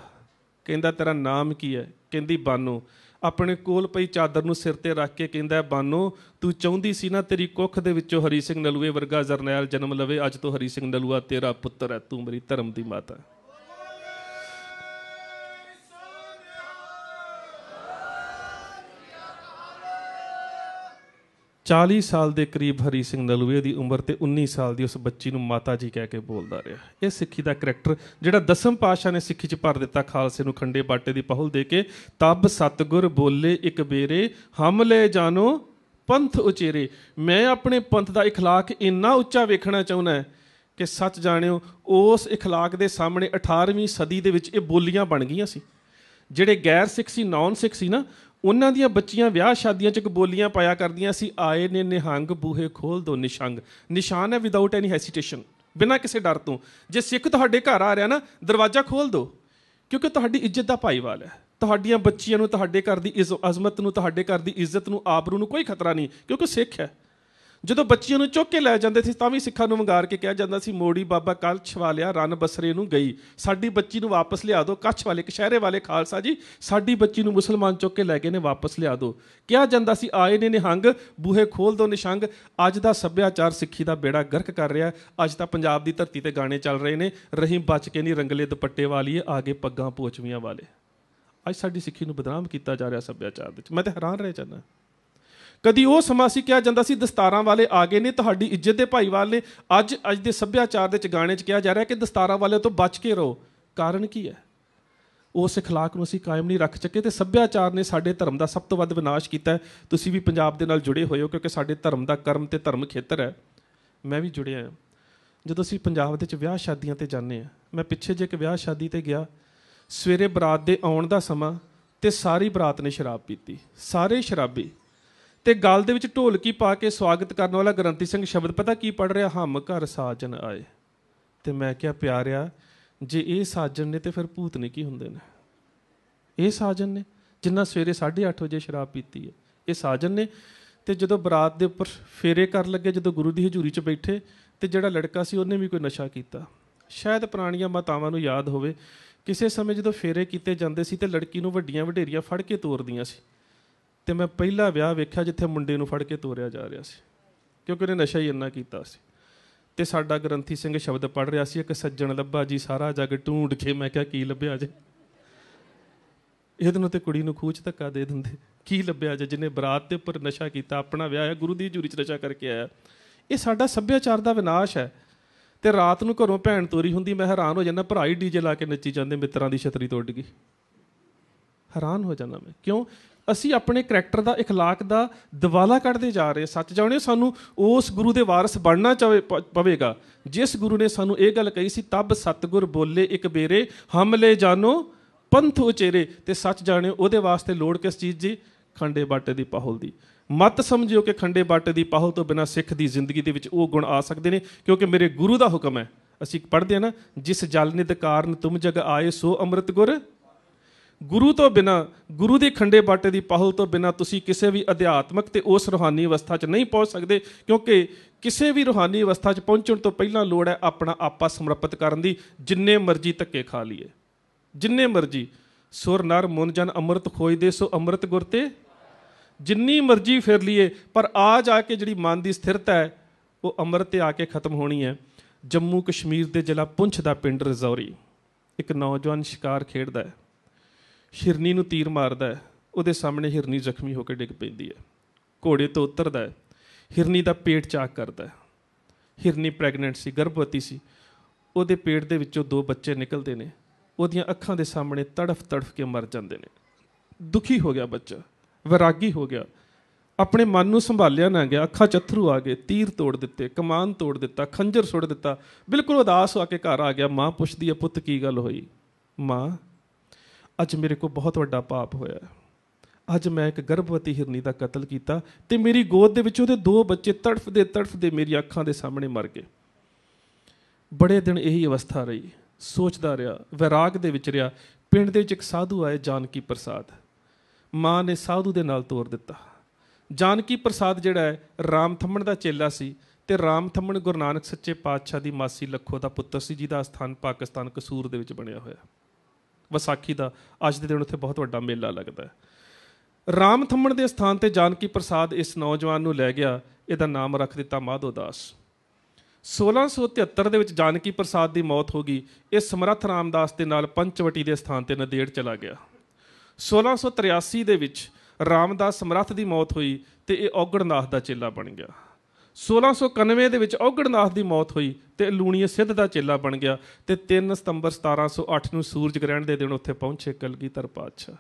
ਕਹਿੰਦਾ, ਤੇਰਾ ਨਾਮ ਕੀ ਹੈ? ਕਹਿੰਦੀ, ਬਾਨੋ। ਆਪਣੇ ਕੋਲ ਪਈ ਚਾਦਰ ਨੂੰ ਸਿਰ 'ਤੇ ਰੱਖ ਕੇ ਕਹਿੰਦਾ, ਬਾਨੋ ਤੂੰ ਚਾਹੁੰਦੀ ਸੀ ਨਾ ਤੇਰੀ ਕੁੱਖ ਦੇ ਵਿੱਚੋਂ ਹਰੀ ਸਿੰਘ ਨਲੂਏ ਵਰਗਾ ਜਰਨੈਲ ਜਨਮ ਲਵੇ, ਅੱਜ ਤੋਂ ਹਰੀ ਸਿੰਘ ਨਲੂਆ ਤੇਰਾ ਪੁੱਤਰ ਹੈ, ਤੂੰ ਮੇਰੀ ਧਰਮ ਦੀ ਮਾਤਾ। 40 ਸਾਲ ਦੇ ਕਰੀਬ ਹਰੀ ਸਿੰਘ ਨਲੂਏ ਦੀ ਉਮਰ ਤੇ 19 ਸਾਲ ਦੀ ਉਸ ਬੱਚੀ ਨੂੰ ਮਾਤਾ ਜੀ ਕਹਿ ਕੇ ਬੋਲਦਾ ਰਿਹਾ। ਇਹ ਸਿੱਖੀ ਦਾ ਕਰੈਕਟਰ ਜਿਹੜਾ ਦਸਮ ਪਾਤਸ਼ਾਹ ਨੇ ਸਿੱਖੀ 'ਚ ਭਰ ਦਿੱਤਾ, ਖਾਲਸੇ ਨੂੰ ਖੰਡੇ ਬਾਟੇ ਦੀ ਪਹੁਲ ਦੇ ਕੇ। ਤਬ ਸਤਿਗੁਰ ਬੋਲੇ ਇੱਕ ਬੇਰੇ, ਹਮ ਲੈ ਜਾਨੋ ਪੰਥ ਉਚੇਰੇ। ਮੈਂ ਆਪਣੇ ਪੰਥ ਦਾ ਇਖਲਾਕ ਇੰਨਾ ਉੱਚਾ ਵੇਖਣਾ ਚਾਹੁੰਦਾ ਕਿ ਸੱਚ ਜਾਣਿਓ ਉਸ ਇਖਲਾਕ ਦੇ ਸਾਹਮਣੇ 18ਵੀਂ ਸਦੀ ਦੇ ਵਿੱਚ ਇਹ ਬੋਲੀਆਂ ਬਣ ਗਈਆਂ ਸੀ। ਜਿਹੜੇ ਗੈਰ ਸਿੱਖ ਸੀ, ਨੌਨ ਸਿੱਖ ਸੀ ਨਾ, ਉਹਨਾਂ ਦੀਆਂ ਬੱਚੀਆਂ ਵਿਆਹ ਸ਼ਾਦੀਆਂ 'ਚ ਬੋਲੀਆਂ ਪਾਇਆ ਕਰਦੀਆਂ ਸੀ, ਆਏ ਨੇ ਨਿਹੰਗ ਬੂਹੇ ਖੋਲ ਦੋ ਨਿਸ਼ੰਗ। ਨਿਸ਼ਾਨ ਹੈ ਵਿਦਾਊਟ ਐਨੀ ਹੈਸੀਟੇਸ਼ਨ, ਬਿਨਾਂ ਕਿਸੇ ਡਰ ਤੋਂ। ਜੇ ਸਿੱਖ ਤੁਹਾਡੇ ਘਰ ਆ ਰਿਹਾ ਨਾ, ਦਰਵਾਜ਼ਾ ਖੋਲ ਦਿਓ, ਕਿਉਂਕਿ ਤੁਹਾਡੀ ਇੱਜ਼ਤ ਦਾ ਭਾਈਵਾਲ ਹੈ। ਤੁਹਾਡੀਆਂ ਬੱਚੀਆਂ ਨੂੰ, ਤੁਹਾਡੇ ਘਰ ਦੀ ਅਜ਼ਮਤ ਨੂੰ, ਤੁਹਾਡੇ ਘਰ ਦੀ ਇੱਜ਼ਤ ਨੂੰ, ਆਬਰੂ ਨੂੰ ਕੋਈ ਖਤਰਾ ਨਹੀਂ, ਕਿਉਂਕਿ ਸਿੱਖ ਹੈ। ਜਦੋਂ ਬੱਚੀਆਂ ਨੂੰ ਚੁੱਕ ਕੇ ਲੈ ਜਾਂਦੇ ਸੀ ਤਾਂ ਵੀ ਸਿੱਖਾਂ ਨੂੰ ਵੰਗਾਰ ਕੇ ਕਿਹਾ ਜਾਂਦਾ ਸੀ, ਮੋੜੀ ਬਾਬਾ ਕੱਛ ਵਾਲਿਆ ਰਣ ਬਸਰੇ ਨੂੰ ਗਈ। ਸਾਡੀ ਬੱਚੀ ਨੂੰ ਵਾਪਸ ਲਿਆ ਦਿਓ। ਕੱਛ ਵਾਲੇ, ਕਸ਼ਹਿਰੇ ਵਾਲੇ ਖਾਲਸਾ ਜੀ, ਸਾਡੀ ਬੱਚੀ ਨੂੰ ਮੁਸਲਮਾਨ ਚੁੱਕ ਕੇ ਲੈ ਗਏ ਨੇ, ਵਾਪਸ ਲਿਆ ਦਿਓ। ਕਿਹਾ ਜਾਂਦਾ ਸੀ, ਆਏ ਨੇ ਨਿਹੰਗ ਬੂਹੇ ਖੋਲ ਦੋ ਨਿਸ਼ੰਗ। ਅੱਜ ਦਾ ਸੱਭਿਆਚਾਰ ਸਿੱਖੀ ਦਾ ਬੇੜਾ ਗਰਕ ਕਰ ਰਿਹਾ। ਅੱਜ ਤਾਂ ਪੰਜਾਬ ਦੀ ਧਰਤੀ ਤੇ ਗਾਣੇ ਚੱਲ ਰਹੇ ਨੇ, ਰਹੀ ਬਚ ਕੇ ਨਹੀਂ ਰੰਗਲੇ ਦੁਪੱਟੇ ਵਾਲੀਏ, ਆ ਗਏ ਪੱਗਾਂ ਪੋਚਵੀਆਂ ਵਾਲੇ। ਅੱਜ ਸਾਡੀ ਸਿੱਖੀ ਨੂੰ ਬਦਨਾਮ ਕੀਤਾ ਜਾ ਰਿਹਾ ਸੱਭਿਆਚਾਰ ਵਿੱਚ। ਮੈਂ ਤਾਂ ਹੈਰਾਨ ਰਹਿ ਜਾਂਦਾ। ਕਦੀ ਉਹ ਸਮਾਂ ਸੀ ਕਿਹਾ ਜਾਂਦਾ ਸੀ ਦਸਤਾਰਾਂ ਵਾਲੇ ਆ ਗਏ ਨੇ, ਤੁਹਾਡੀ ਇੱਜ਼ਤ ਦੇ ਭਾਈਵਾਲ ਨੇ। ਅੱਜ ਦੇ ਸੱਭਿਆਚਾਰ ਦੇ ਗਾਣੇ 'ਚ ਕਿਹਾ ਜਾ ਰਿਹਾ ਕਿ ਦਸਤਾਰਾਂ ਵਾਲਿਆਂ ਤੋਂ ਬਚ ਕੇ ਰਹੋ। ਕਾਰਨ ਕੀ ਹੈ? ਉਸ ਇਖਲਾਕ ਨੂੰ ਅਸੀਂ ਕਾਇਮ ਨਹੀਂ ਰੱਖ ਸਕੇ, ਤੇ ਸੱਭਿਆਚਾਰ ਨੇ ਸਾਡੇ ਧਰਮ ਦਾ ਸਭ ਤੋਂ ਵੱਧ ਵਿਨਾਸ਼ ਕੀਤਾ। ਤੁਸੀਂ ਵੀ ਪੰਜਾਬ ਦੇ ਨਾਲ ਜੁੜੇ ਹੋਏ ਹੋ, ਕਿਉਂਕਿ ਸਾਡੇ ਧਰਮ ਦਾ ਕਰਮ ਤੇ ਧਰਮ ਖੇਤਰ ਹੈ। ਮੈਂ ਵੀ ਜੁੜਿਆ ਹਾਂ। ਜਦੋਂ ਅਸੀਂ ਪੰਜਾਬ ਦੇ ਵਿੱਚ ਵਿਆਹ ਸ਼ਾਦੀਆਂ 'ਤੇ ਜਾਂਦੇ ਹਾਂ, ਮੈਂ ਪਿੱਛੇ ਜੇ ਇੱਕ ਵਿਆਹ ਸ਼ਾਦੀ 'ਤੇ ਗਿਆ, ਸਵੇਰੇ ਬਰਾਤ ਦੇ ਆਉਣ ਦਾ ਸਮਾਂ, ਤੇ ਸਾਰੀ ਬਰਾਤ ਨੇ ਸ਼ਰਾਬ ਪੀਤੀ, ਸਾਰੇ ਸ਼ਰਾਬੀ। ਤੇ ਗਲ ਦੇ ਵਿੱਚ ਢੋਲਕੀ ਪਾ ਕੇ ਸਵਾਗਤ ਕਰਨ ਵਾਲਾ ਗ੍ਰੰਥੀ ਸਿੰਘ ਸ਼ਬਦ ਪਤਾ ਕੀ ਪੜ੍ਹ ਰਿਹਾ? ਹਮ ਘਰ ਸਾਜਨ ਆਏ। ਤੇ ਮੈਂ ਕਿਹਾ, ਪਿਆਰਿਆ, ਜੇ ਇਹ ਸਾਜਨ ਨੇ ਤੇ ਫਿਰ ਭੂਤਨੀ ਕੀ ਹੁੰਦੇ ਨੇ? ਇਹ ਸਾਜਨ ਨੇ ਜਿੰਨਾ ਸਵੇਰੇ 8:30 ਵਜੇ ਸ਼ਰਾਬ ਪੀਤੀ ਹੈ, ਇਹ ਸਾਜਨ ਨੇ। ਤੇ ਜਦੋਂ ਬਰਾਤ ਦੇ ਉੱਪਰ ਫੇਰੇ ਕਰਨ ਲੱਗੇ, ਜਦੋਂ ਗੁਰੂ ਦੀ ਹਜ਼ੂਰੀ 'ਚ ਬੈਠੇ, ਤੇ ਜਿਹੜਾ ਲੜਕਾ ਸੀ ਉਹਨੇ ਵੀ ਕੋਈ ਨਸ਼ਾ ਕੀਤਾ। ਸ਼ਾਇਦ ਪੁਰਾਣੀਆਂ ਮਾਤਾਵਾਂ ਨੂੰ ਯਾਦ ਹੋਵੇ, ਕਿਸੇ ਸਮੇਂ ਜਦੋਂ ਫੇਰੇ ਕੀਤੇ ਜਾਂਦੇ ਸੀ ਤੇ ਲੜਕੀ ਨੂੰ ਵੱਡੀਆਂ ਵਡੇਰੀਆਂ ਫੜ ਕੇ ਤੋਰਦੀਆਂ ਸੀ। ਤੇ ਮੈਂ ਪਹਿਲਾ ਵਿਆਹ ਵੇਖਿਆ ਜਿੱਥੇ ਮੁੰਡੇ ਨੂੰ ਫੜ ਕੇ ਤੋਰਿਆ ਜਾ ਰਿਹਾ ਸੀ, ਕਿਉਂਕਿ ਉਹਨੇ ਨਸ਼ਾ ਹੀ ਇੰਨਾ ਕੀਤਾ ਸੀ। ਤੇ ਸਾਡਾ ਗ੍ਰੰਥੀ ਸਿੰਘ ਸ਼ਬਦ ਪੜ੍ਹ ਰਿਹਾ ਸੀ, ਇੱਕ ਸੱਜਣ ਲੱਭਾ ਜੀ ਸਾਰਾ ਜੱਗ ਢੂੰਡ ਕੇ। ਮੈਂ ਕਿਹਾ, ਕੀ ਲੱਭਿਆ ਜੇ? ਇਹਦੇ ਨੂੰ ਤੇ ਕੁੜੀ ਨੂੰ ਖੂਹ 'ਚ ਧੱਕਾ ਦੇ ਦਿੰਦੇ। ਕੀ ਲੱਭਿਆ ਜੇ? ਜਿਹਨੇ ਬਰਾਤ ਦੇ ਉੱਪਰ ਨਸ਼ਾ ਕੀਤਾ, ਆਪਣਾ ਵਿਆਹ ਹੈ, ਗੁਰੂ ਦੀ ਹਜ਼ੂਰੀ 'ਚ ਨਸ਼ਾ ਕਰਕੇ ਆਇਆ। ਇਹ ਸਾਡਾ ਸੱਭਿਆਚਾਰ ਦਾ ਵਿਨਾਸ਼ ਹੈ। ਤੇ ਰਾਤ ਨੂੰ ਘਰੋਂ ਭੈਣ ਤੋਰੀ ਹੁੰਦੀ, ਮੈਂ ਹੈਰਾਨ ਹੋ ਜਾਂਦਾ, ਭਰਾ ਹੀ ਡੀਜੇ ਲਾ ਕੇ ਨੱਚੀ ਜਾਂਦੇ, ਮਿੱਤਰਾਂ ਦੀ ਛਤਰੀ ਟੁੱਟ ਗਈ। ਹੈਰਾਨ ਹੋ ਜਾਂਦਾ ਮੈਂ, ਕਿਉਂ? ਅਸੀਂ ਆਪਣੇ ਕਰੈਕਟਰ ਦਾ, ਇਖਲਾਕ ਦਾ ਦਿਵਾਲਾ ਕੱਢਦੇ ਜਾ ਰਹੇ। ਸੱਚ ਜਾਣਿਓ, ਸਾਨੂੰ ਉਸ ਗੁਰੂ ਦੇ ਵਾਰਸ ਬਣਨਾ ਪਵੇਗਾ ਜਿਸ ਗੁਰੂ ਨੇ ਸਾਨੂੰ ਇਹ ਗੱਲ ਕਹੀ ਸੀ, ਤਬ ਸਤਿਗੁਰ ਬੋਲੇ ਇੱਕ ਬੇਰੇ, ਹਮ ਲੈ ਜਾਨੋ ਪੰਥ ਉਚੇਰੇ। ਤੇ ਸੱਚ ਜਾਣਿਓ, ਉਹਦੇ ਵਾਸਤੇ ਲੋੜ ਕਿਸ ਚੀਜ਼ ਦੀ? ਖੰਡੇ ਬਾਟੇ ਦੀ ਪਾਹੁਲ ਦੀ। ਮਤ ਸਮਝਿਓ ਕਿ ਖੰਡੇ ਬਾਟੇ ਦੀ ਪਾਹੁਲ ਤੋਂ ਬਿਨਾਂ ਸਿੱਖ ਦੀ ਜ਼ਿੰਦਗੀ ਦੇ ਵਿੱਚ ਉਹ ਗੁਣ ਆ ਸਕਦੇ ਨੇ, ਕਿਉਂਕਿ ਮੇਰੇ ਗੁਰੂ ਦਾ ਹੁਕਮ ਹੈ। ਅਸੀਂ ਪੜ੍ਹਦੇ ਹਾਂ ਨਾ, ਜਿਸ ਜਲ ਨਿਧ ਕਾਰਨ ਤੁਮ ਜਗ ਆਏ, ਸੋ ਅੰਮ੍ਰਿਤ ਗੁਰ। ਗੁਰੂ ਤੋਂ ਬਿਨਾਂ, ਗੁਰੂ ਦੇ ਖੰਡੇ ਬਾਟੇ ਦੀ ਪਾਹੁਲ ਤੋਂ ਬਿਨਾਂ ਤੁਸੀਂ ਕਿਸੇ ਵੀ ਅਧਿਆਤਮਕ ਤੇ ਉਸ ਰੂਹਾਨੀ ਅਵਸਥਾ 'ਚ ਨਹੀਂ ਪਹੁੰਚ ਸਕਦੇ, ਕਿਉਂਕਿ ਕਿਸੇ ਵੀ ਰੂਹਾਨੀ ਅਵਸਥਾ 'ਚ ਪਹੁੰਚਣ ਤੋਂ ਪਹਿਲਾਂ ਲੋੜ ਹੈ ਆਪਣਾ ਆਪਾ ਸਮਰਪਿਤ ਕਰਨ ਦੀ। ਜਿੰਨੇ ਮਰਜ਼ੀ ਧੱਕੇ ਖਾ ਲਈਏ, ਜਿੰਨੇ ਮਰਜ਼ੀ, ਸੁਰ ਨਰ ਮੁਨ ਜਨ ਅੰਮ੍ਰਿਤ ਖੋਜਦੇ, ਸੋ ਅੰਮ੍ਰਿਤ ਗੁਰ ਤੇ ਜਿੰਨੀ ਮਰਜ਼ੀ ਫਿਰ ਲਈਏ, ਪਰ ਆ ਜਾ ਕੇ ਜਿਹੜੀ ਮਨ ਦੀ ਸਥਿਰਤਾ ਹੈ, ਉਹ ਅੰਮ੍ਰਿਤ ਤੇ ਆ ਕੇ ਖਤਮ ਹੋਣੀ ਹੈ। ਜੰਮੂ ਕਸ਼ਮੀਰ ਦੇ ਜ਼ਿਲ੍ਹਾ ਪੁੰਛ ਦਾ ਪਿੰਡ ਰਜੌਰੀ, ਇੱਕ ਨੌਜਵਾਨ ਸ਼ਿਕਾਰ ਖੇਡਦਾ ਹੈ, ਹਿਰਨੀ ਨੂੰ ਤੀਰ ਮਾਰਦਾ ਹੈ, ਉਹਦੇ ਸਾਹਮਣੇ ਹਿਰਨੀ ਜ਼ਖਮੀ ਹੋ ਕੇ ਡਿੱਗ ਪੈਂਦੀ ਹੈ। ਘੋੜੇ ਤੋਂ ਉਤਰਦਾ ਹੈ, ਹਿਰਨੀ ਦਾ ਪੇਟ ਚਾਕ ਕਰਦਾ ਹੈ। ਹਿਰਨੀ ਪ੍ਰੈਗਨੈਂਟ ਸੀ, ਗਰਭਵਤੀ ਸੀ। ਉਹਦੇ ਪੇਟ ਦੇ ਵਿੱਚੋਂ 2 ਬੱਚੇ ਨਿਕਲਦੇ ਨੇ, ਉਹਦੀਆਂ ਅੱਖਾਂ ਦੇ ਸਾਹਮਣੇ ਤੜਫ ਤੜਫ ਕੇ ਮਰ ਜਾਂਦੇ ਨੇ। ਦੁਖੀ ਹੋ ਗਿਆ ਬੱਚਾ, ਵੈਰਾਗੀ ਹੋ ਗਿਆ, ਆਪਣੇ ਮਨ ਨੂੰ ਸੰਭਾਲਿਆ ਨਾ ਗਿਆ, ਅੱਖਾਂ 'ਚ ਅੱਥਰੂ ਆ ਗਏ, ਤੀਰ ਤੋੜ ਦਿੱਤੇ, ਕਮਾਨ ਤੋੜ ਦਿੱਤਾ, ਖੰਜਰ ਸੁੱਟ ਦਿੱਤਾ, ਬਿਲਕੁਲ ਉਦਾਸ ਹੋ ਕੇ ਘਰ ਆ ਗਿਆ। ਮਾਂ ਪੁੱਛਦੀ ਹੈ, ਪੁੱਤ ਕੀ ਗੱਲ ਹੋਈ? ਮਾਂ, ਅੱਜ ਮੇਰੇ ਕੋਲ ਬਹੁਤ ਵੱਡਾ ਪਾਪ ਹੋਇਆ। ਅੱਜ ਮੈਂ ਇੱਕ ਗਰਭਵਤੀ ਹਿਰਨੀ ਦਾ ਕਤਲ ਕੀਤਾ ਤੇ ਮੇਰੀ ਗੋਦ ਦੇ ਵਿੱਚ ਉਹਦੇ 2 ਬੱਚੇ ਤੜਫਦੇ ਤੜਫਦੇ ਮੇਰੀ ਅੱਖਾਂ ਦੇ ਸਾਹਮਣੇ ਮਰ ਗਏ। ਬੜੇ ਦਿਨ ਇਹੀ ਅਵਸਥਾ ਰਹੀ, ਸੋਚਦਾ ਰਿਹਾ, ਵੈਰਾਗ ਦੇ ਵਿੱਚ ਰਿਹਾ। ਪਿੰਡ ਦੇ ਵਿੱਚ ਇੱਕ ਸਾਧੂ ਆਏ, ਜਾਨਕੀ ਪ੍ਰਸਾਦ। ਮਾਂ ਨੇ ਸਾਧੂ ਦੇ ਨਾਲ ਤੋਰ ਦਿੱਤਾ। ਜਾਨਕੀ ਪ੍ਰਸਾਦ ਜਿਹੜਾ ਹੈ, ਰਾਮ ਥੰਮਣ ਦਾ ਚੇਲਾ ਸੀ, ਤੇ ਰਾਮ ਥੰਮਣ ਗੁਰੂ ਨਾਨਕ ਸੱਚੇ ਪਾਤਸ਼ਾਹ ਦੀ ਮਾਸੀ ਲੱਖੋ ਦਾ ਪੁੱਤਰ ਸੀ, ਜਿਹਦਾ ਸਥਾਨ ਪਾਕਿਸਤਾਨ ਕਸੂਰ ਦੇ ਵਿੱਚ ਬਣਿਆ ਹੋਇਆ। ਵਿਸਾਖੀ ਦਾ ਅੱਜ ਦੇ ਦਿਨ ਉੱਥੇ ਬਹੁਤ ਵੱਡਾ ਮੇਲਾ ਲੱਗਦਾ ਹੈ। ਰਾਮ ਥੰਮਣ ਦੇ ਸਥਾਨ ਤੇ ਜਾਨਕੀ ਪ੍ਰਸਾਦ ਇਸ ਨੌਜਵਾਨ ਨੂੰ ਲੈ ਗਿਆ। ਇਹਦਾ ਨਾਮ ਰੱਖ ਦਿੱਤਾ ਮਾਧੋ ਦਾਸ। 1673 ਦੇ ਵਿੱਚ ਜਾਨਕੀ ਪ੍ਰਸਾਦ ਦੀ ਮੌਤ ਹੋ ਗਈ। ਇਹ ਸਮਰੱਥ ਰਾਮਦਾਸ ਦੇ ਨਾਲ ਪੰਚਵਟੀ ਦੇ ਸਥਾਨ ਤੇ ਨੰਦੇੜ ਚਲਾ ਗਿਆ। 1683 ਦੇ ਵਿੱਚ ਰਾਮਦਾਸ ਸਮਰੱਥ ਦੀ ਮੌਤ ਹੋਈ ਤੇ ਇਹ ਔਗੜਨਾਥ ਦਾ ਚੇਲਾ ਬਣ ਗਿਆ। 1691 ਦੇ ਵਿੱਚ ਔਗੜਨਾਥ ਦੀ ਮੌਤ ਹੋਈ ਤੇ ਲੂਣੀਏ ਸਿੱਧ ਦਾ ਚੇਲਾ ਬਣ ਗਿਆ ਤੇ 3 ਸਤੰਬਰ 1708 ਨੂੰ ਸੂਰਜ ਗ੍ਰਹਿਣ ਦੇ ਦਿਨ ਉੱਥੇ ਪਹੁੰਚੇ ਕਲਗੀਧਰ ਪਾਤਸ਼ਾਹ।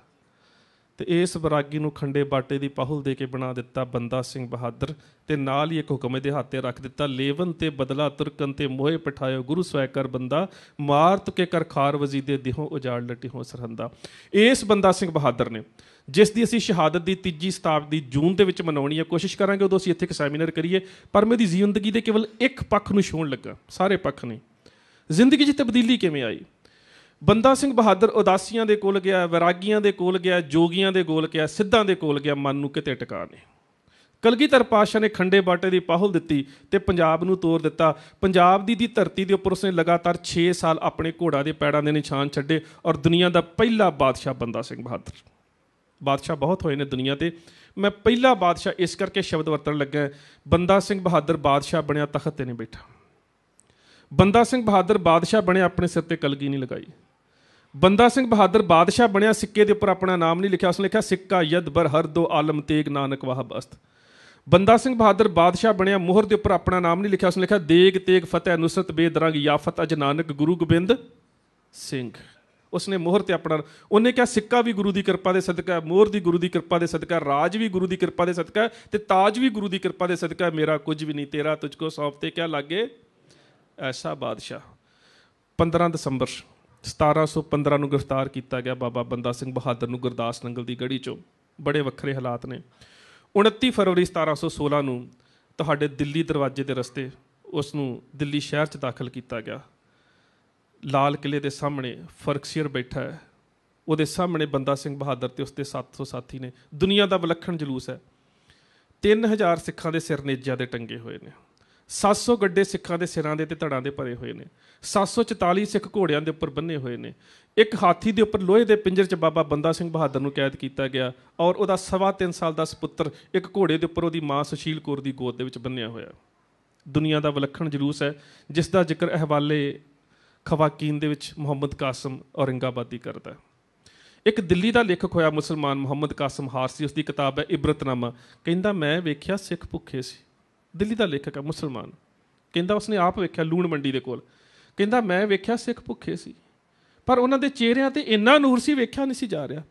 ਤੇ ਇਸ ਬਰਾਗੀ ਨੂੰ ਖੰਡੇ ਬਾਟੇ ਦੀ ਪਾਹੁਲ ਦੇ ਕੇ ਬਣਾ ਦਿੱਤਾ ਬੰਦਾ ਸਿੰਘ ਬਹਾਦਰ ਤੇ ਨਾਲ ਹੀ ਇੱਕ ਹੁਕਮ ਇਹਦੇ ਹੱਥ 'ਤੇ ਰੱਖ ਦਿੱਤਾ, ਲੇਵਨ ਤੇ ਬਦਲਾ ਤੁਰਕਨ ਤੇ ਮੋਹੇ ਪਠਾਇਓ ਗੁਰੂ ਸਵੈ ਕਰ ਬੰਦਾ, ਮਾਰ ਤੁਕੇ ਕਰ ਖਾਰ ਵਜ਼ੀਦੇ ਦਿਹੋਂ ਉਜਾੜ ਲਟੀ ਹੋ ਸਰਹੰਦਾ। ਇਸ ਬੰਦਾ ਸਿੰਘ ਬਹਾਦਰ ਨੇ ਜਿਸ ਦੀ ਅਸੀਂ ਸ਼ਹਾਦਤ ਦੀ 3 ਸ਼ਤਾਬਦੀ ਜੂਨ ਦੇ ਵਿੱਚ ਮਨਾਉਣੀ ਹੈ, ਕੋਸ਼ਿਸ਼ ਕਰਾਂਗੇ ਉਦੋਂ ਅਸੀਂ ਇੱਥੇ ਇੱਕ ਸੈਮੀਨਾਰ ਕਰੀਏ, ਪਰ ਮੈਂ ਉਹਦੀ ਜ਼ਿੰਦਗੀ ਦੇ ਕੇਵਲ ਇੱਕ ਪੱਖ ਨੂੰ ਛੂਹਣ ਲੱਗਾ, ਸਾਰੇ ਪੱਖ ਨਹੀਂ। ਜ਼ਿੰਦਗੀ 'ਚ ਤਬਦੀਲੀ ਕਿਵੇਂ ਆਈ? ਬੰਦਾ ਸਿੰਘ ਬਹਾਦਰ ਉਦਾਸੀਆਂ ਦੇ ਕੋਲ ਗਿਆ, ਵੈਰਾਗੀਆਂ ਦੇ ਕੋਲ ਗਿਆ, ਜੋਗੀਆਂ ਦੇ ਕੋਲ ਗਿਆ, ਸਿੱਧਾਂ ਦੇ ਕੋਲ ਗਿਆ, ਮਨ ਨੂੰ ਕਿਤੇ ਟਿਕਾ ਨਹੀਂ। ਕਲਗੀਧਰ ਪਾਤਸ਼ਾਹ ਨੇ ਖੰਡੇ ਬਾਟੇ ਦੀ ਪਾਹੁਲ ਦਿੱਤੀ ਤੇ ਪੰਜਾਬ ਨੂੰ ਤੋਰ ਦਿੱਤਾ। ਪੰਜਾਬ ਦੀ ਧਰਤੀ ਦੇ ਉੱਪਰ ਉਸਨੇ ਲਗਾਤਾਰ 6 ਸਾਲ ਆਪਣੇ ਘੋੜਾ ਦੇ ਪੈੜਾਂ ਦੇ ਨਿਸ਼ਾਨ ਛੱਡੇ ਔਰ ਦੁਨੀਆ ਦਾ ਪਹਿਲਾ ਬਾਦਸ਼ਾਹ ਬੰਦਾ ਸਿੰਘ ਬਹਾਦਰ। ਬਾਦਸ਼ਾਹ ਬਹੁਤ ਹੋਏ ਨੇ ਦੁਨੀਆ ਤੇ, ਮੈਂ ਪਹਿਲਾ ਬਾਦਸ਼ਾਹ ਇਸ ਕਰਕੇ ਸ਼ਬਦ ਵਰਤਣ ਲੱਗਾ, ਬੰਦਾ ਸਿੰਘ ਬਹਾਦਰ ਬਾਦਸ਼ਾਹ ਬਣਿਆ, ਤਖਤ ਤੇ ਨਹੀਂ ਬੈਠਾ। ਬੰਦਾ ਸਿੰਘ ਬਹਾਦਰ ਬਾਦਸ਼ਾਹ ਬਣਿਆ, ਆਪਣੇ ਸਿਰ ਤੇ ਕਲਗੀ ਨਹੀਂ ਲਗਾਈ। ਬੰਦਾ ਸਿੰਘ ਬਹਾਦਰ ਬਾਦਸ਼ਾਹ ਬਣਿਆ, ਸਿੱਕੇ ਦੇ ਉੱਪਰ ਆਪਣਾ ਨਾਮ ਨਹੀਂ ਲਿਖਿਆ, ਉਸਨੇ ਲਿਖਿਆ ਸਿੱਕਾ ਯਦ ਬਰ ਹਰ ਦੋ ਆਲਮ ਤੇਗ ਨਾਨਕ ਵਾਹ ਬਸਤ। ਬੰਦਾ ਸਿੰਘ ਬਹਾਦਰ ਬਾਦਸ਼ਾਹ ਬਣਿਆ, ਮੋਹਰ ਦੇ ਉੱਪਰ ਆਪਣਾ ਨਾਮ ਨਹੀਂ ਲਿਖਿਆ, ਉਸਨੇ ਲਿਖਿਆ ਦੇਗ ਤੇਗ ਫਤਿਹ ਨੁਸਰਤ ਬੇਦਰੰਗ ਯਾਫਤ ਅਜ ਨਾਨਕ ਗੁਰੂ ਗੋਬਿੰਦ ਸਿੰਘ। ਉਸਨੇ ਮੋਹਰ ਤੇ ਆਪਣਾ, ਉਹਨੇ ਕਿਹਾ ਸਿੱਕਾ ਵੀ ਗੁਰੂ ਦੀ ਕਿਰਪਾ ਦੇ ਸਦਕਾ, ਮੋਹਰ ਦੀ ਗੁਰੂ ਦੀ ਕਿਰਪਾ ਦੇ ਸਦਕਾ, ਰਾਜ ਵੀ ਗੁਰੂ ਦੀ ਕਿਰਪਾ ਦੇ ਸਦਕਾ ਤੇ ਤਾਜ ਵੀ ਗੁਰੂ ਦੀ ਕਿਰਪਾ ਦੇ ਸਦਕਾ, ਮੇਰਾ ਕੁਝ ਵੀ ਨਹੀਂ ਤੇਰਾ ਤੁਝ ਕੋ ਸੌਂਪ ਤੇ ਕਿਆ ਲਾਗੇ ਐਸਾ ਬਾਦਸ਼ਾਹ। 15 ਦਸੰਬਰ 1715 ਨੂੰ ਗ੍ਰਿਫਤਾਰ ਕੀਤਾ ਗਿਆ ਬਾਬਾ ਬੰਦਾ ਸਿੰਘ ਬਹਾਦਰ ਨੂੰ ਗੁਰਦਾਸ ਨੰਗਲ ਦੀ ਗੜੀ 'ਚੋਂ। ਬੜੇ ਵੱਖਰੇ ਹਾਲਾਤ ਨੇ। 29 ਫਰਵਰੀ 1716 ਨੂੰ ਤੁਹਾਡੇ ਦਿੱਲੀ ਦਰਵਾਜ਼ੇ ਦੇ ਰਸਤੇ ਉਸ ਨੂੰ ਦਿੱਲੀ ਸ਼ਹਿਰ 'ਚ ਦਾਖਲ ਕੀਤਾ ਗਿਆ। ਲਾਲ ਕਿਲੇ ਦੇ ਸਾਹਮਣੇ ਫਰਕਸ਼ੀਅਰ ਬੈਠਾ ਹੈ, ਉਹਦੇ ਸਾਹਮਣੇ ਬੰਦਾ ਸਿੰਘ ਬਹਾਦਰ ਤੇ ਉਸਦੇ 700 ਸਾਥੀ ਨੇ। ਦੁਨੀਆ ਦਾ ਵਿਲੱਖਣ ਜਲੂਸ ਹੈ। 3000 ਸਿੱਖਾਂ ਦੇ ਸਿਰ ਨੇਜਿਆਂ ਦੇ ਟੰਗੇ ਹੋਏ ਨੇ, 700 ਗੱਡੇ ਸਿੱਖਾਂ ਦੇ ਸਿਰਾਂ ਦੇ ਤੇ ਧੜਾਂ ਦੇ ਭਰੇ ਹੋਏ ਨੇ, 744 ਸਿੱਖ ਘੋੜਿਆਂ ਦੇ ਉੱਪਰ ਬੰਨੇ ਹੋਏ ਨੇ। ਇੱਕ ਹਾਥੀ ਦੇ ਉੱਪਰ ਲੋਹੇ ਦੇ ਪਿੰਜਰ 'ਚ ਬਾਬਾ ਬੰਦਾ ਸਿੰਘ ਬਹਾਦਰ ਨੂੰ ਕੈਦ ਕੀਤਾ ਗਿਆ ਔਰ ਉਹਦਾ 3.25 ਸਾਲ ਦਾ ਸਪੁੱਤਰ ਇੱਕ ਘੋੜੇ ਦੇ ਉੱਪਰ ਉਹਦੀ ਮਾਂ ਸੁਸ਼ੀਲ ਕੌਰ ਦੀ ਗੋਦ ਦੇ ਵਿੱਚ ਬੰਨਿਆ ਹੋਇਆ। ਦੁਨੀਆ ਦਾ ਵਿਲੱਖਣ ਜਲੂਸ ਹੈ ਜਿਸ ਦਾ ਜ਼ਿਕਰ ਹਵਾਲੇ ਖਵਾਕੀਨ ਦੇ ਵਿੱਚ ਮੁਹੰਮਦ ਕਾਸਮ ਔਰੰਗਾਬਾਦੀ ਕਰਦਾ। ਇੱਕ ਦਿੱਲੀ ਦਾ ਲੇਖਕ ਹੋਇਆ ਮੁਸਲਮਾਨ ਮੁਹੰਮਦ ਕਾਸਮ ਹਾਰਸੀ, ਉਸਦੀ ਕਿਤਾਬ ਹੈ ਇਬਰਤਨਾਮਾ। ਕਹਿੰਦਾ ਮੈਂ ਵੇਖਿਆ ਸਿੱਖ ਭੁੱਖੇ ਸੀ। ਦਿੱਲੀ ਦਾ ਲੇਖਕ ਹੈ ਮੁਸਲਮਾਨ, ਕਹਿੰਦਾ ਉਸਨੇ ਆਪ ਵੇਖਿਆ ਲੂਣ ਮੰਡੀ ਦੇ ਕੋਲ। ਕਹਿੰਦਾ ਮੈਂ ਵੇਖਿਆ ਸਿੱਖ ਭੁੱਖੇ ਸੀ ਪਰ ਉਹਨਾਂ ਦੇ ਚਿਹਰਿਆਂ ਤੇ ਇੰਨਾ ਨੂਰ ਸੀ ਵੇਖਿਆ ਨਹੀਂ ਸੀ ਜਾ ਰਿਹਾ।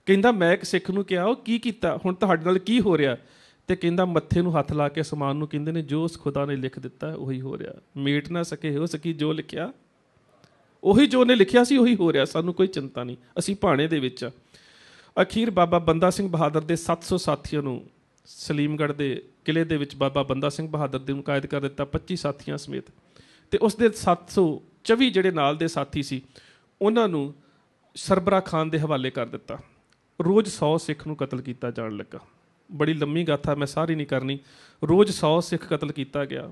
ਕਹਿੰਦਾ ਮੈਂ ਇੱਕ ਸਿੱਖ ਨੂੰ ਕਿਹਾ ਉਹ ਕੀ ਕੀਤਾ, ਹੁਣ ਤੁਹਾਡੇ ਨਾਲ ਕੀ ਹੋ ਰਿਹਾ? ਤੇ ਕਹਿੰਦਾ ਮੱਥੇ ਨੂੰ ਹੱਥ ਲਾ ਕੇ ਅਸਮਾਨ ਨੂੰ ਕਹਿੰਦੇ ਨੇ ਜੋ ਉਸ ਖੁਦਾ ਨੇ ਲਿਖ ਦਿੱਤਾ ਉਹੀ ਹੋ ਰਿਹਾ, ਮੇਟ ਨਾ ਸਕੇ ਹੋ ਸਕੀ ਜੋ ਲਿਖਿਆ ਉਹੀ, ਜੋ ਉਹਨੇ ਲਿਖਿਆ ਸੀ ਉਹੀ ਹੋ ਰਿਹਾ, ਸਾਨੂੰ ਕੋਈ ਚਿੰਤਾ ਨਹੀਂ, ਅਸੀਂ ਭਾਣੇ ਦੇ ਵਿੱਚ ਆ। ਅਖੀਰ ਬਾਬਾ ਬੰਦਾ ਸਿੰਘ ਬਹਾਦਰ ਦੇ 700 ਸਾਥੀਆਂ ਨੂੰ ਸਲੀਮਗੜ੍ਹ ਦੇ ਕਿਲੇ ਦੇ ਵਿੱਚ ਬਾਬਾ ਬੰਦਾ ਸਿੰਘ ਬਹਾਦਰ ਦੇ ਨੂੰ ਕੈਦ ਕਰ ਦਿੱਤਾ 25 ਸਾਥੀਆਂ ਸਮੇਤ। ਤੇ ਉਸਦੇ 724 ਜਿਹੜੇ ਨਾਲ ਦੇ ਸਾਥੀ ਸੀ ਉਹਨਾਂ ਨੂੰ ਸਰਬਰਾ ਖਾਨ ਦੇ ਹਵਾਲੇ ਕਰ ਦਿੱਤਾ। ਰੋਜ਼ 100 ਸਿੱਖ ਨੂੰ ਕਤਲ ਕੀਤਾ ਜਾਣ ਲੱਗਾ। ਬੜੀ ਲੰਮੀ ਗਾਥਾ, ਮੈਂ ਸਾਰੀ ਨਹੀਂ ਕਰਨੀ। ਰੋਜ਼ 100 ਸਿੱਖ ਕਤਲ ਕੀਤਾ ਗਿਆ।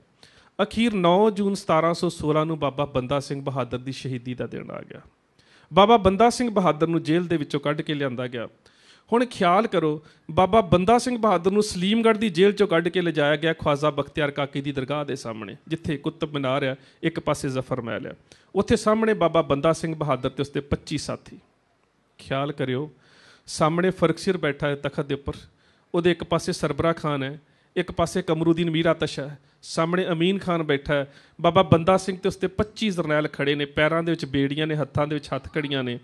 ਅਖੀਰ 9 ਜੂਨ 1716 ਨੂੰ ਬਾਬਾ ਬੰਦਾ ਸਿੰਘ ਬਹਾਦਰ ਦੀ ਸ਼ਹੀਦੀ ਦਾ ਦਿਨ ਆ ਗਿਆ। ਬਾਬਾ ਬੰਦਾ ਸਿੰਘ ਬਹਾਦਰ ਨੂੰ ਜੇਲ੍ਹ ਦੇ ਵਿੱਚੋਂ ਕੱਢ ਕੇ ਲਿਆਂਦਾ ਗਿਆ। ਹੁਣ ਖਿਆਲ ਕਰੋ, ਬਾਬਾ ਬੰਦਾ ਸਿੰਘ ਬਹਾਦਰ ਨੂੰ ਸਲੀਮਗੜ੍ਹ ਦੀ ਜੇਲ੍ਹ 'ਚੋਂ ਕੱਢ ਕੇ ਲਿਜਾਇਆ ਗਿਆ ਖਵਾਜਾ ਬਖਤਿਆਰ ਕਾਕੀ ਦੀ ਦਰਗਾਹ ਦੇ ਸਾਹਮਣੇ, ਜਿੱਥੇ ਕੁਤਬ ਮੀਨਾਰ ਆ, ਇੱਕ ਪਾਸੇ ਜ਼ਫਰ ਮਹਿਲ ਆ, ਉੱਥੇ ਸਾਹਮਣੇ ਬਾਬਾ ਬੰਦਾ ਸਿੰਘ ਬਹਾਦਰ ਤੇ ਉਸਦੇ 25 ਸਾਥੀ। ਖਿਆਲ ਕਰਿਓ, ਸਾਹਮਣੇ ਫਰਕਸ਼ੀਅਰ ਬੈਠਾ ਹੈ ਤਖਤ ਦੇ ਉੱਪਰ, ਉਹਦੇ ਇੱਕ ਪਾਸੇ ਸਰਬਰਾ ਖਾਨ ਹੈ, ਇੱਕ ਪਾਸੇ ਕਮਰੂਦੀਨ ਮੀਰਾ ਤਸ਼ਾ ਹੈ, ਸਾਹਮਣੇ ਅਮੀਨ ਖਾਨ ਬੈਠਾ ਹੈ। ਬਾਬਾ ਬੰਦਾ ਸਿੰਘ ਤੇ ਉਸਦੇ 25 ਜਰਨੈਲ ਖੜੇ ਨੇ, ਪੈਰਾਂ ਦੇ ਵਿੱਚ ਬੇੜੀਆਂ ਨੇ, ਹੱਥਾਂ ਦੇ ਵਿੱਚ ਹੱਥ ਘੜੀਆਂ ਨੇ।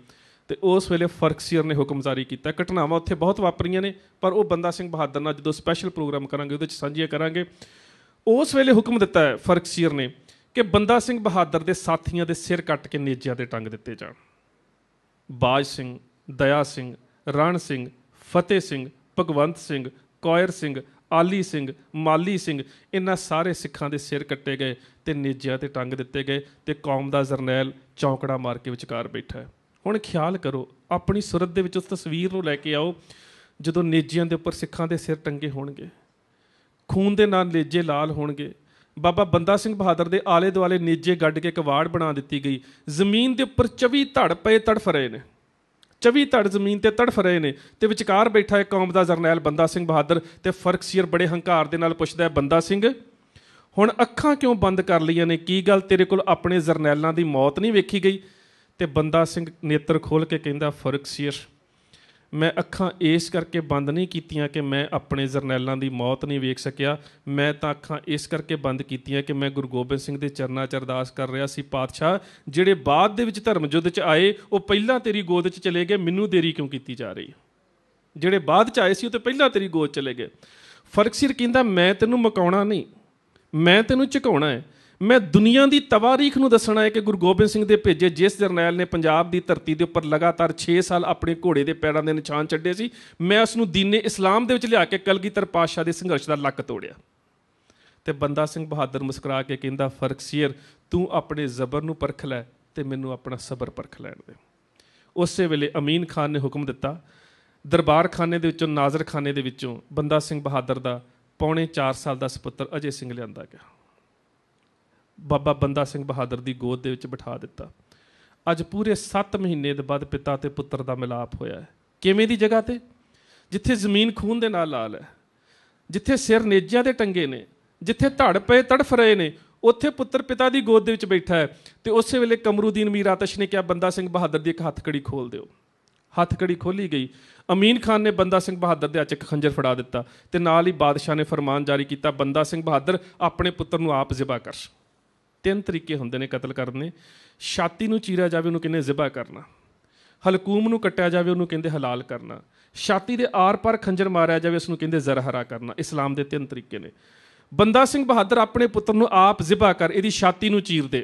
ਤੇ ਉਸ ਵੇਲੇ ਫਰਕਸ਼ੀਅਰ ਨੇ ਹੁਕਮ ਜਾਰੀ ਕੀਤਾ। ਘਟਨਾਵਾਂ ਉੱਥੇ ਬਹੁਤ ਵਾਪਰੀਆਂ ਨੇ ਪਰ ਉਹ ਬੰਦਾ ਸਿੰਘ ਬਹਾਦਰ ਨਾਲ ਜਦੋਂ ਸਪੈਸ਼ਲ ਪ੍ਰੋਗਰਾਮ ਕਰਾਂਗੇ ਉਹਦੇ 'ਚ ਸਾਂਝੀਆਂ ਕਰਾਂਗੇ। ਉਸ ਵੇਲੇ ਹੁਕਮ ਦਿੱਤਾ ਹੈ ਫਰਕਸ਼ੀਅਰ ਨੇ ਕਿ ਬੰਦਾ ਸਿੰਘ ਬਹਾਦਰ ਦੇ ਸਾਥੀਆਂ ਦੇ ਸਿਰ ਕੱਟ ਕੇ ਨੇਜਿਆਂ 'ਤੇ ਟੰਗ ਦਿੱਤੇ ਜਾਣ। ਬਾਜ ਸਿੰਘ, ਦਇਆ ਸਿੰਘ, ਰਣ ਸਿੰਘ, ਫਤਿਹ ਸਿੰਘ, ਭਗਵੰਤ ਸਿੰਘ, ਕੌਰ ਸਿੰਘ, ਆਲੀ ਸਿੰਘ, ਮਾਲੀ ਸਿੰਘ, ਇਹਨਾਂ ਸਾਰੇ ਸਿੱਖਾਂ ਦੇ ਸਿਰ ਕੱਟੇ ਗਏ ਤੇ ਨੇਜਿਆਂ 'ਤੇ ਟੰਗ ਦਿੱਤੇ ਗਏ ਤੇ ਕੌਮ ਦਾ ਜਰਨੈਲ ਚੌਂਕੜਾ ਮਾਰ ਕੇ ਵਿਚਕਾਰ ਬੈਠਾ ਹੈ। ਹੁਣ ਖਿਆਲ ਕਰੋ, ਆਪਣੀ ਸੁਰਤ ਦੇ ਵਿੱਚ ਉਸ ਤਸਵੀਰ ਨੂੰ ਲੈ ਕੇ ਆਓ ਜਦੋਂ ਨੇਜਿਆਂ ਦੇ ਉੱਪਰ ਸਿੱਖਾਂ ਦੇ ਸਿਰ ਟੰਗੇ ਹੋਣਗੇ, ਖੂਨ ਦੇ ਨਾਲ ਨੇਜੇ ਲਾਲ ਹੋਣਗੇ। ਬਾਬਾ ਬੰਦਾ ਸਿੰਘ ਬਹਾਦਰ ਦੇ ਆਲੇ ਦੁਆਲੇ ਨੇਜੇ ਗੱਡ ਕੇ ਕਵਾੜ ਬਣਾ ਦਿੱਤੀ ਗਈ। ਜ਼ਮੀਨ ਦੇ ਉੱਪਰ 24 ਧੜ ਪਏ ਤੜਫ ਰਹੇ ਨੇ, 24 ਧੜ ਜ਼ਮੀਨ ਤੇ ਤੜਫ ਰਹੇ ਨੇ ਤੇ ਵਿਚਕਾਰ ਬੈਠਾ ਹੈ ਕੌਮ ਦਾ ਜਰਨੈਲ ਬੰਦਾ ਸਿੰਘ ਬਹਾਦਰ। ਤੇ ਫਰਕਸ਼ੀਅਰ ਬੜੇ ਹੰਕਾਰ ਦੇ ਨਾਲ ਪੁੱਛਦਾ ਹੈ, ਬੰਦਾ ਸਿੰਘ ਹੁਣ ਅੱਖਾਂ ਕਿਉਂ ਬੰਦ ਕਰ ਲਈਆਂ ਨੇ? ਕੀ ਗੱਲ ਤੇਰੇ ਕੋਲ ਆਪਣੇ ਜਰਨੈਲਾਂ ਦੀ ਮੌਤ ਨਹੀਂ ਵੇਖੀ ਗਈ? ਤੇ ਬੰਦਾ ਸਿੰਘ ਨੇਤਰ ਖੋਲ੍ਹ ਕੇ ਕਹਿੰਦਾ, ਫਰਕਸ਼ੀਅਰ मैं अखां इस करके बंद नहीं कीतियां कि मैं अपने जरनैलों की मौत नहीं वेख सकिया, मैं तो अखां इस करके बंद कीतियां कि मैं गुरु गोबिंद सिंह के चरनां च अरदास कर रहा सी, पातशाह ਜਿਹੜੇ बाद दे विच धर्म युद्ध च आए वो पहलां तेरी गोद च चले गए, मैनू देरी क्यों की जा रही? ਜਿਹੜੇ बाद च आए सी वो तो पहलां तेरी गोद चले गए। फर्कसीर कहंदा मैं तैनूं मकाउणा नहीं, मैं तैनूं झुकाउणा है। मैं दुनिया की तवारीख नूं दसना है कि गुरु गोबिंद सिंह दे भेजे जिस जरनैल ने पंजाब की धरती के उपर लगातार 6 साल अपने घोड़े के पैरों के निशान छड्डे सी, मैं उसनूं दीने इस्लाम दे विच लिया के कलगीधर पातशाह के संघर्ष का लक तोड़िया। तो बंदा सिंह बहादुर मुस्कुरा के कहंदा फर्कसीर तू अपने जबर नूं परख लै ते मैनूं अपना सबर परख लैण दे। उस वेले अमीन खान ने हुक्म दिता, दरबार खाने दे विचों नाज़र खाने दे विचों बंदा सिंह बहादुर का पौने 4 साल का सपुत्र अजय सिंह लिआंदा गया। बाबा बंदा सिंह बहादुर की गोद दे विच बिठा दिता। अज पूरे 7 महीने के बाद पिता ते पुत्र का मिलाप होया है। किवें दी जगह ते जिथे जमीन खून दे नाल लाल है, जिथे सिर नेजियां ते टंगे ने, जिथे धड़ पे तड़फ रहे ने, उत्थे पुत्र पिता की गोद दे विच बैठा है। तो उस वेले कमरुद्दीन मीर आतश ने कहा बंदा सिंह बहादुर की एक हथकड़ी खोल दिओ। हथकड़ी खोली गई। अमीन खान ने बंदा सिंह बहादुर के हत्थ 'च खंजर फड़ा दिता ते नाल ही बादशाह ने फरमान जारी किया, बंदा सिंह बहादुर अपने पुत्र नूं आप ज़िबा कर। 3 तरीके होंदे ने कतल करने। छाती नूं चीरिया जावे उन्होंने कहते ज़िबा करना, हलकूम नूं कट्टिया जावे उन्होंने कहते हलाल करना, छाती के आर पार खंजर मारिया जावे उसनूं कहते ज़रहरा करना। इस्लाम के 3 तरीके ने। बंदा सिंह बहादुर अपने पुत्र नूं आप ज़िबा कर, इहदी छाती नूं चीर दे।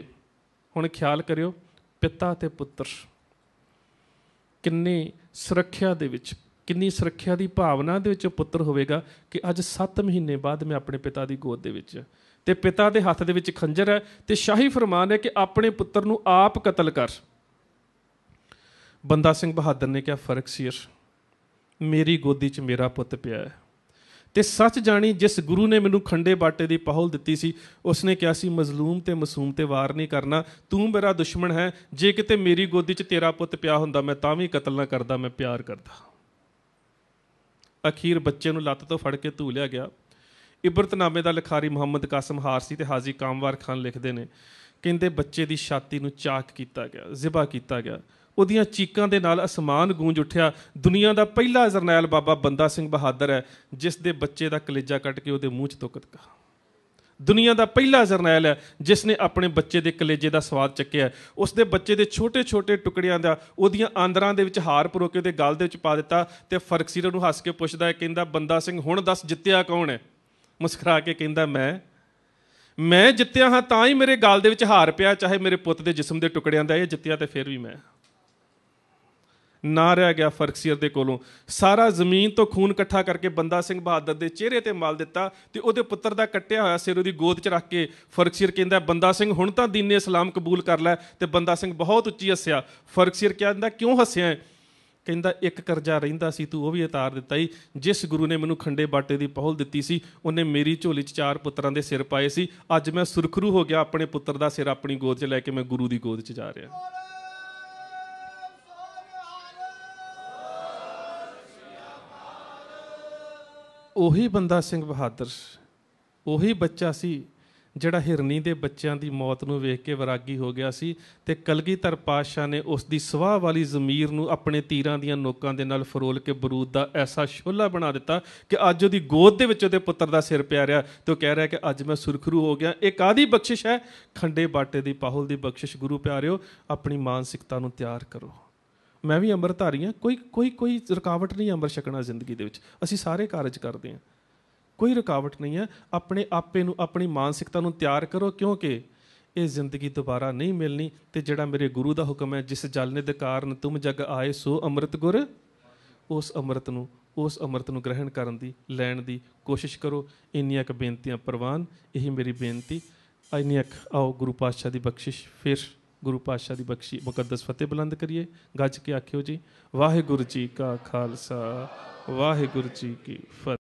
हुण ख्याल करियो पिता ते पुत्र किन्नी सुरक्षा दे विच, किन्नी सुरक्षा की भावना दे विच पुत्र होवेगा कि अज 7 महीने बाद मैं अपने पिता की गोद दे विच ते पिता के हत्थ दे विच खंजर है ते शाही फरमान है कि अपने पुत्र नूं आप कतल कर। बंदा सिंह बहादुर ने कहा फर्कसीर मेरी गोदी च मेरा पुत पिया है ते सच जानी जिस गुरु ने मैनू खंडे बाटे की पहुल दी सी उसने कहा सी मजलूम ते मासूम ते वार नहीं करना, तू मेरा दुश्मन है, जे किते मेरी गोदी च तेरा पुत पिया हुंदा मैं तां भी कतल ना करदा, मैं प्यार करदा। अखीर बच्चे नूं लत्त तो फड़ के धू लिया गया। इबरतनामे का लिखारी मुहम्मद कासम हारसी ते हाजी कामवार खान लिखते हैं, कहते बच्चे की छाती नूं चाक किया गया, ज़िबा किया गया। उहदियां चीकां दे नाल आसमान गूंज उठिया। दुनिया का पहला जरनैल बाबा बंदा सिंह बहादुर है जिस दे बच्चे का कलेजा कट के उहदे मूँह च तुक दिता। दुनिया का पहला जरनैल है जिसने अपने बच्चे के कलेजे का स्वाद चक्या। उसके बच्चे के छोटे छोटे टुकड़ियां का उहदियां आंदरां दे विच हार परो के उहदे गल दे विच पा दिता ते फर्कसीर नूं हस के पुछदा है, कहंदा बंदा सिंह हुण दस जित्तिया कौन है? मुस्कुरा के कहंदा मैं जित्तिया हाँ तां ही मेरे गल दे विच हार पिया, चाहे मेरे पुत के जिस्म के टुकड़ियां दा ये जित्तिया तो फिर भी मैं ना रह गया। फर्कसीर दे कोलों सारा जमीन तो खून इकट्ठा करके बंदा सिंह बहादुर के चेहरे ते मल दिता ते उहदे पुत्र दा कट्टिया होया सिर उहदी गोद च रख के फर्कसीर कहंदा बंदा सिंह हुण तां दीने इस्लाम कबूल कर लै। ते बंदा सिंह बहुत उच्ची हस्या। फर्कसीर कहंदा क्यों हस्या है? कहंदा एक करजा रहिंदा सी तू वो भी उतार दिता ही। जिस गुरु ने मैनू खंडे बाटे की पहुल दी सी उन्हें मेरी झोली 4 पुत्रां दे सिर पाए सी। अज मैं सुरखरू हो गया, अपने पुत्र का सिर अपनी गोद च लैके मैं गुरु की गोद च जा रहा। ਉਹੀ ਬੰਦਾ ਸਿੰਘ ਬਹਾਦਰ ਉਹੀ ਬੱਚਾ ਸੀ ਜਿਹੜਾ ਹਿਰਨੀ ਦੇ ਬੱਚਿਆਂ ਦੀ ਮੌਤ ਨੂੰ ਵੇਖ ਕੇ ਵਿਰਾਗੀ ਹੋ ਗਿਆ ਸੀ ਤੇ ਕਲਗੀਧਰ ਪਾਤਸ਼ਾਹ ਨੇ ਉਸ ਦੀ ਸਵਾਹ ਵਾਲੀ ਜ਼ਮੀਰ ਨੂੰ ਆਪਣੇ ਤੀਰਾਂ ਦੀਆਂ ਨੋਕਾਂ ਦੇ ਨਾਲ ਫਰੋਲ ਕੇ ਬਰੂਦ ਦਾ ਐਸਾ ਸ਼ੋਲਾ ਬਣਾ ਦਿੱਤਾ ਕਿ ਅੱਜ ਉਹਦੀ ਗੋਦ ਦੇ ਵਿੱਚ ਉਹਦੇ ਪੁੱਤਰ ਦਾ ਸਿਰ ਪਿਆ ਰਿਹਾ ਤੇ ਉਹ ਕਹਿ ਰਿਹਾ ਕਿ ਅੱਜ ਮੈਂ ਸੁਰਖਰੂ ਹੋ ਗਿਆ। ਇਹ ਕਾਹਦੀ ਬਖਸ਼ਿਸ਼ ਹੈ? ਖੰਡੇ ਬਾਟੇ ਦੀ ਪਾਹੁਲ ਦੀ ਬਖਸ਼ਿਸ਼। ਗੁਰੂ ਪਿਆਰਿਓ ਆਪਣੀ ਮਾਨਸਿਕਤਾ ਨੂੰ ਤਿਆਰ ਕਰੋ। मैं भी अंम੍ਰਿਤਧਾਰੀ ਹਾਂ, कोई रुकावट नहीं अंम੍ਰਿਤ छकना जिंदगी ਦੇ ਵਿੱਚ। ਅਸੀਂ ਸਾਰੇ ਕਾਰਜ ਕਰਦੇ ਹਾਂ, कोई रुकावट नहीं है। अपने आपे नूं अपनी मानसिकता नूं तैयार करो क्योंकि ये जिंदगी दोबारा नहीं मिलनी। तो जिहड़ा मेरे गुरु का हुक्म है जिस जलने के कारण तुम जग आए सो अमृत गुर, उस अमृत नूं ग्रहण करन दी लैण दी कोशिश करो। इन्नियां क बेनतियां प्रवान, यही मेरी बेनती। इन्नियां आओ गुरु पातशाह की बख्शिश, फिर गुरु पातशाह की बख्शी मुकद्दस फतेह बुलंद करिए। गज के आखियो जी वाहिगुरू जी का खालसा वाहिगुरू जी की फतेह।